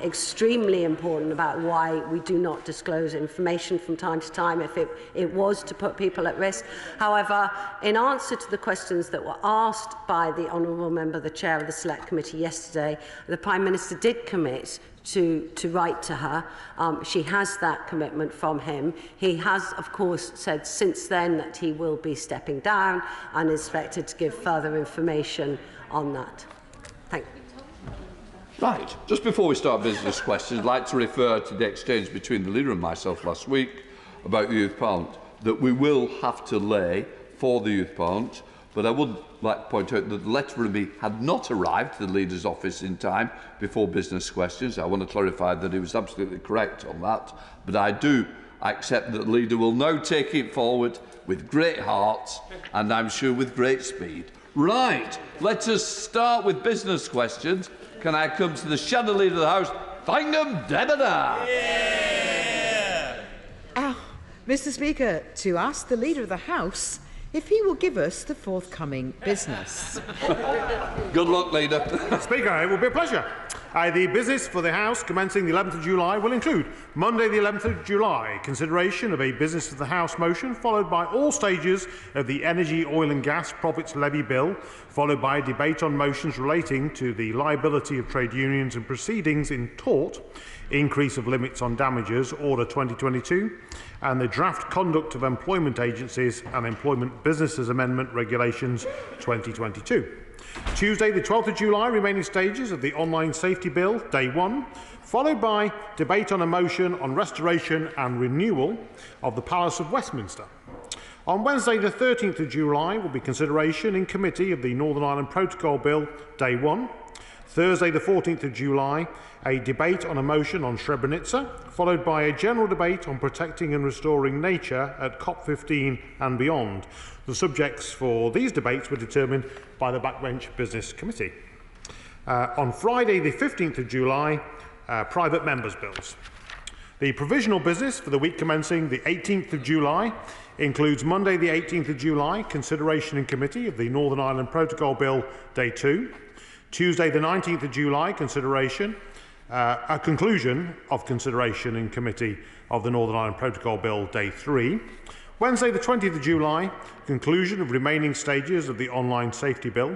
extremely important about why we do not disclose information from time to time if it was to put people at risk. However, in answer to the questions that were asked by the Honourable Member, the Chair of the Select Committee yesterday, the Prime Minister did commit to write to her. She has that commitment from him. He has, of course, said since then that he will be stepping down and is expected to give further information on that. Thank you. Right. Just before we start business questions, I'd like to refer to the exchange between the Leader and myself last week about the Youth Parliament, that we will have to lay for the Youth Parliament, but I would like to point out that the letter from me had not arrived to the Leader's office in time before business questions. I want to clarify that he was absolutely correct on that, but I do accept that the Leader will now take it forward with great heart and I'm sure with great speed. Right, let us start with business questions. Can I come to the Shadow Leader of the House, Thangham Debada? Mr. Speaker, to ask the Leader of the House if he will give us the forthcoming business. Good luck, Leader. Speaker, it will be a pleasure. The business for the House commencing the 11th of July will include Monday the 11th of July, consideration of a business of the House motion, followed by all stages of the Energy, Oil and Gas Profits Levy Bill, followed by a debate on motions relating to the liability of trade unions and proceedings in tort, increase of limits on damages, Order 2022, and the Draft Conduct of Employment Agencies and Employment Businesses Amendment Regulations 2022. Tuesday, the 12th of July, remaining stages of the Online Safety Bill, Day 1, followed by debate on a motion on restoration and renewal of the Palace of Westminster. On Wednesday, the 13th of July, will be consideration in committee of the Northern Ireland Protocol Bill, Day 1. Thursday, the 14th of July, a debate on a motion on Srebrenica, followed by a general debate on protecting and restoring nature at COP15 and beyond. The subjects for these debates were determined by the Backbench Business Committee. On Friday, the 15th of July, private members' bills. The provisional business for the week commencing the 18th of July includes Monday, the 18th of July, consideration in committee of the Northern Ireland Protocol Bill, Day 2. Tuesday, the 19th of July, a conclusion of consideration in committee of the Northern Ireland Protocol Bill, Day 3. Wednesday, the 20th of July, conclusion of remaining stages of the Online Safety Bill.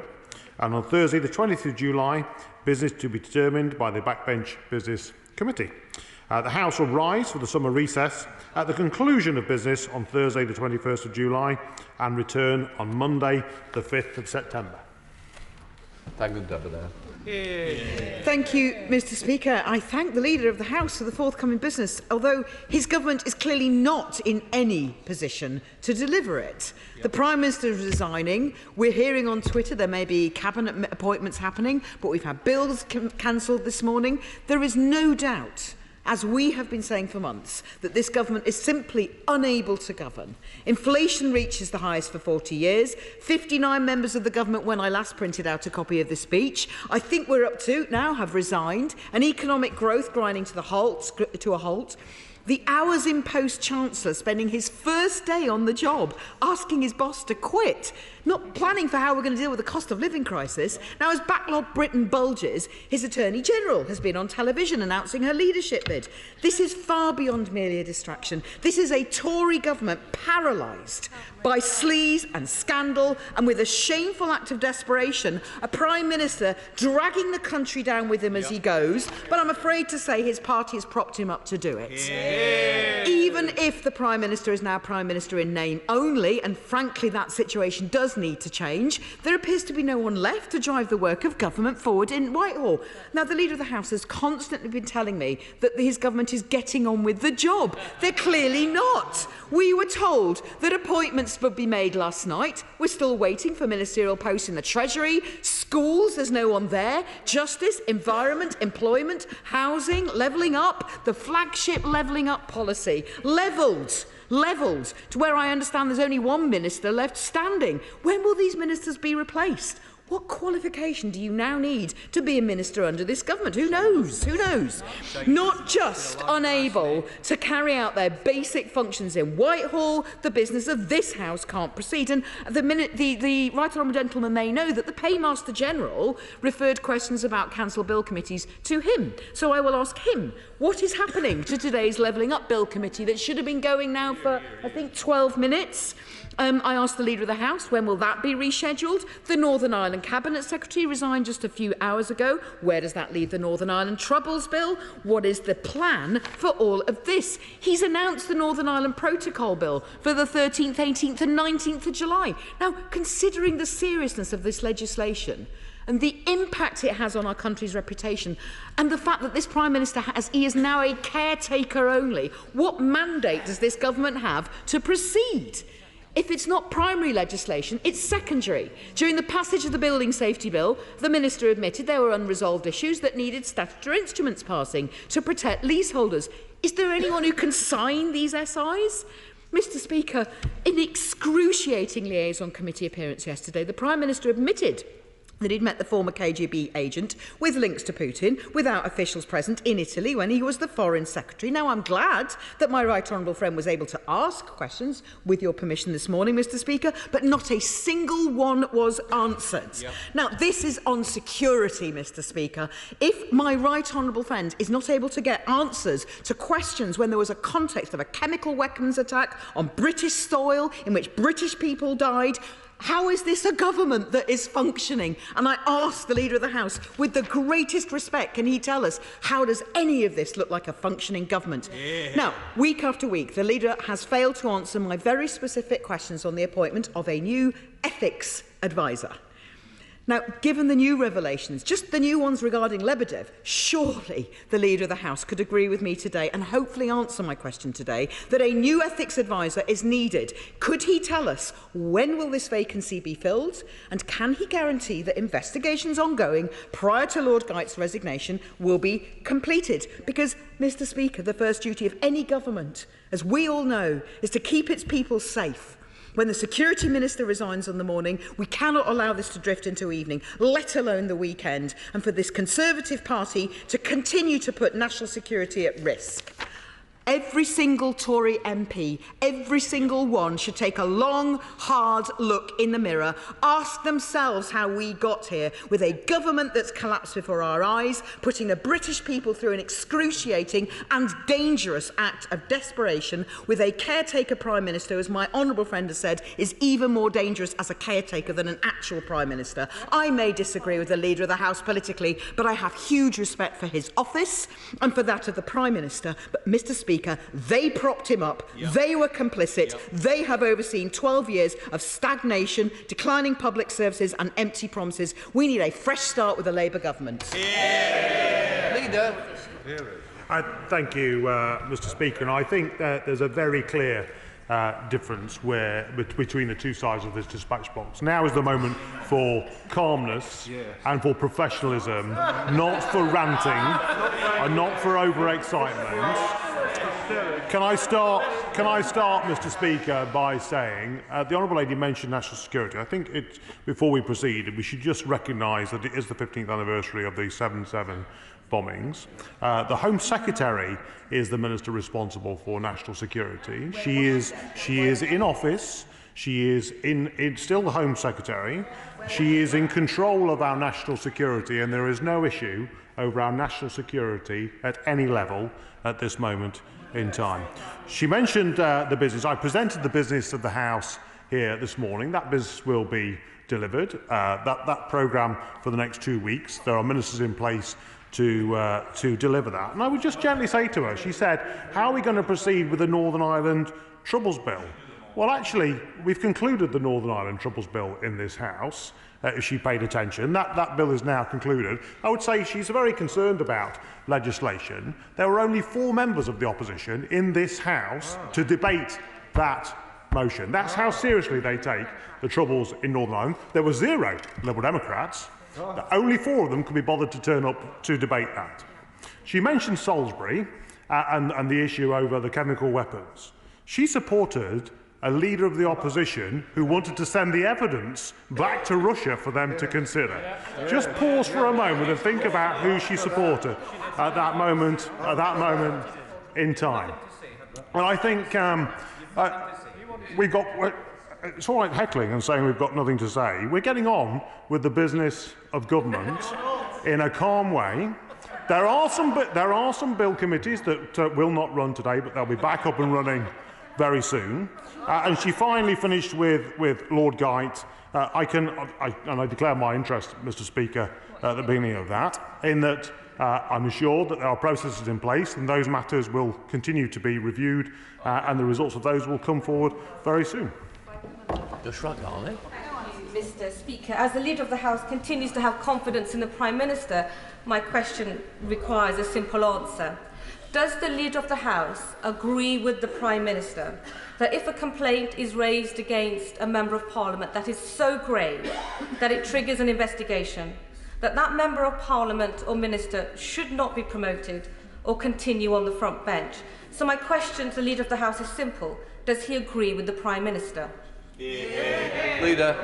And on Thursday, the 20th of July, business to be determined by the Backbench Business Committee. The House will rise for the summer recess at the conclusion of business on Thursday, the 21st of July, and return on Monday, the 5th of September. Thank you, Deputy. Thank you, Mr. Speaker. I thank the Leader of the House for the forthcoming business, although his government is clearly not in any position to deliver it. The Prime Minister is resigning. We're hearing on Twitter there may be cabinet appointments happening, but we've had bills cancelled this morning. There is no doubt, as we have been saying for months, that this government is simply unable to govern. Inflation reaches the highest for 40 years. 59 members of the government, when I last printed out a copy of this speech, I think we're up to now, have resigned. An economic growth grinding to a halt. The hours in post Chancellor spending his first day on the job asking his boss to quit, not planning for how we're going to deal with the cost of living crisis. Now, as backlog Britain bulges, his Attorney General has been on television announcing her leadership bid. This is far beyond merely a distraction. This is a Tory government paralysed by sleaze and scandal, and with a shameful act of desperation, a Prime Minister dragging the country down with him as he goes, but I'm afraid to say his party has propped him up to do it. Yeah. Even if the Prime Minister is now Prime Minister in name only, and frankly that situation does need to change, there appears to be no one left to drive the work of government forward in Whitehall. Now, the Leader of the House has constantly been telling me that his government is getting on with the job. They're clearly not. We were told that appointments would be made last night. We're still waiting for ministerial posts in the Treasury. Schools, there's no one there. Justice, environment, employment, housing, levelling up, the flagship levelling up policy. Levelled to where I understand there's only one minister left standing. When will these ministers be replaced? What qualification do you now need to be a minister under this government? Who knows? Who knows? Not just unable to carry out their basic functions in Whitehall, the business of this House can't proceed. And the Right Honourable Gentleman may know that the Paymaster General referred questions about cancelled bill committees to him. So I will ask him, what is happening to today's Levelling Up Bill Committee that should have been going now for, I think, 12 minutes? I asked the Leader of the House, when will that be rescheduled? The Northern Ireland Cabinet Secretary resigned just a few hours ago. Where does that leave the Northern Ireland Troubles Bill? What is the plan for all of this? He's announced the Northern Ireland Protocol Bill for the 13th, 18th and 19th of July. Now, considering the seriousness of this legislation and the impact it has on our country's reputation, and the fact that this Prime Minister he is now a caretaker only, what mandate does this government have to proceed? If it's not primary legislation, it's secondary. During the passage of the Building Safety Bill, the Minister admitted there were unresolved issues that needed statutory instruments passing to protect leaseholders. Is there anyone who can sign these SIs? Mr. Speaker, in excruciating liaison committee appearance yesterday, the Prime Minister admitted that he'd met the former KGB agent with links to Putin without officials present in Italy when he was the Foreign Secretary. Now, I'm glad that my right honourable friend was able to ask questions, with your permission this morning, Mr Speaker, but not a single one was answered. Yep. Now, this is on security, Mr Speaker. If my right honourable friend is not able to get answers to questions when there was a context of a chemical weapons attack on British soil in which British people died, how is this a government that is functioning? And I ask the Leader of the House, with the greatest respect, can he tell us how does any of this look like a functioning government? Yeah. Now, week after week, the Leader has failed to answer my very specific questions on the appointment of a new ethics advisor. Now, given the new revelations, just the new ones regarding Lebedev, surely the Leader of the House could agree with me today and hopefully answer my question today that a new ethics advisor is needed. Could he tell us when will this vacancy be filled, and can he guarantee that investigations ongoing prior to Lord Geit's resignation will be completed? Because, Mr Speaker, the first duty of any government, as we all know, is to keep its people safe. When the Security Minister resigns on the morning, we cannot allow this to drift into evening, let alone the weekend, and for this Conservative Party to continue to put national security at risk. Every single Tory MP, every single one, should take a long, hard look in the mirror, ask themselves how we got here with a government that's collapsed before our eyes, putting the British people through an excruciating and dangerous act of desperation, with a caretaker Prime Minister, as my honourable friend has said, is even more dangerous as a caretaker than an actual Prime Minister. I may disagree with the Leader of the House politically, but I have huge respect for his office and for that of the Prime Minister. But, Mr Speaker, they propped him up, they were complicit, they have overseen 12 years of stagnation, declining public services and empty promises. We need a fresh start with the Labour government. Leader. Thank you, Mr Speaker, and I think that there's a very clear difference between the two sides of this dispatch box. Now is the moment for calmness and for professionalism, not for ranting and not for overexcitement. Can I start, Mr Speaker, by saying the Honourable Lady mentioned national security. I think before we proceed, we should just recognise that it is the 15th anniversary of the 7/7 bombings. The Home Secretary is the Minister responsible for national security. She is in office. She is still the Home Secretary. She is in control of our national security, and there is no issue over our national security at any level at this moment in time. She mentioned the business. I presented the business of the House here this morning. That business will be delivered. That programme for the next 2 weeks. There are ministers in place to deliver that. And I would just gently say to her, she said, how are we going to proceed with the Northern Ireland Troubles Bill? Well, actually, we've concluded the Northern Ireland Troubles Bill in this House, if she paid attention. That bill is now concluded. I would say she's very concerned about legislation. There were only 4 members of the opposition in this House to debate that motion. That's how seriously they take the troubles in Northern Ireland. There were 0 Liberal Democrats. Only 4 of them could be bothered to turn up to debate that. She mentioned Salisbury and the issue over the chemical weapons. She supported a leader of the opposition who wanted to send the evidence back to Russia for them to consider. Just pause for a moment and think about who she supported at that moment in time. And I think we've got. It's all right heckling and saying we've got nothing to say. We're getting on with the business of government in a calm way. There are some bill committees that will not run today, but they'll be back up and running very soon. And she finally finished with Lord Geit. I declare my interest, Mr Speaker, at the beginning of that, in that I'm assured that there are processes in place and those matters will continue to be reviewed and the results of those will come forward very soon. Mr Speaker, as the Leader of the House continues to have confidence in the Prime Minister, my question requires a simple answer. Does the Leader of the House agree with the Prime Minister that if a complaint is raised against a Member of Parliament that is so grave that it triggers an investigation, that that Member of Parliament or Minister should not be promoted or continue on the front bench? So my question to the Leader of the House is simple. Does he agree with the Prime Minister? Leader.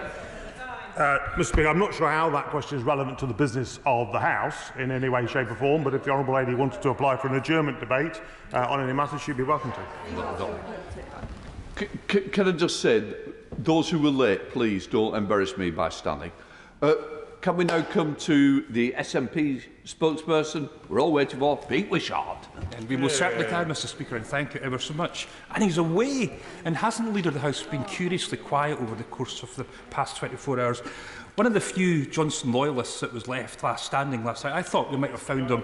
Mr. Speaker, I'm not sure how that question is relevant to the business of the House in any way, shape or form, but if the Honourable Lady wanted to apply for an adjournment debate on any matter, she'd be welcome to. Can I just say, those who were late, please don't embarrass me by standing. Can we now come to the SNP spokesperson? We're all waiting for Pete Wishart. And we most certainly can, Mr. Speaker, and thank you ever so much. And he's away, and hasn't the Leader of the House been curiously quiet over the course of the past 24 hours? One of the few Johnson loyalists that was left standing last night, I thought we might have found him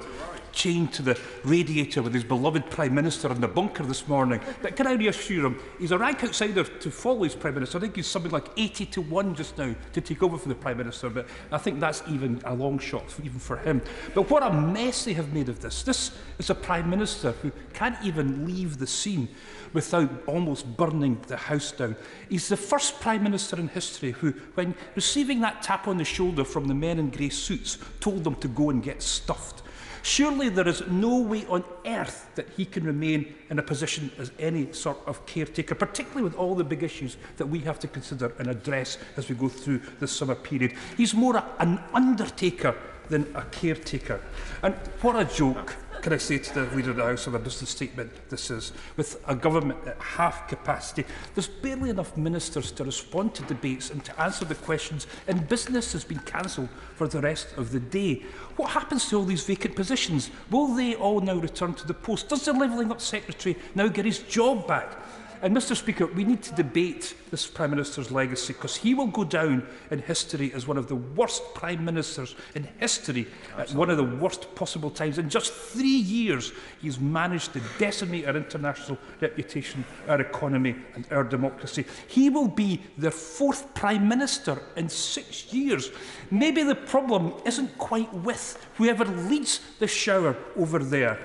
chained to the radiator with his beloved Prime Minister in the bunker this morning. But can I reassure him, he's a rank outsider to follow his Prime Minister. I think he's something like 80 to 1 just now to take over for the Prime Minister, but I think that's even a long shot even for him. But what a mess they have made of this. This is a Prime Minister who can't even leave the scene without almost burning the house down. He's the first Prime Minister in history who, when receiving that tap on the shoulder from the men in grey suits, told them to go and get stuffed. Surely there is no way on earth that he can remain in a position as any sort of caretaker, particularly with all the big issues that we have to consider and address as we go through the summer period. He's more an undertaker than a caretaker. And what a joke, can I say to the Leader of the House, of a business statement this is, with a government at half capacity. There's barely enough ministers to respond to debates and to answer the questions, and business has been cancelled for the rest of the day. What happens to all these vacant positions? Will they all now return to the post? Does the Levelling Up Secretary now get his job back? And, Mr. Speaker, we need to debate this Prime Minister's legacy, because he will go down in history as one of the worst Prime Ministers in history at one of the worst possible times. In just 3 years, he's managed to decimate our international reputation, our economy and our democracy. He will be the 4th Prime Minister in 6 years. Maybe the problem isn't quite with whoever leads the shower over there.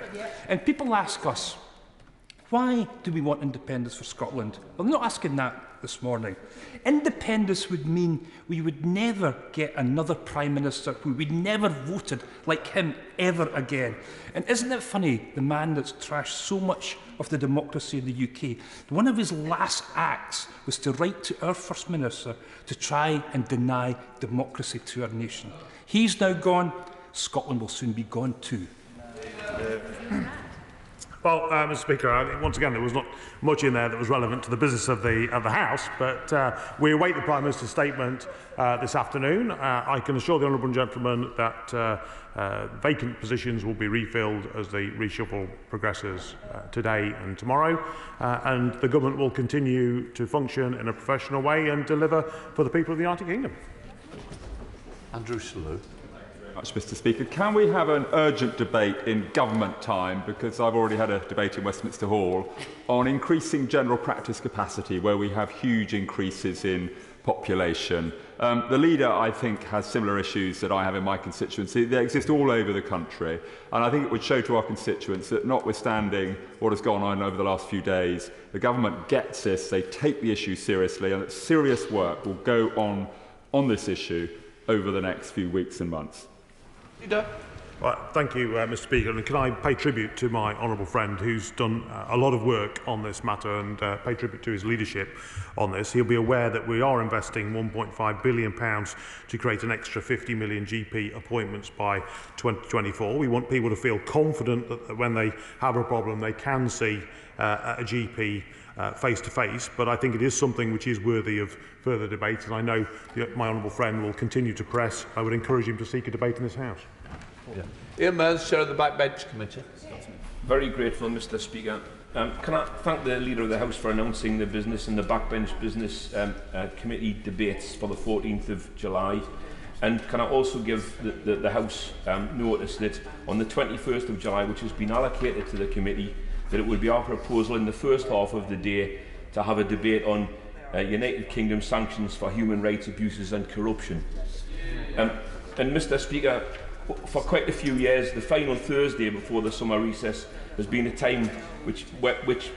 And people ask us, why do we want independence for Scotland? Well, I'm not asking that this morning. Independence would mean we would never get another Prime Minister who we never voted like him ever again. And isn't it funny, the man that's trashed so much of the democracy in the UK, one of his last acts was to write to our First Minister to try and deny democracy to our nation. He's now gone, Scotland will soon be gone too. Well, Mr. Speaker, once again, there was not much in there that was relevant to the business of the House, but we await the Prime Minister's statement this afternoon. I can assure the honourable gentleman that vacant positions will be refilled as the reshuffle progresses today and tomorrow, and the government will continue to function in a professional way and deliver for the people of the United Kingdom. Andrew Selous. Mr. Speaker, can we have an urgent debate in government time, because I've already had a debate in Westminster Hall, on increasing general practice capacity where we have huge increases in population? The leader, I think, has similar issues that I have in my constituency. They exist all over the country, and I think it would show to our constituents that, notwithstanding what has gone on over the last few days, the government gets this, they take the issue seriously, and that serious work will go on this issue over the next few weeks and months. Well, thank you, Mr. Speaker. And can I pay tribute to my honourable friend who's done a lot of work on this matter, and pay tribute to his leadership on this. He'll be aware that we are investing £1.5 billion to create an extra 50 million GP appointments by 2024. We want people to feel confident that when they have a problem, they can see a GP face to face, but I think it is something which is worthy of further debate, and I know my honourable friend will continue to press. I would encourage him to seek a debate in this House. Ian Mearns, Chair of the Backbench Committee. Very grateful, Mr. Speaker. Can I thank the Leader of the House for announcing the Business and the Backbench Business Committee debates for the 14th of July. And can I also give the House notice that on the 21st of July, which has been allocated to the committee, that it would be our proposal in the first half of the day to have a debate on United Kingdom sanctions for human rights abuses and corruption. And Mr. Speaker, for quite a few years, the final Thursday before the summer recess has been a time which,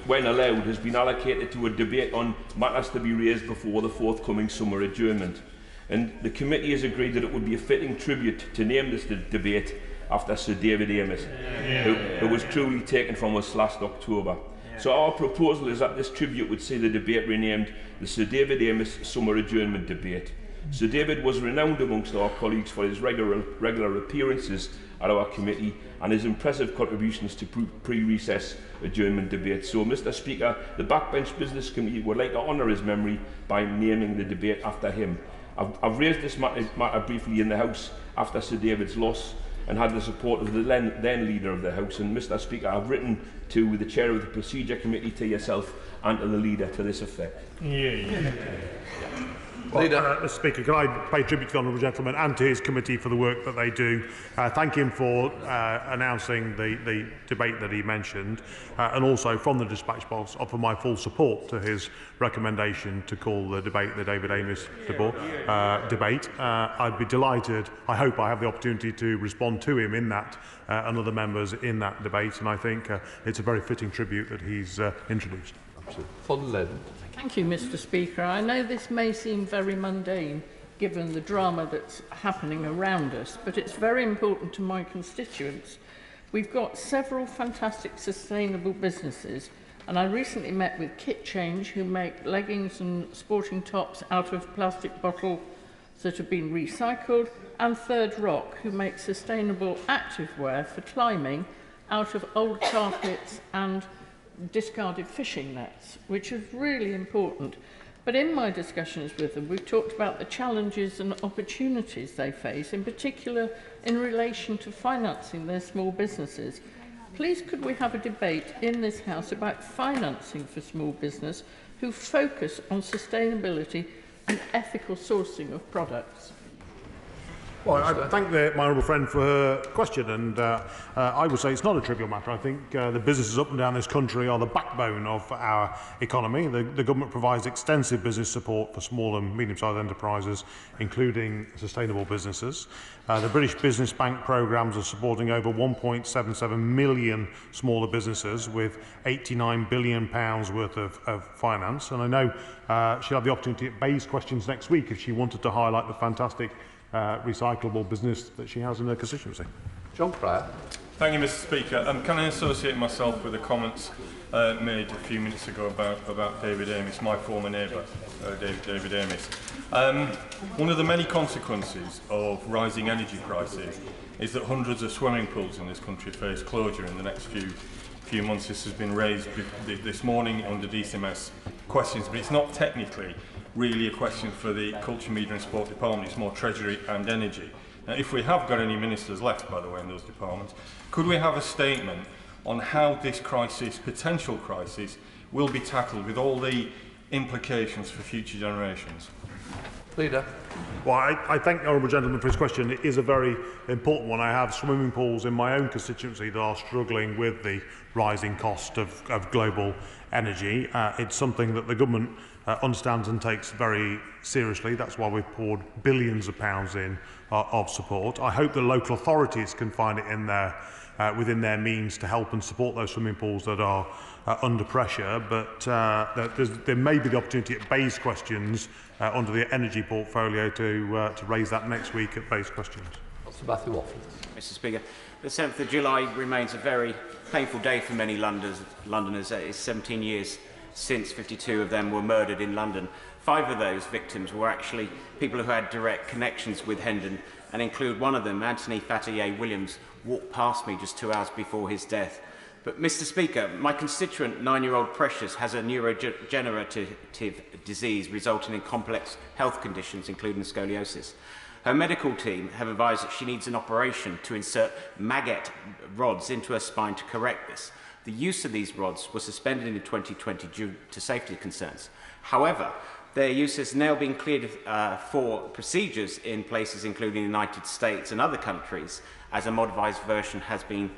when allowed, has been allocated to a debate on matters to be raised before the forthcoming summer adjournment. And the committee has agreed that it would be a fitting tribute to name this debate after Sir David Amess, who was truly taken from us last October. So our proposal is that this tribute would see the debate renamed the Sir David Amess Summer Adjournment Debate. Sir David was renowned amongst our colleagues for his regular appearances at our committee and his impressive contributions to pre-recess adjournment debates. So, Mr Speaker, the Backbench Business Committee would like to honour his memory by naming the debate after him. I've raised this matter briefly in the House after Sir David's loss and had the support of the then Leader of the House. And, Mr Speaker, I've written to the Chair of the Procedure Committee, to yourself and to the Leader to this effect. Well, Mr Speaker, can I pay tribute to the honourable gentleman and to his committee for the work that they do. Thank him for announcing the debate that he mentioned, and also from the dispatch box offer my full support to his recommendation to call the debate the David Amess debate. I'd be delighted. I hope I have the opportunity to respond to him in that and other members in that debate, and I think it's a very fitting tribute that he's introduced. Thank you, Mr Speaker. I know this may seem very mundane given the drama that's happening around us, but it's very important to my constituents. We've got several fantastic sustainable businesses, and I recently met with Kit Change, who make leggings and sporting tops out of plastic bottles that have been recycled, and Third Rock, who make sustainable activewear for climbing out of old carpets and discarded fishing nets, which is really important. But in my discussions with them, we've talked about the challenges and opportunities they face, in particular in relation to financing their small businesses. Please could we have a debate in this House about financing for small business who focus on sustainability and ethical sourcing of products? Well, I thank my honourable friend for her question, and I would say it's not a trivial matter. I think the businesses up and down this country are the backbone of our economy. The government provides extensive business support for small and medium-sized enterprises, including sustainable businesses. The British Business Bank programmes are supporting over 1.77 million smaller businesses with £89 billion worth of finance. And I know she'll have the opportunity at Bay's questions next week if she wanted to highlight the fantastic recyclable business that she has in her constituency. John Pryor. Thank you, Mr Speaker. Can I associate myself with the comments made a few minutes ago about David Amess, my former neighbour, David Amess. One of the many consequences of rising energy prices is that hundreds of swimming pools in this country face closure in the next few months. This has been raised this morning under DCMS questions, but it's not technically really a question for the Culture, Media and Sport Department. It's more Treasury and Energy. Now, if we have got any ministers left, by the way, in those departments, could we have a statement on how this crisis, potential crisis, will be tackled with all the implications for future generations? Leader. Well, I thank the honourable gentleman for his question. It is a very important one. I have swimming pools in my own constituency that are struggling with the rising cost of global energy. It's something that the government understands and takes very seriously. That's why we've poured billions of pounds in of support. I hope the local authorities can find it in their within their means to help and support those swimming pools that are under pressure, but there may be the opportunity at Bay's questions under the energy portfolio to raise that next week at Bay's questions. Mr Speaker, the 7th of July remains a very painful day for many Londoners. It's 17 years since 52 of them were murdered in London. 5 of those victims were actually people who had direct connections with Hendon, and include one of them, Anthony Fattier Williams, walked past me just 2 hours before his death. But, Mr Speaker, my constituent, 9-year-old Precious, has a neurodegenerative disease resulting in complex health conditions, including scoliosis. Her medical team have advised that she needs an operation to insert maggot rods into her spine to correct this. The use of these rods was suspended in 2020 due to safety concerns. However, their use has now been cleared for procedures in places including the United States and other countries, as a modified version has been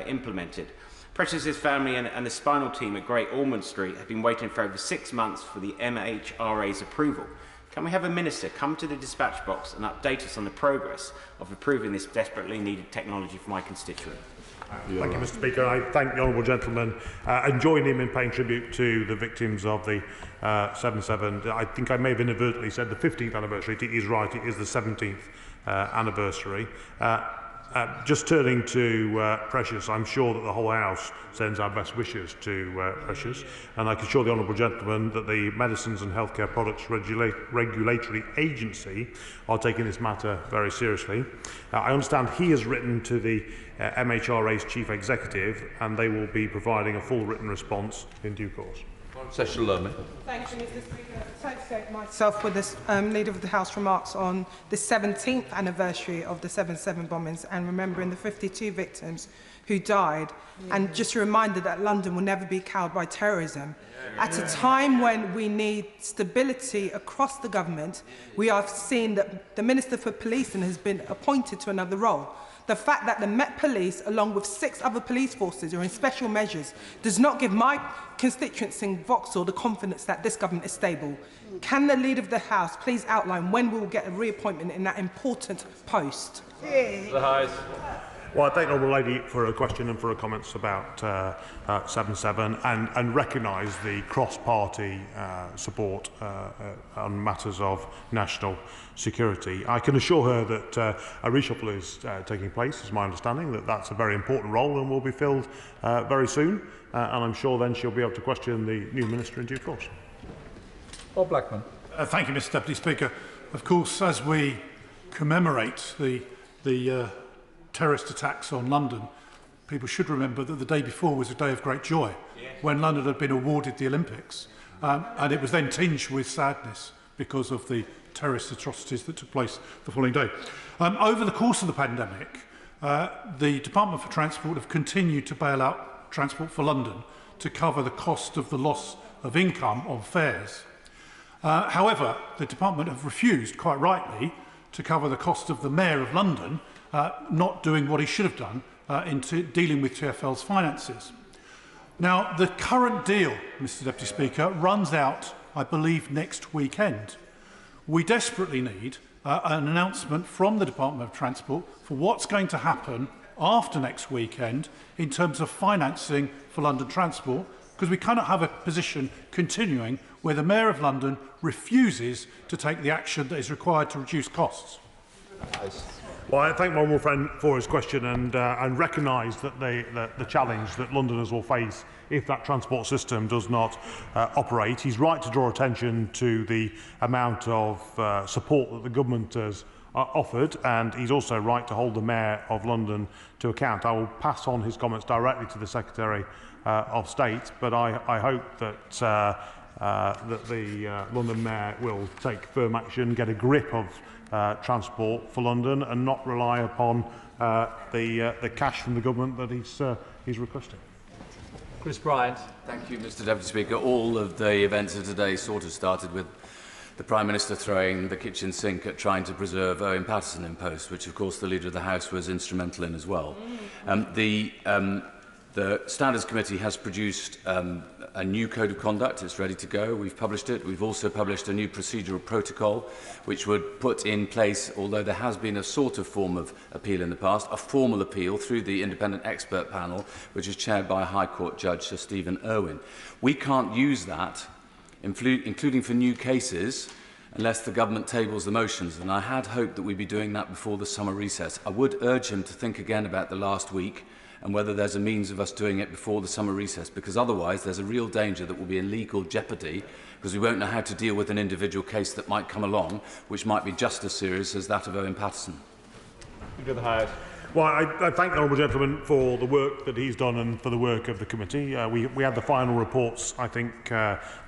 implemented. Precious's family and the spinal team at Great Ormond Street have been waiting for over 6 months for the MHRA's approval. Can we have a minister come to the dispatch box and update us on the progress of approving this desperately needed technology for my constituent? Thank you, Mr Speaker. I thank the honourable gentleman and join him in paying tribute to the victims of the 7/7. I think I may have inadvertently said the 15th anniversary. It is right, it is the 17th anniversary. Just turning to Precious, I'm sure that the whole House sends our best wishes to Precious, and I can assure the honourable gentleman that the Medicines and Healthcare Products Regulatory Agency are taking this matter very seriously. I understand he has written to the MHRA's Chief Executive, and they will be providing a full written response in due course. Session Lerman. Thank you, Mr. Speaker. I associate myself with the Leader of the House remarks on the 17th anniversary of the 7/7 bombings and remembering the 52 victims who died. And just a reminder that London will never be cowed by terrorism. At a time when we need stability across the government, we are seeing that the Minister for Policing has been appointed to another role. The fact that the Met Police, along with 6 other police forces, are in special measures does not give my constituents in Vauxhall the confidence that this government is stable. Can the Leader of the House please outline when we will get a reappointment in that important post? The House. Well, I thank the Honourable Lady for her question and for her comments about 7/7 and recognise the cross-party support on matters of national security. I can assure her that a reshuffle is taking place, is my understanding, that that's a very important role and will be filled very soon, and I'm sure then she'll be able to question the new Minister in due course. Bob Blackman. Thank you, Mr Deputy Speaker. Of course, as we commemorate the terrorist attacks on London, people should remember that the day before was a day of great joy, when London had been awarded the Olympics, and it was then tinged with sadness because of the terrorist atrocities that took place the following day. Over the course of the pandemic, the Department for Transport have continued to bail out Transport for London to cover the cost of the loss of income on fares. However, the Department have refused, quite rightly, to cover the cost of the Mayor of London not doing what he should have done in dealing with TfL's finances. Now, the current deal, Mr Deputy Speaker, runs out, I believe, next weekend. We desperately need an announcement from the Department of Transport for what's going to happen after next weekend in terms of financing for London Transport, because we cannot have a position continuing where the Mayor of London refuses to take the action that is required to reduce costs. Well, I thank my honourable friend for his question and recognise that the challenge that Londoners will face if that transport system does not operate. He's right to draw attention to the amount of support that the government has offered, and he's also right to hold the Mayor of London to account. I will pass on his comments directly to the Secretary of State, but I hope that the London Mayor will take firm action, get a grip of transport for London and not rely upon the cash from the government that he's requesting. Chris Bryant. Thank you, Mr Deputy Speaker. All of the events of today sort of started with the Prime Minister throwing the kitchen sink at trying to preserve Owen Paterson in post, which of course the Leader of the House was instrumental in as well. The Standards Committee has produced a new code of conduct. It's ready to go. We've published it. We've also published a new procedural protocol, which would put in place, although there has been a sort of form of appeal in the past, a formal appeal through the independent expert panel, which is chaired by High Court Judge Sir Stephen Irwin. We can't use that, including for new cases, unless the government tables the motions, and I had hoped that we'd be doing that before the summer recess. I would urge him to think again about the last week and whether there's a means of us doing it before the summer recess, because otherwise there's a real danger that we'll be in legal jeopardy because we won't know how to deal with an individual case that might come along, which might be just as serious as that of Owen Paterson. Well, I thank the honourable gentleman for the work that he's done and for the work of the committee. We had the final reports, I think,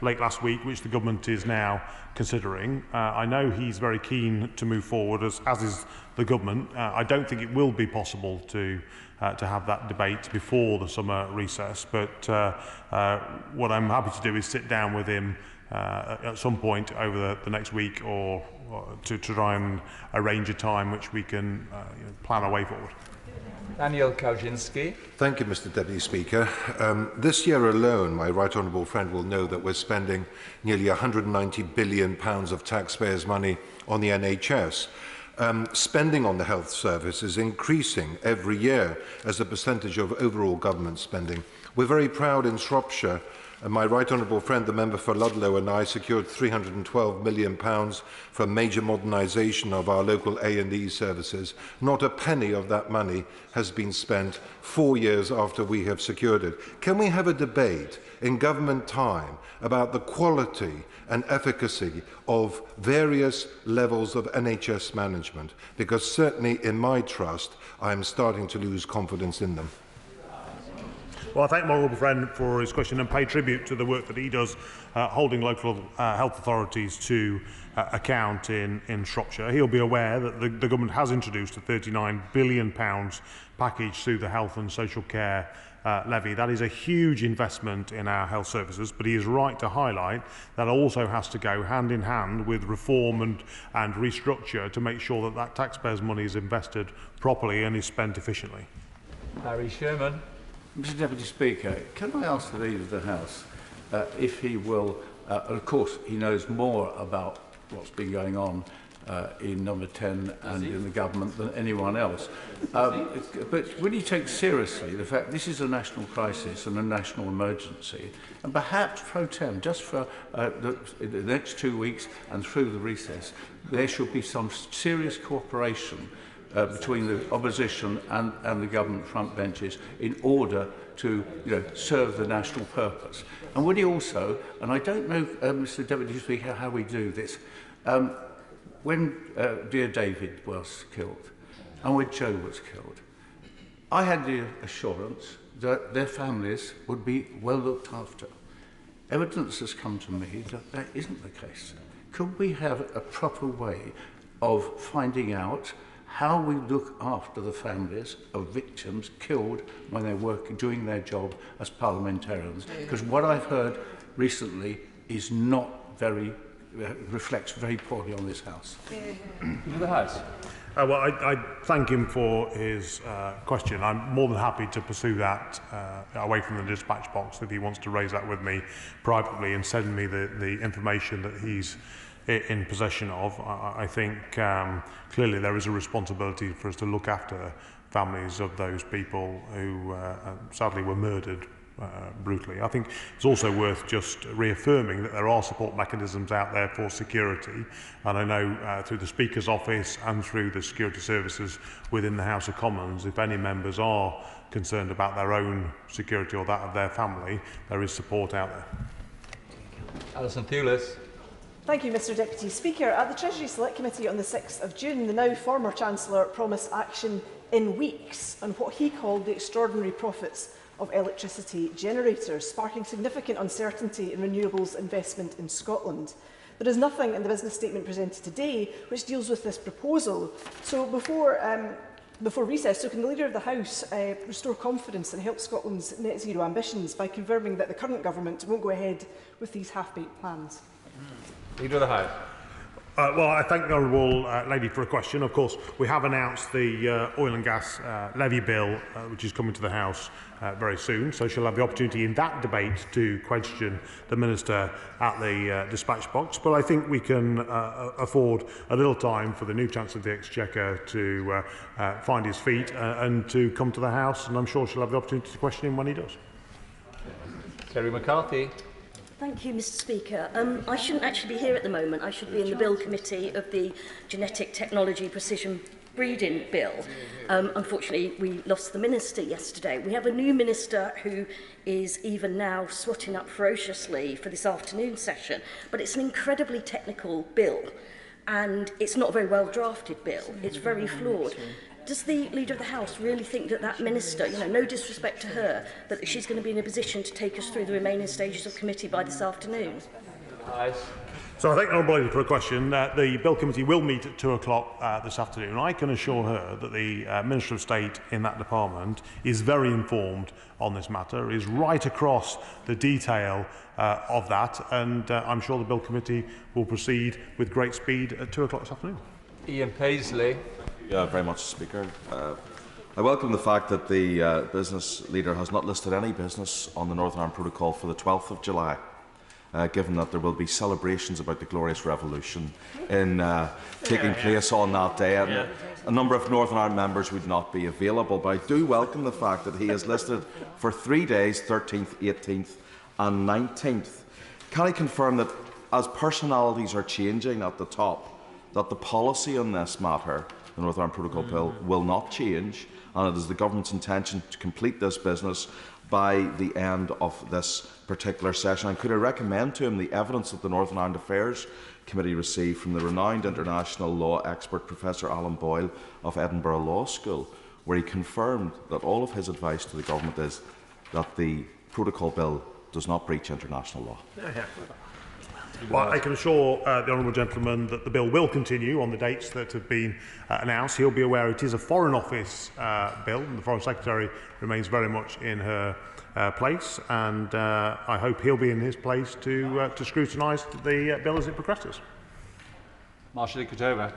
late last week, which the government is now considering. I know he's very keen to move forward, as is the government. I don't think it will be possible to have that debate before the summer recess, but what I'm happy to do is sit down with him at some point over the next week or to try and arrange a time which we can plan our way forward. Daniel Kaczynski. Thank you, Mr Deputy Speaker. This year alone, my right honourable friend will know that we're spending nearly £190 billion of taxpayers' money on the NHS. Spending on the health service is increasing every year as a percentage of overall government spending. We're very proud in Shropshire and my right honourable friend, the member for Ludlow, and I secured £312 million for major modernisation of our local A&E services. Not a penny of that money has been spent 4 years after we have secured it. Can we have a debate in government time about the quality and efficacy of various levels of NHS management? Because certainly in my trust, I am starting to lose confidence in them. Well, I thank my honourable friend for his question and pay tribute to the work that he does holding local health authorities to account in Shropshire. He'll be aware that the government has introduced a £39 billion package through the Health and Social Care levy. That is a huge investment in our health services, but he is right to highlight that also has to go hand in hand with reform and restructure to make sure that that taxpayers' money is invested properly and is spent efficiently. Harry Sherman. Mr Deputy Speaker, can I ask the Leader of the House if he will, of course he knows more about what's been going on in Number 10 and in the government than anyone else, but will he take seriously the fact this is a national crisis and a national emergency, and perhaps pro tem, just for the next 2 weeks and through the recess, there should be some serious cooperation between the opposition and the government front benches in order to serve the national purpose. And would he also, and I don't know, Mr Deputy Speaker, how we do this, when dear David was killed and when Joe was killed, I had the assurance that their families would be well looked after. Evidence has come to me that that isn't the case. Could we have a proper way of finding out how we look after the families of victims killed when they're doing their job as parliamentarians? Because what I've heard recently is not very, reflects very poorly on this House. The House. Well, I thank him for his question. I'm more than happy to pursue that away from the dispatch box if he wants to raise that with me privately and send me the information that he's in possession of. I think clearly there is a responsibility for us to look after families of those people who sadly were murdered brutally. I think it's also worth just reaffirming that there are support mechanisms out there for security, and I know through the Speaker's office and through the security services within the House of Commons, if any members are concerned about their own security or that of their family, there is support out there. Alison Thewlis. Thank you, Mr Deputy Speaker. At the Treasury Select Committee on the 6th of June, the now former Chancellor promised action in weeks on what he called the extraordinary profits of electricity generators, sparking significant uncertainty in renewables investment in Scotland. There is nothing in the business statement presented today which deals with this proposal. So before recess, so can the Leader of the House restore confidence and help Scotland's net zero ambitions by confirming that the current government won't go ahead with these half-baked plans? Leader of the House. Well, I thank the honourable lady for a question. Of course, we have announced the oil and gas levy bill, which is coming to the House very soon, so she'll have the opportunity in that debate to question the Minister at the dispatch box. But I think we can afford a little time for the new Chancellor of the Exchequer to find his feet and to come to the House, and I'm sure she'll have the opportunity to question him when he does. Kerry McCarthy. Thank you, Mr Speaker. I shouldn't actually be here at the moment. I should be in the Bill Committee of the Genetic Technology Precision Breeding Bill. Unfortunately, we lost the Minister yesterday. We have a new Minister who is even now swatting up ferociously for this afternoon session, but it's an incredibly technical bill, and it's not a very well drafted bill. It's very flawed. Does the Leader of the House really think that that Minister, no disrespect to her, but that she's going to be in a position to take us through the remaining stages of committee by this afternoon? So I thank the honourable lady for a question. The Bill Committee will meet at 2 o'clock this afternoon. I can assure her that the Minister of State in that department is very informed on this matter, is right across the detail of that, and I'm sure the Bill Committee will proceed with great speed at 2 o'clock this afternoon. Ian Paisley. Very much, Speaker. I welcome the fact that the business leader has not listed any business on the Northern Ireland Protocol for the 12th of July, given that there will be celebrations about the Glorious Revolution taking place on that day. And a number of Northern Ireland members would not be available, but I do welcome the fact that he has listed for 3 days, 13th, 18th and 19th. Can I confirm that as personalities are changing at the top, that the policy on this matter, the Northern Ireland Protocol Bill, will not change, and it is the government's intention to complete this business by the end of this particular session? And could I recommend to him the evidence that the Northern Ireland Affairs Committee received from the renowned international law expert Professor Alan Boyle of Edinburgh Law School, where he confirmed that all of his advice to the government is that the Protocol Bill does not breach international law? Well, I can assure the honourable gentleman that the bill will continue on the dates that have been announced. He'll be aware it is a Foreign Office bill, and the Foreign Secretary remains very much in her place, and I hope he'll be in his place to scrutinise the bill as it progresses. Marshall Kutova.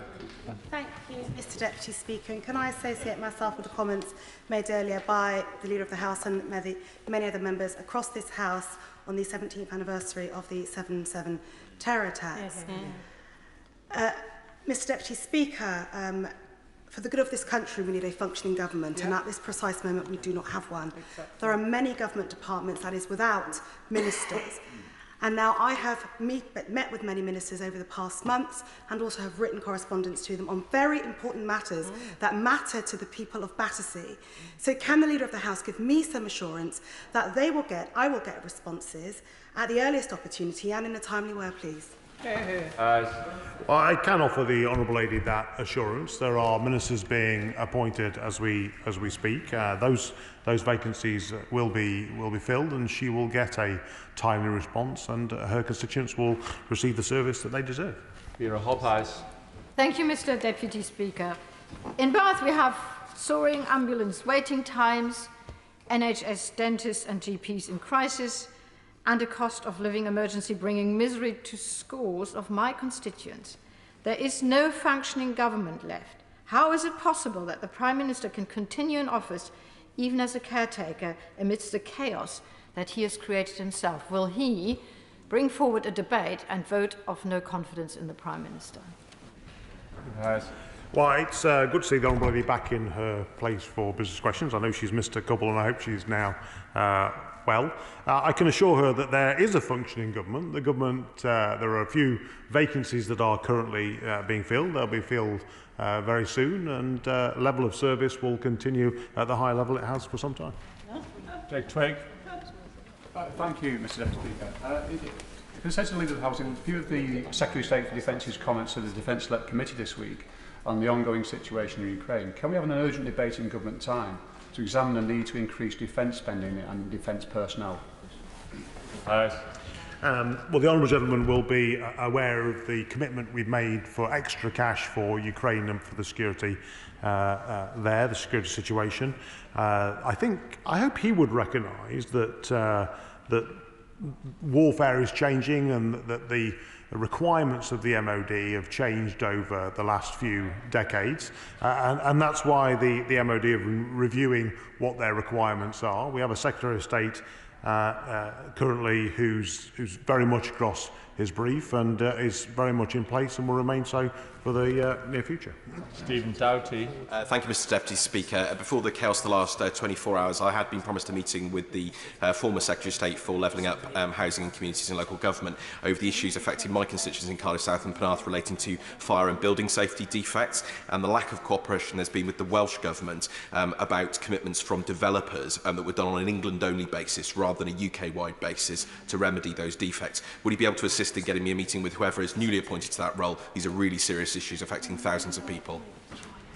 Thank you, Mr Deputy Speaker. And can I associate myself with the comments made earlier by the Leader of the House and many other members across this House on the 17th anniversary of the 7/7 terror attacks? Mr Deputy Speaker, for the good of this country, we need a functioning government, and at this precise moment, we do not have one. There are many government departments that is without ministers. And now I have met with many ministers over the past months, and also have written correspondence to them on very important matters that matter to the people of Battersea. So can the Leader of the House give me some assurance that I will get responses at the earliest opportunity and in a timely way, please? Well, I can offer the honourable lady that assurance. There are ministers being appointed as we speak. Those vacancies will be filled, and she will get a timely response, and her constituents will receive the service that they deserve. Thank you, Mr Deputy Speaker. In Bath, we have soaring ambulance waiting times, NHS dentists and GPs in crisis, and a cost of living emergency bringing misery to scores of my constituents. There is no functioning government left. How is it possible that the Prime Minister can continue in office even as a caretaker amidst the chaos that he has created himself? Will he bring forward a debate and vote of no confidence in the Prime Minister? Well, it's good to see the honourable lady back in her place for business questions. I know she's missed a couple, and I hope she's now well. I can assure her that there is a functioning government. The government, there are a few vacancies that are currently being filled. They'll be filled very soon, and level of service will continue at the high level it has for some time. Jake Twigg. Thank you, Mr Deputy Speaker. Can I say to the Leader of the House, in view of the Secretary of State for Defence's comments to the Defence-led committee this week on the ongoing situation in Ukraine, can we have an urgent debate in government time to examine the need to increase defence spending and defence personnel? Well, the honourable gentleman will be aware of the commitment we've made for extra cash for Ukraine and for the security the security situation. I hope he would recognise that that warfare is changing, and that the requirements of the MOD have changed over the last few decades, and that's why the MOD are reviewing what their requirements are. We have a Secretary of State currently who's very much across his brief and is very much in place and will remain so for the near future. Stephen Doughty. Thank you, Mr Deputy Speaker. Before the chaos the last 24 hours, I had been promised a meeting with the former Secretary of State for Levelling Up Housing and Communities and Local Government over the issues affecting my constituents in Cardiff South and Penarth relating to fire and building safety defects, and the lack of cooperation there's been with the Welsh Government about commitments from developers that were done on an England-only basis rather than a UK-wide basis to remedy those defects. Would you be able to assist in getting me a meeting with whoever is newly appointed to that role? These are really serious issues affecting thousands of people.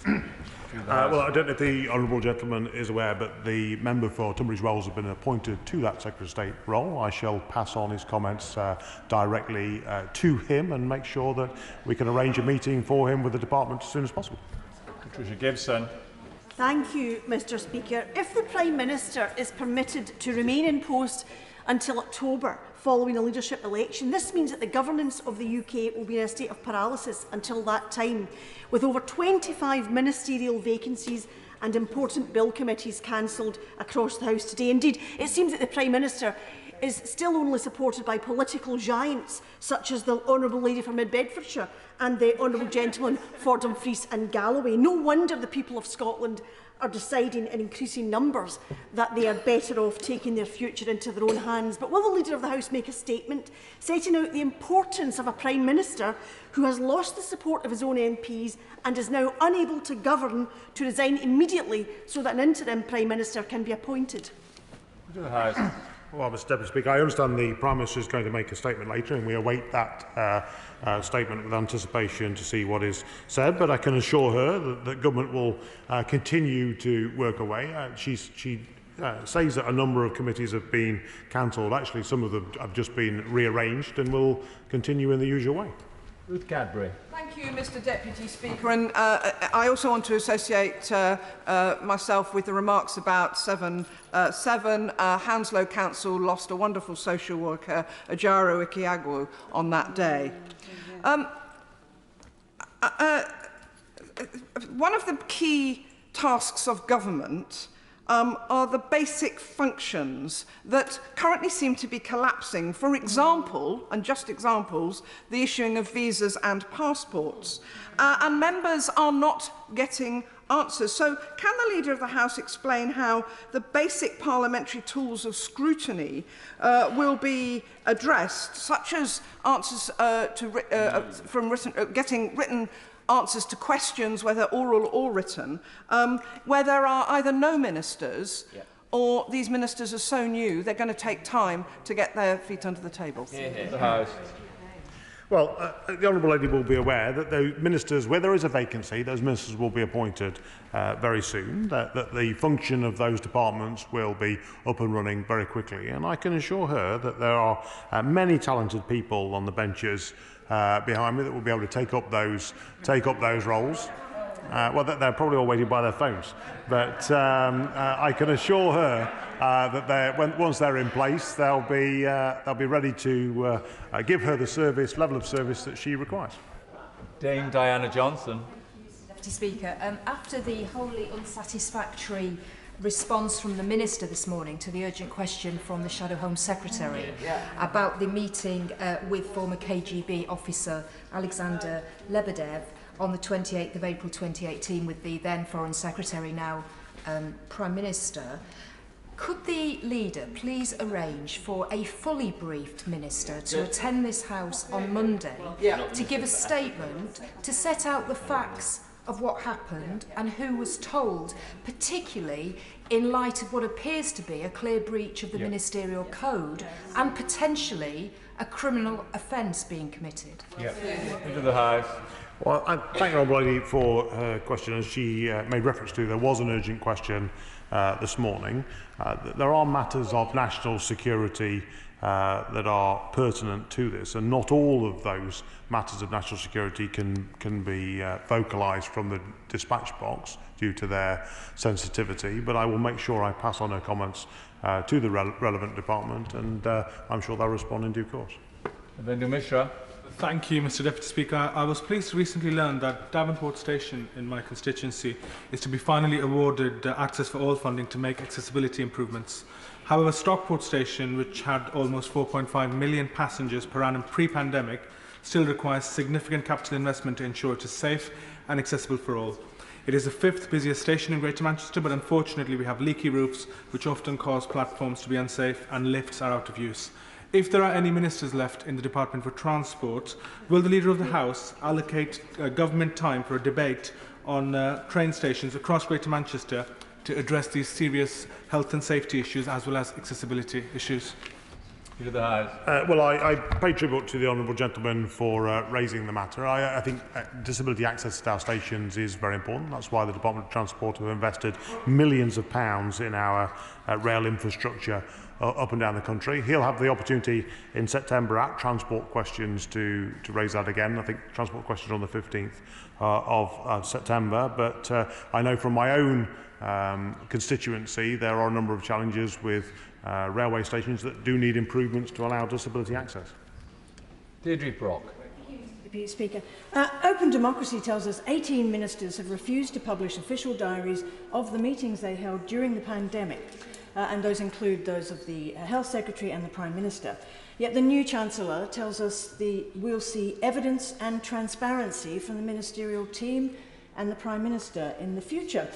Well, I don't know if the honourable gentleman is aware, but the member for Tunbridge Wells has been appointed to that Secretary of State role. I shall pass on his comments directly to him and make sure that we can arrange a meeting for him with the department as soon as possible. Patricia Gibson. Thank you, Mr Speaker. If the Prime Minister is permitted to remain in post until October following a leadership election, this means that the governance of the UK will be in a state of paralysis until that time, with over 25 ministerial vacancies and important bill committees cancelled across the House today. Indeed, it seems that the Prime Minister is still only supported by political giants such as the Honourable Lady for Mid-Bedfordshire and the Honourable Gentleman for Dumfries and Galloway. No wonder the people of Scotland are deciding in increasing numbers that they are better off taking their future into their own hands. But will the Leader of the House make a statement setting out the importance of a Prime Minister who has lost the support of his own MPs and is now unable to govern to resign immediately so that an interim Prime Minister can be appointed? Well, Mr Deputy Speaker, I understand the Prime Minister is going to make a statement later, and we await that statement with anticipation to see what is said. But I can assure her that government will continue to work away. She says that a number of committees have been cancelled. Actually, some of them have just been rearranged and will continue in the usual way. Ruth Cadbury. Thank you, Mr Deputy Speaker. And I also want to associate myself with the remarks about Hounslow Council lost a wonderful social worker, Ajaro Ikiagwu, on that day. One of the key tasks of government are the basic functions that currently seem to be collapsing. For example, and just examples, the issuing of visas and passports. And members are not getting answers. So can the Leader of the House explain how the basic parliamentary tools of scrutiny will be addressed, such as answers getting written answers to questions, whether oral or written, where there are either no ministers or these ministers are so new they're going to take time to get their feet under the table? Well, the Honourable Lady will be aware that those ministers, where there is a vacancy, those ministers will be appointed very soon, that the function of those departments will be up and running very quickly. And I can assure her that there are many talented people on the benches behind me that will be able to take up those roles. Well, they're probably all waiting by their phones, but I can assure her that once they're in place, they'll be ready to give her the level of service that she requires. Dame Diana Johnson. Deputy Speaker, after the wholly unsatisfactory response from the Minister this morning to the urgent question from the Shadow Home Secretary about the meeting with former KGB officer Alexander Lebedev on the 28th of April 2018 with the then Foreign Secretary, now Prime Minister, could the Leader please arrange for a fully briefed Minister to attend this House on Monday to give a statement to set out the facts of what happened and who was told, particularly in light of what appears to be a clear breach of the ministerial code and potentially a criminal offence being committed? Into the House. Well, I thank the Honourable Lady for her question. As she made reference to, there was an urgent question this morning. There are matters of national security that are pertinent to this, and not all of those matters of national security can be vocalised from the dispatch box due to their sensitivity, but I will make sure I pass on her comments to the relevant department, and I'm sure they'll respond in due course. Bindu Mishra. Thank you, Mr Deputy Speaker. I was pleased to recently learn that Davenport Station in my constituency is to be finally awarded access for all funding to make accessibility improvements. However, Stockport Station, which had almost 4.5 million passengers per annum pre-pandemic, still requires significant capital investment to ensure it is safe and accessible for all. It is the 5th busiest station in Greater Manchester, but unfortunately we have leaky roofs, which often cause platforms to be unsafe, and lifts are out of use. If there are any ministers left in the Department for Transport, will the Leader of the House allocate government time for a debate on train stations across Greater Manchester to address these serious health and safety issues as well as accessibility issues? Well, I pay tribute to the honourable gentleman for raising the matter. I think disability access to our stations is very important. That's why the Department of Transport have invested millions of pounds in our rail infrastructure up and down the country. He'll have the opportunity in September at Transport Questions to raise that again. I think Transport Questions on the 15th of September. But I know from my own constituency there are a number of challenges with railway stations that do need improvements to allow disability access. Deirdre Brock. Deputy Speaker. Open Democracy tells us 18 ministers have refused to publish official diaries of the meetings they held during the pandemic. and those include those of the Health Secretary and the Prime Minister. Yet the new Chancellor tells us we'll see evidence and transparency from the ministerial team and the Prime Minister in the future.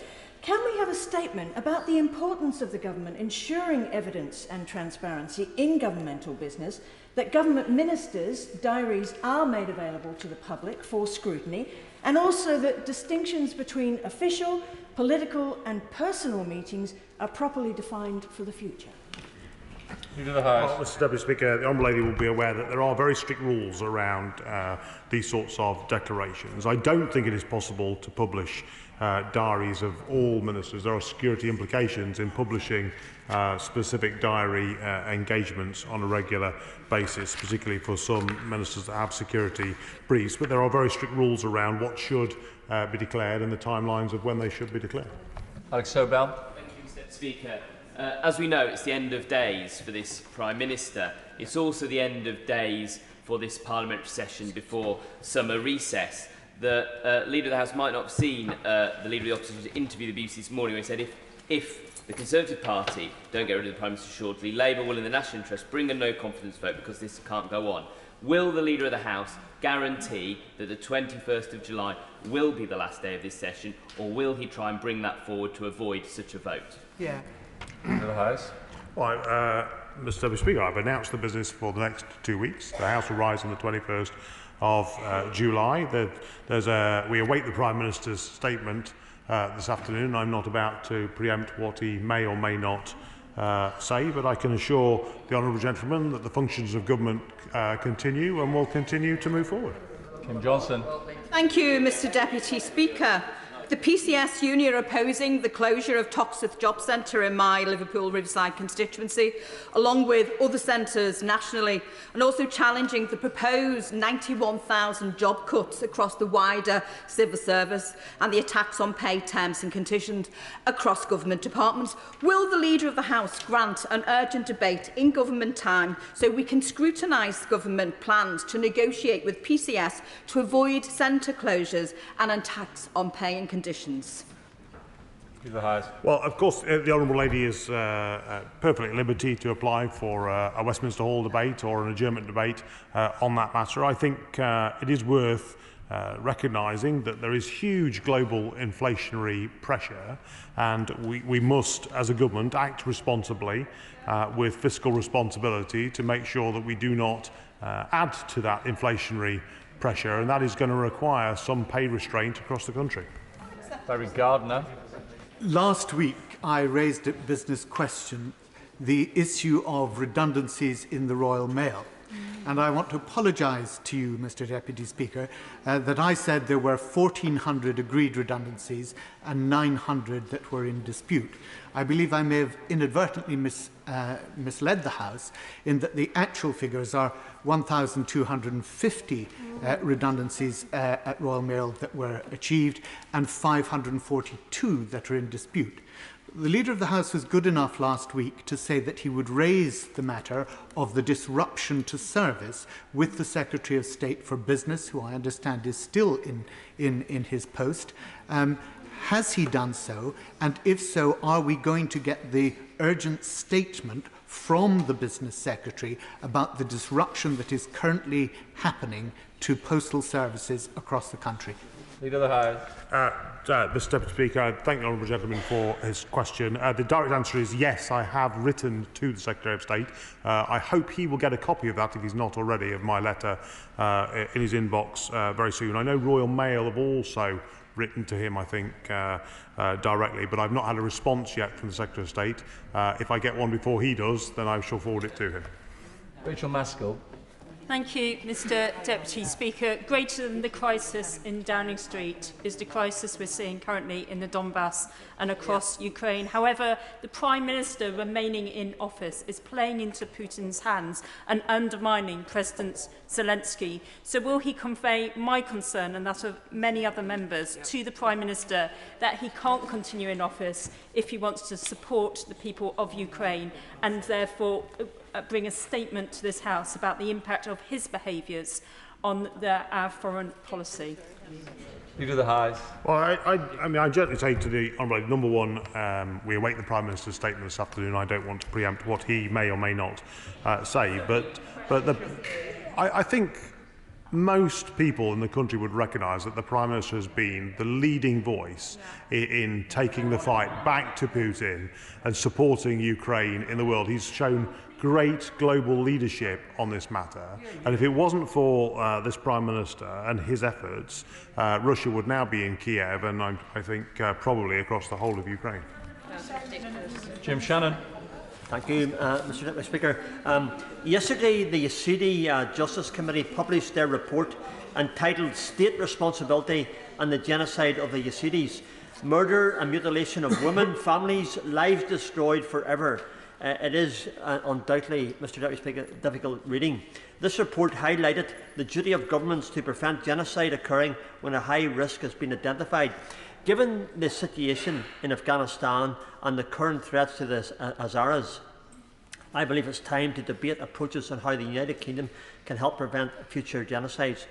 Can we have a statement about the importance of the government ensuring evidence and transparency in governmental business, that government ministers' diaries are made available to the public for scrutiny, and also that distinctions between official, political and personal meetings are properly defined for the future? Well, Mr Deputy Speaker, the Honourable Lady will be aware that there are very strict rules around these sorts of declarations. I don't think it is possible to publish diaries of all ministers. There are security implications in publishing specific diary engagements on a regular basis, particularly for some ministers that have security briefs. But there are very strict rules around what should be declared and the timelines of when they should be declared. Alex Sobel. Thank you, Mr Speaker. As we know, it's the end of days for this Prime Minister. It's also the end of days for this parliamentary session before summer recess. The Leader of the House might not have seen the Leader of the Opposition interview the BBC this morning where he said if the Conservative Party don't get rid of the Prime Minister shortly, Labour will, in the national interest, bring a no-confidence vote because this can't go on. Will the Leader of the House guarantee that the 21st of July will be the last day of this session, or will he try and bring that forward to avoid such a vote? Yeah. The House. Well, Mr Deputy Speaker, I've announced the business for the next 2 weeks. The House will rise on the 21st of July. We await the Prime Minister's statement this afternoon. I'm not about to preempt what he may or may not say, but I can assure the honourable gentleman that the functions of government continue and will continue to move forward. Kim Johnson. Thank you, Mr Deputy Speaker. The PCS union are opposing the closure of Toxteth Job Centre in my Liverpool Riverside constituency, along with other centres nationally, and also challenging the proposed 91,000 job cuts across the wider civil service and the attacks on pay terms and conditions across government departments. Will the Leader of the House grant an urgent debate in government time so we can scrutinise government plans to negotiate with PCS to avoid centre closures and attacks on pay and conditions? Well, of course, the Honourable Lady is perfectly at liberty to apply for a Westminster Hall debate or an adjournment debate on that matter. I think it is worth recognising that there is huge global inflationary pressure, and we must, as a government, act responsibly with fiscal responsibility to make sure that we do not add to that inflationary pressure, and that is going to require some pay restraint across the country. Barry Gardner. Last week, I raised at Business Question the issue of redundancies in the Royal Mail. And I want to apologise to you, Mr Deputy Speaker, that I said there were 1,400 agreed redundancies and 900 that were in dispute. I believe I may have inadvertently misled the House in that the actual figures are 1,250 redundancies at Royal Mail that were achieved and 542 that are in dispute. The Leader of the House was good enough last week to say that he would raise the matter of the disruption to service with the Secretary of State for Business, who I understand is still in his post. Has he done so? And if so, are we going to get the urgent statement from the Business Secretary about the disruption that is currently happening to postal services across the country? Leader of the House. Mr Deputy Speaker, I thank the honourable gentleman for his question. The direct answer is yes, I have written to the Secretary of State. I hope he will get a copy of that, if he's not already, of my letter in his inbox very soon. I know Royal Mail have also written to him, I think, directly, but I've not had a response yet from the Secretary of State. If I get one before he does, then I shall forward it to him. Rachel Maskell. Thank you, Mr Deputy Speaker. Greater than the crisis in Downing Street is the crisis we're seeing currently in the Donbass and across Ukraine. However, the Prime Minister remaining in office is playing into Putin's hands and undermining President Zelensky. So will he convey my concern and that of many other members to the Prime Minister that he can't continue in office if he wants to support the people of Ukraine and therefore bring a statement to this House about the impact of his behaviours on our foreign policy? Leader of the House. Well, I mean, I gently say to the Honourable, number one, we await the Prime Minister's statement this afternoon. I don't want to preempt what he may or may not say, but I think most people in the country would recognise that the Prime Minister has been the leading voice in taking the fight back to Putin and supporting Ukraine in the world. He's shown great global leadership on this matter, and if it wasn't for this Prime Minister and his efforts, Russia would now be in Kiev and I think probably across the whole of Ukraine. Jim Shannon. Thank you, Mr Deputy Speaker. Yesterday, the Yazidi Justice Committee published their report entitled State Responsibility and the Genocide of the Yazidis. Murder and mutilation of women, families, lives destroyed forever. It is undoubtedly, Mr Deputy Speaker, difficult reading. This report highlighted the duty of governments to prevent genocide occurring when a high risk has been identified. Given the situation in Afghanistan and the current threats to the Hazaras, I believe it's time to debate approaches on how the United Kingdom can help prevent future genocides.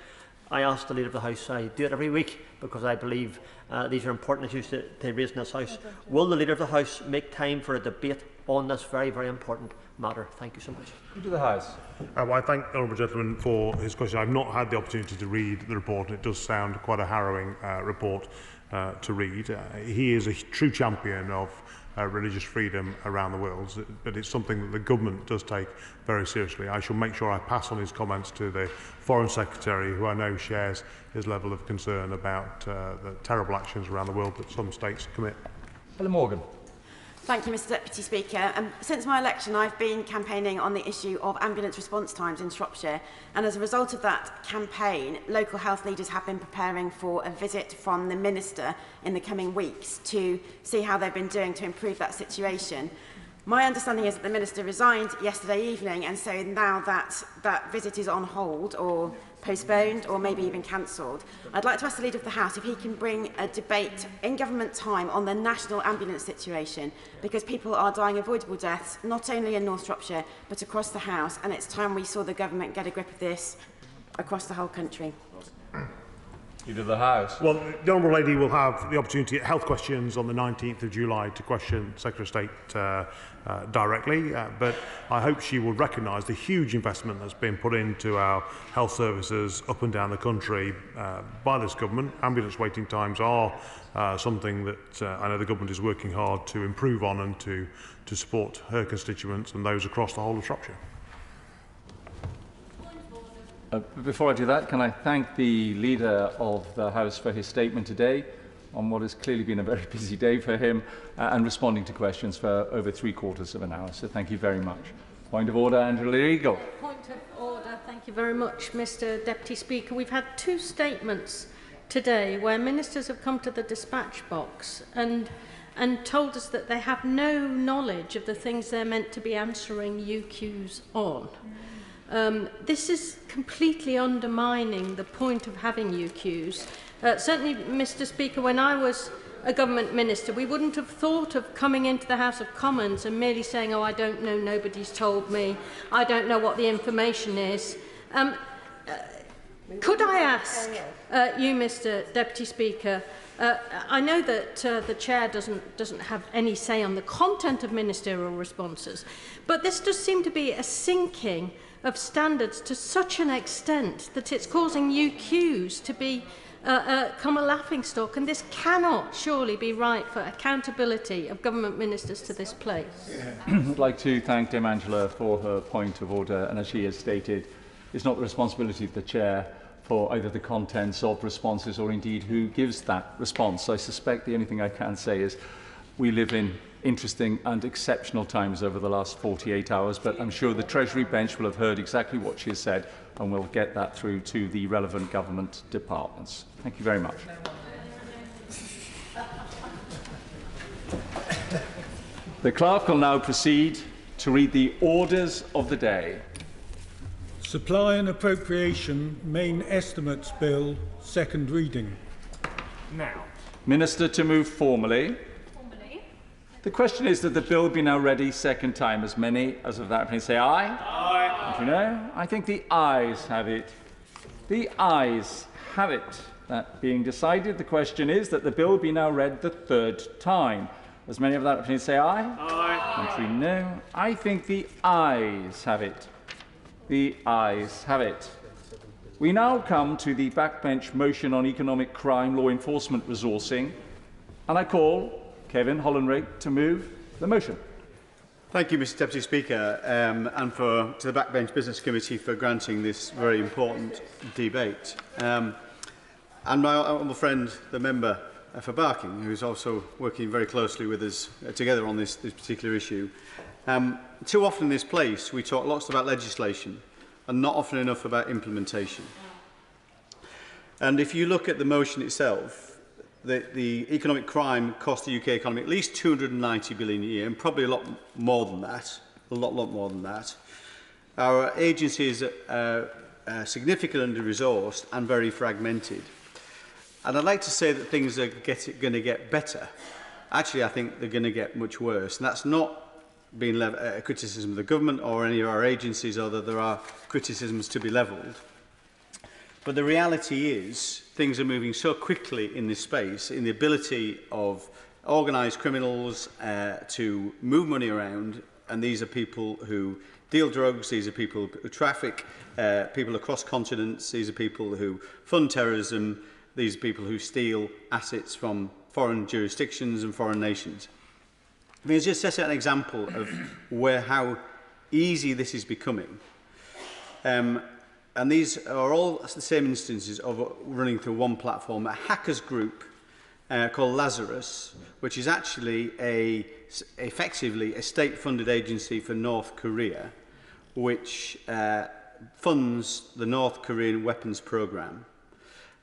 I ask the Leader of the House, I do it every week because I believe these are important issues to raise in this House. Will the Leader of the House make time for a debate on this very, very important matter? Thank you so much. Leader of the House. Well, I thank the Honourable Gentleman for his question. I've not had the opportunity to read the report, and it does sound quite a harrowing report to read. He is a true champion of religious freedom around the world, but it's something that the government does take very seriously. I shall make sure I pass on his comments to the Foreign Secretary, who I know shares his level of concern about the terrible actions around the world that some states commit. Helen Morgan. Thank you, Mr Deputy Speaker. Since my election, I've been campaigning on the issue of ambulance response times in Shropshire, and as a result of that campaign, local health leaders have been preparing for a visit from the Minister in the coming weeks to see how they've been doing to improve that situation. My understanding is that the Minister resigned yesterday evening, and so now that visit is on hold or postponed or maybe even cancelled. I'd like to ask the Leader of the House if he can bring a debate in government time on the national ambulance situation, because people are dying avoidable deaths, not only in North Shropshire but across the House, and it's time we saw the government get a grip of this across the whole country. Leader of the House. Well, the Honourable Lady will have the opportunity at Health Questions on the 19th of July to question Secretary of State directly, but I hope she will recognise the huge investment that's been put into our health services up and down the country by this government. Ambulance waiting times are something that I know the government is working hard to improve on and to support her constituents and those across the whole of Shropshire. Before I do that, can I thank the Leader of the House for his statement today on what has clearly been a very busy day for him and responding to questions for over 3/4 of an hour. So thank you very much. Point of order, Angela Eagle. Point of order. Thank you very much, Mr Deputy Speaker. We've had two statements today where ministers have come to the dispatch box and told us that they have no knowledge of the things they're meant to be answering UQs on. This is completely undermining the point of having UQs. Certainly, Mr Speaker, when I was a government minister, we wouldn't have thought of coming into the House of Commons and merely saying, oh, I don't know, nobody's told me, I don't know what the information is. Could I ask you, Mr Deputy Speaker, I know that the Chair doesn't have any say on the content of ministerial responses, but this does seem to be a sinking of standards to such an extent that it's causing UQs to become a laughingstock, and this cannot surely be right for accountability of government ministers to this place. I'd like to thank Dame Angela for her point of order, and as she has stated, it's not the responsibility of the Chair for either the contents of responses or indeed who gives that response. I suspect the only thing I can say is we live in interesting and exceptional times over the last 48 hours, but I'm sure the Treasury bench will have heard exactly what she has said and will get that through to the relevant government departments. Thank you very much. The clerk will now proceed to read the orders of the day. Supply and Appropriation Main Estimates Bill, second reading. Now. Minister to move formally. The question is that the bill be now ready second time. As many as of that opinion say aye. Aye. And you know, I think the ayes have it. The ayes have it. That being decided, the question is that the bill be now read the third time. As many of that opinion say aye? Aye. Contrary, no. I think the ayes have it. The ayes have it. We now come to the backbench motion on economic crime law enforcement resourcing, and I call Kevin Hollenrake to move the motion. Thank you, Mr Deputy Speaker, and to the Backbench Business Committee for granting this very important debate. And my honourable friend, the member for Barking, who is also working very closely with us together on this particular issue. Too often in this place we talk lots about legislation and not often enough about implementation. And if you look at the motion itself, the economic crime cost the UK economy at least 290 billion a year, and probably a lot more than that, a lot more than that. Our agencies are significantly under-resourced and very fragmented. And I'd like to say that things are going to get better. Actually, I think they're going to get much worse. And that's not being a criticism of the government or any of our agencies, although there are criticisms to be levelled. But the reality is things are moving so quickly in this space, in the ability of organised criminals to move money around, and these are people who deal drugs, these are people who traffic people across continents, these are people who fund terrorism, these are people who steal assets from foreign jurisdictions and foreign nations. I mean, it's just set out an example of how easy this is becoming. And these are all the same instances of running through one platform, a hackers group called Lazarus, which is actually effectively a state-funded agency for North Korea, which funds the North Korean weapons program.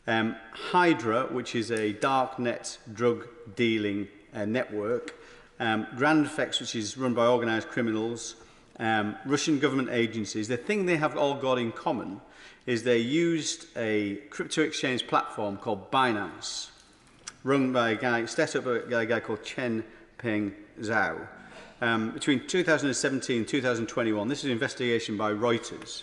Hydra, which is a dark net drug dealing network. Grand Effects, which is run by organised criminals. Russian government agencies. The thing they have all got in common is they used a crypto exchange platform called Binance, run by a guy, set up by a guy called Chen Peng Zhao. Between 2017 and 2021, this is an investigation by Reuters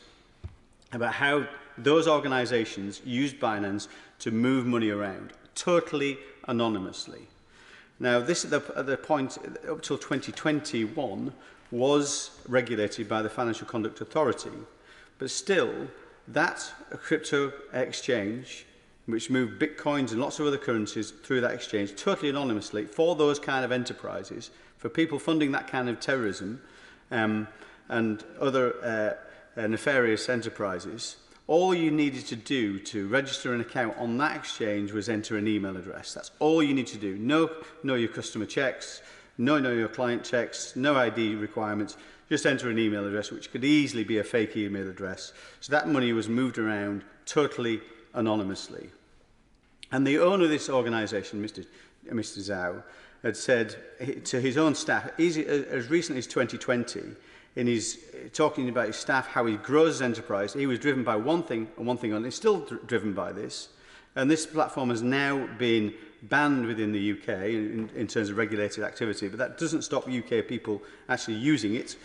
about how those organisations used Binance to move money around, totally anonymously. Now, this at the point up till 2021 was regulated by the Financial Conduct Authority, but still, that crypto exchange, which moved bitcoins and lots of other currencies through that exchange, totally anonymously, for those kind of enterprises, for people funding that kind of terrorism and other nefarious enterprises, all you needed to do to register an account on that exchange was enter an email address. That's all you need to do. Know your customer checks, know your client checks, no ID requirements, just enter an email address, which could easily be a fake email address. So that money was moved around totally anonymously. And the owner of this organisation, Mr. Zhao, had said to his own staff, as recently as 2020, in his talking about his staff, how he grows his enterprise, he was driven by one thing and one thing only. He's still driven by this. And this platform has now been banned within the UK in terms of regulated activity, but that doesn't stop UK people actually using it,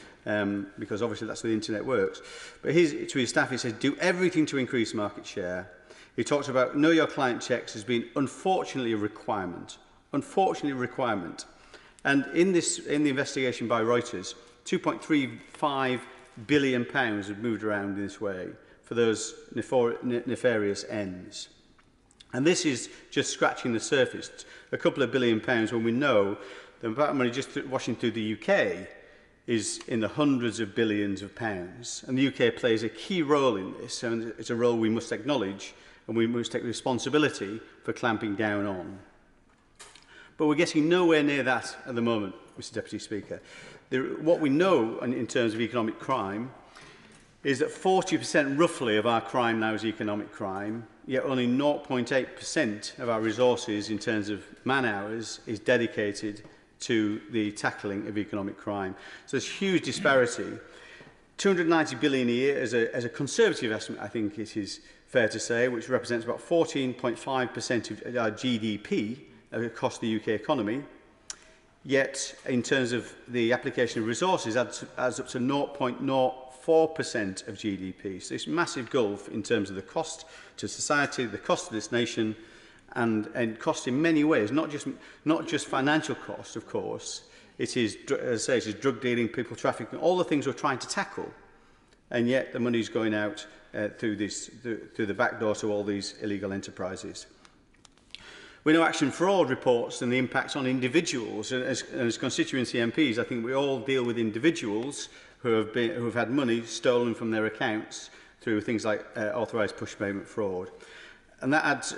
because obviously that's the internet works. But to his staff, he said, do everything to increase market share. He talked about know your client checks as being unfortunately a requirement. Unfortunately a requirement. And in the investigation by Reuters, £2.35 billion had moved around in this way for those nefarious ends. And this is just scratching the surface. A couple of £1 billion when we know the amount of money just washing through the UK is in the hundreds of billions of pounds. And the UK plays a key role in this, and it's a role we must acknowledge and we must take responsibility for clamping down on. But we're getting nowhere near that at the moment, Mr. Deputy Speaker. What we know in terms of economic crime is that 40% roughly of our crime now is economic crime, yet only 0.8% of our resources in terms of man-hours is dedicated to the tackling of economic crime. So there's huge disparity. 290 billion a year as a conservative estimate, I think it is fair to say, which represents about 14.5% of our GDP across the UK economy. Yet, in terms of the application of resources, adds up to 0.04% of GDP. So it's a massive gulf in terms of the cost to society, the cost of this nation, and cost in many ways, not just financial cost, of course. It is, as I say, it is drug dealing, people trafficking, all the things we're trying to tackle. And yet the money's going out through the back door to all these illegal enterprises. We know Action Fraud reports and the impacts on individuals. As constituency MPs, I think we all deal with individuals who have had money stolen from their accounts through things like authorised push payment fraud. And that adds,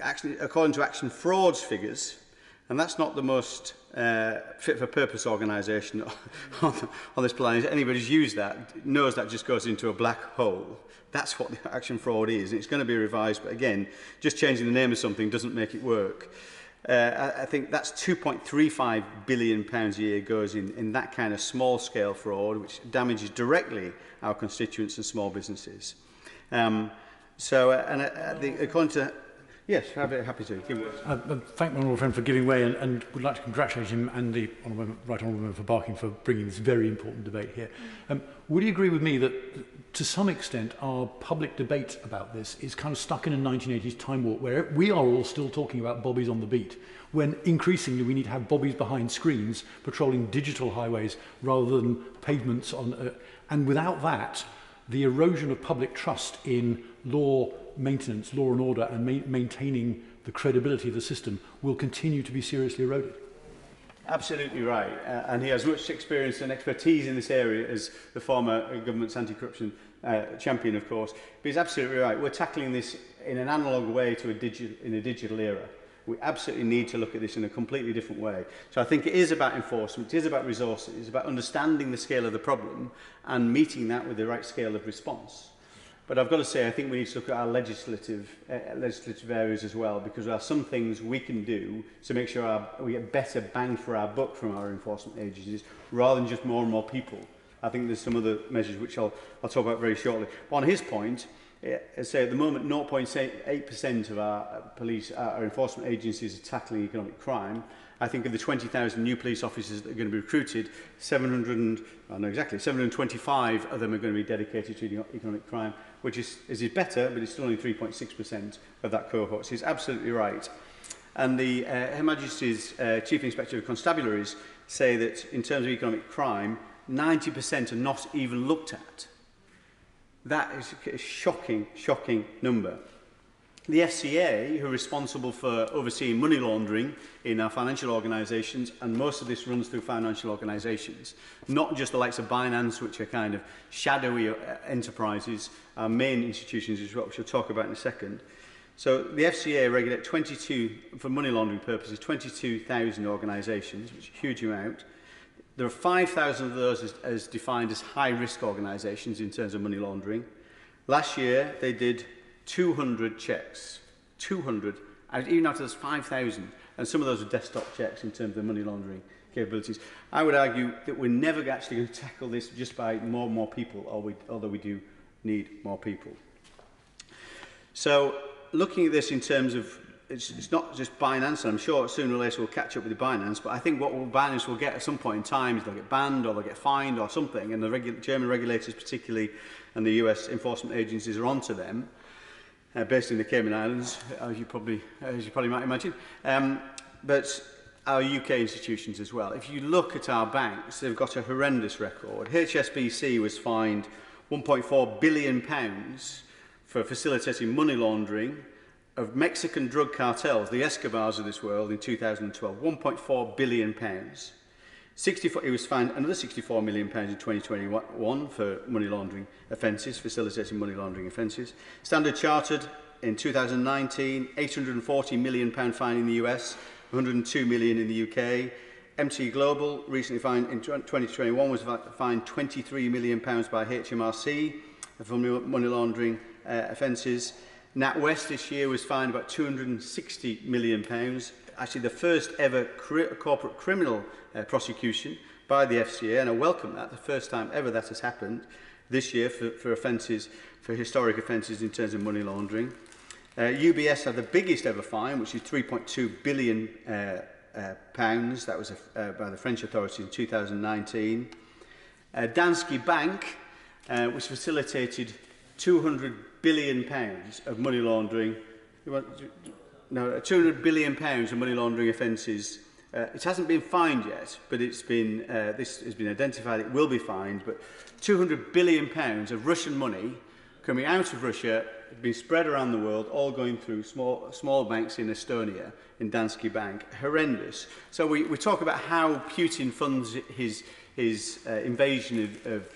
actually, according to Action Fraud's figures, and that's not the most fit-for-purpose organisation on this planet. Anybody who's used that knows that just goes into a black hole. That's what the Action Fraud is. It's going to be revised, but again, just changing the name of something doesn't make it work. I think that's £2.35 billion a year goes in that kind of small-scale fraud, which damages directly our constituents and small businesses. According to... Yes, happy to. Thank my honourable friend for giving way and would like to congratulate him and the right honourable member for Barking for bringing this very important debate here. Would you agree with me that to some extent our public debate about this is kind of stuck in a 1980s time warp where we are all still talking about bobbies on the beat, when increasingly we need to have bobbies behind screens patrolling digital highways rather than pavements and without that, the erosion of public trust in law maintenance, law and order, and maintaining the credibility of the system will continue to be seriously eroded. Absolutely right. And he has much experience and expertise in this area as the former government's anti-corruption champion, of course. But he's absolutely right. We're tackling this in an analogue way to a digital era. We absolutely need to look at this in a completely different way. So I think it is about enforcement, it is about resources, it's about understanding the scale of the problem and meeting that with the right scale of response. But I've got to say, I think we need to look at our legislative areas as well, because there are some things we can do to make sure we get better bang for our buck from our enforcement agencies, rather than just more and more people. I think there's some other measures which I'll talk about very shortly. On his point, say at the moment 0.8% of our enforcement agencies are tackling economic crime. I think of the 20,000 new police officers that are going to be recruited, 725 of them are going to be dedicated to economic crime, which is better, but it's still only 3.6% of that cohort. So he's absolutely right. And Her Majesty's Chief Inspector of Constabularies say that in terms of economic crime, 90% are not even looked at. That is a shocking, shocking number. The FCA, who are responsible for overseeing money laundering in our financial organisations, and most of this runs through financial organisations, not just the likes of Binance, which are kind of shadowy enterprises, our main institutions, which we'll talk about in a second. So the FCA regulate 22, for money laundering purposes, 22,000 organisations, which is a huge amount. There are 5,000 of those as defined as high-risk organisations in terms of money laundering. Last year, they did 200 checks, 200, even after there's 5,000, and some of those are desktop checks in terms of money laundering capabilities. I would argue that we're never actually going to tackle this just by more and more people, although we do need more people. So looking at this in terms of, it's not just Binance, and I'm sure sooner or later we'll catch up with the Binance, but I think what Binance will get at some point in time is they'll get banned or they'll get fined or something, and the German regulators particularly and the US enforcement agencies are onto them. Based in the Cayman Islands, as you probably might imagine, but our UK institutions as well. If you look at our banks, they've got a horrendous record. HSBC was fined £1.4 billion for facilitating money laundering of Mexican drug cartels, the Escobars of this world, in 2012. £1.4 billion. It was fined another £64 million in 2021 for money laundering offences, facilitating money laundering offences. Standard Chartered in 2019, £840 million fine in the US, £102 million in the UK. MT Global recently fined in 2021 was fined £23 million by HMRC for money laundering offences. NatWest this year was fined about £260 million. Actually the first ever corporate criminal prosecution by the FCA, and I welcome that, the first time ever that has happened this year for offences, for historic offences in terms of money laundering. UBS had the biggest ever fine, which is £3.2 billion pounds. That was by the French authorities in 2019. Danske Bank, which facilitated £200 billion of money laundering. No, £200 billion of money laundering offences. It hasn't been fined yet, but it's been this has been identified. It will be fined. But £200 billion of Russian money coming out of Russia, being spread around the world, all going through small banks in Estonia, in Danske Bank. Horrendous. So we talk about how Putin funds his invasion of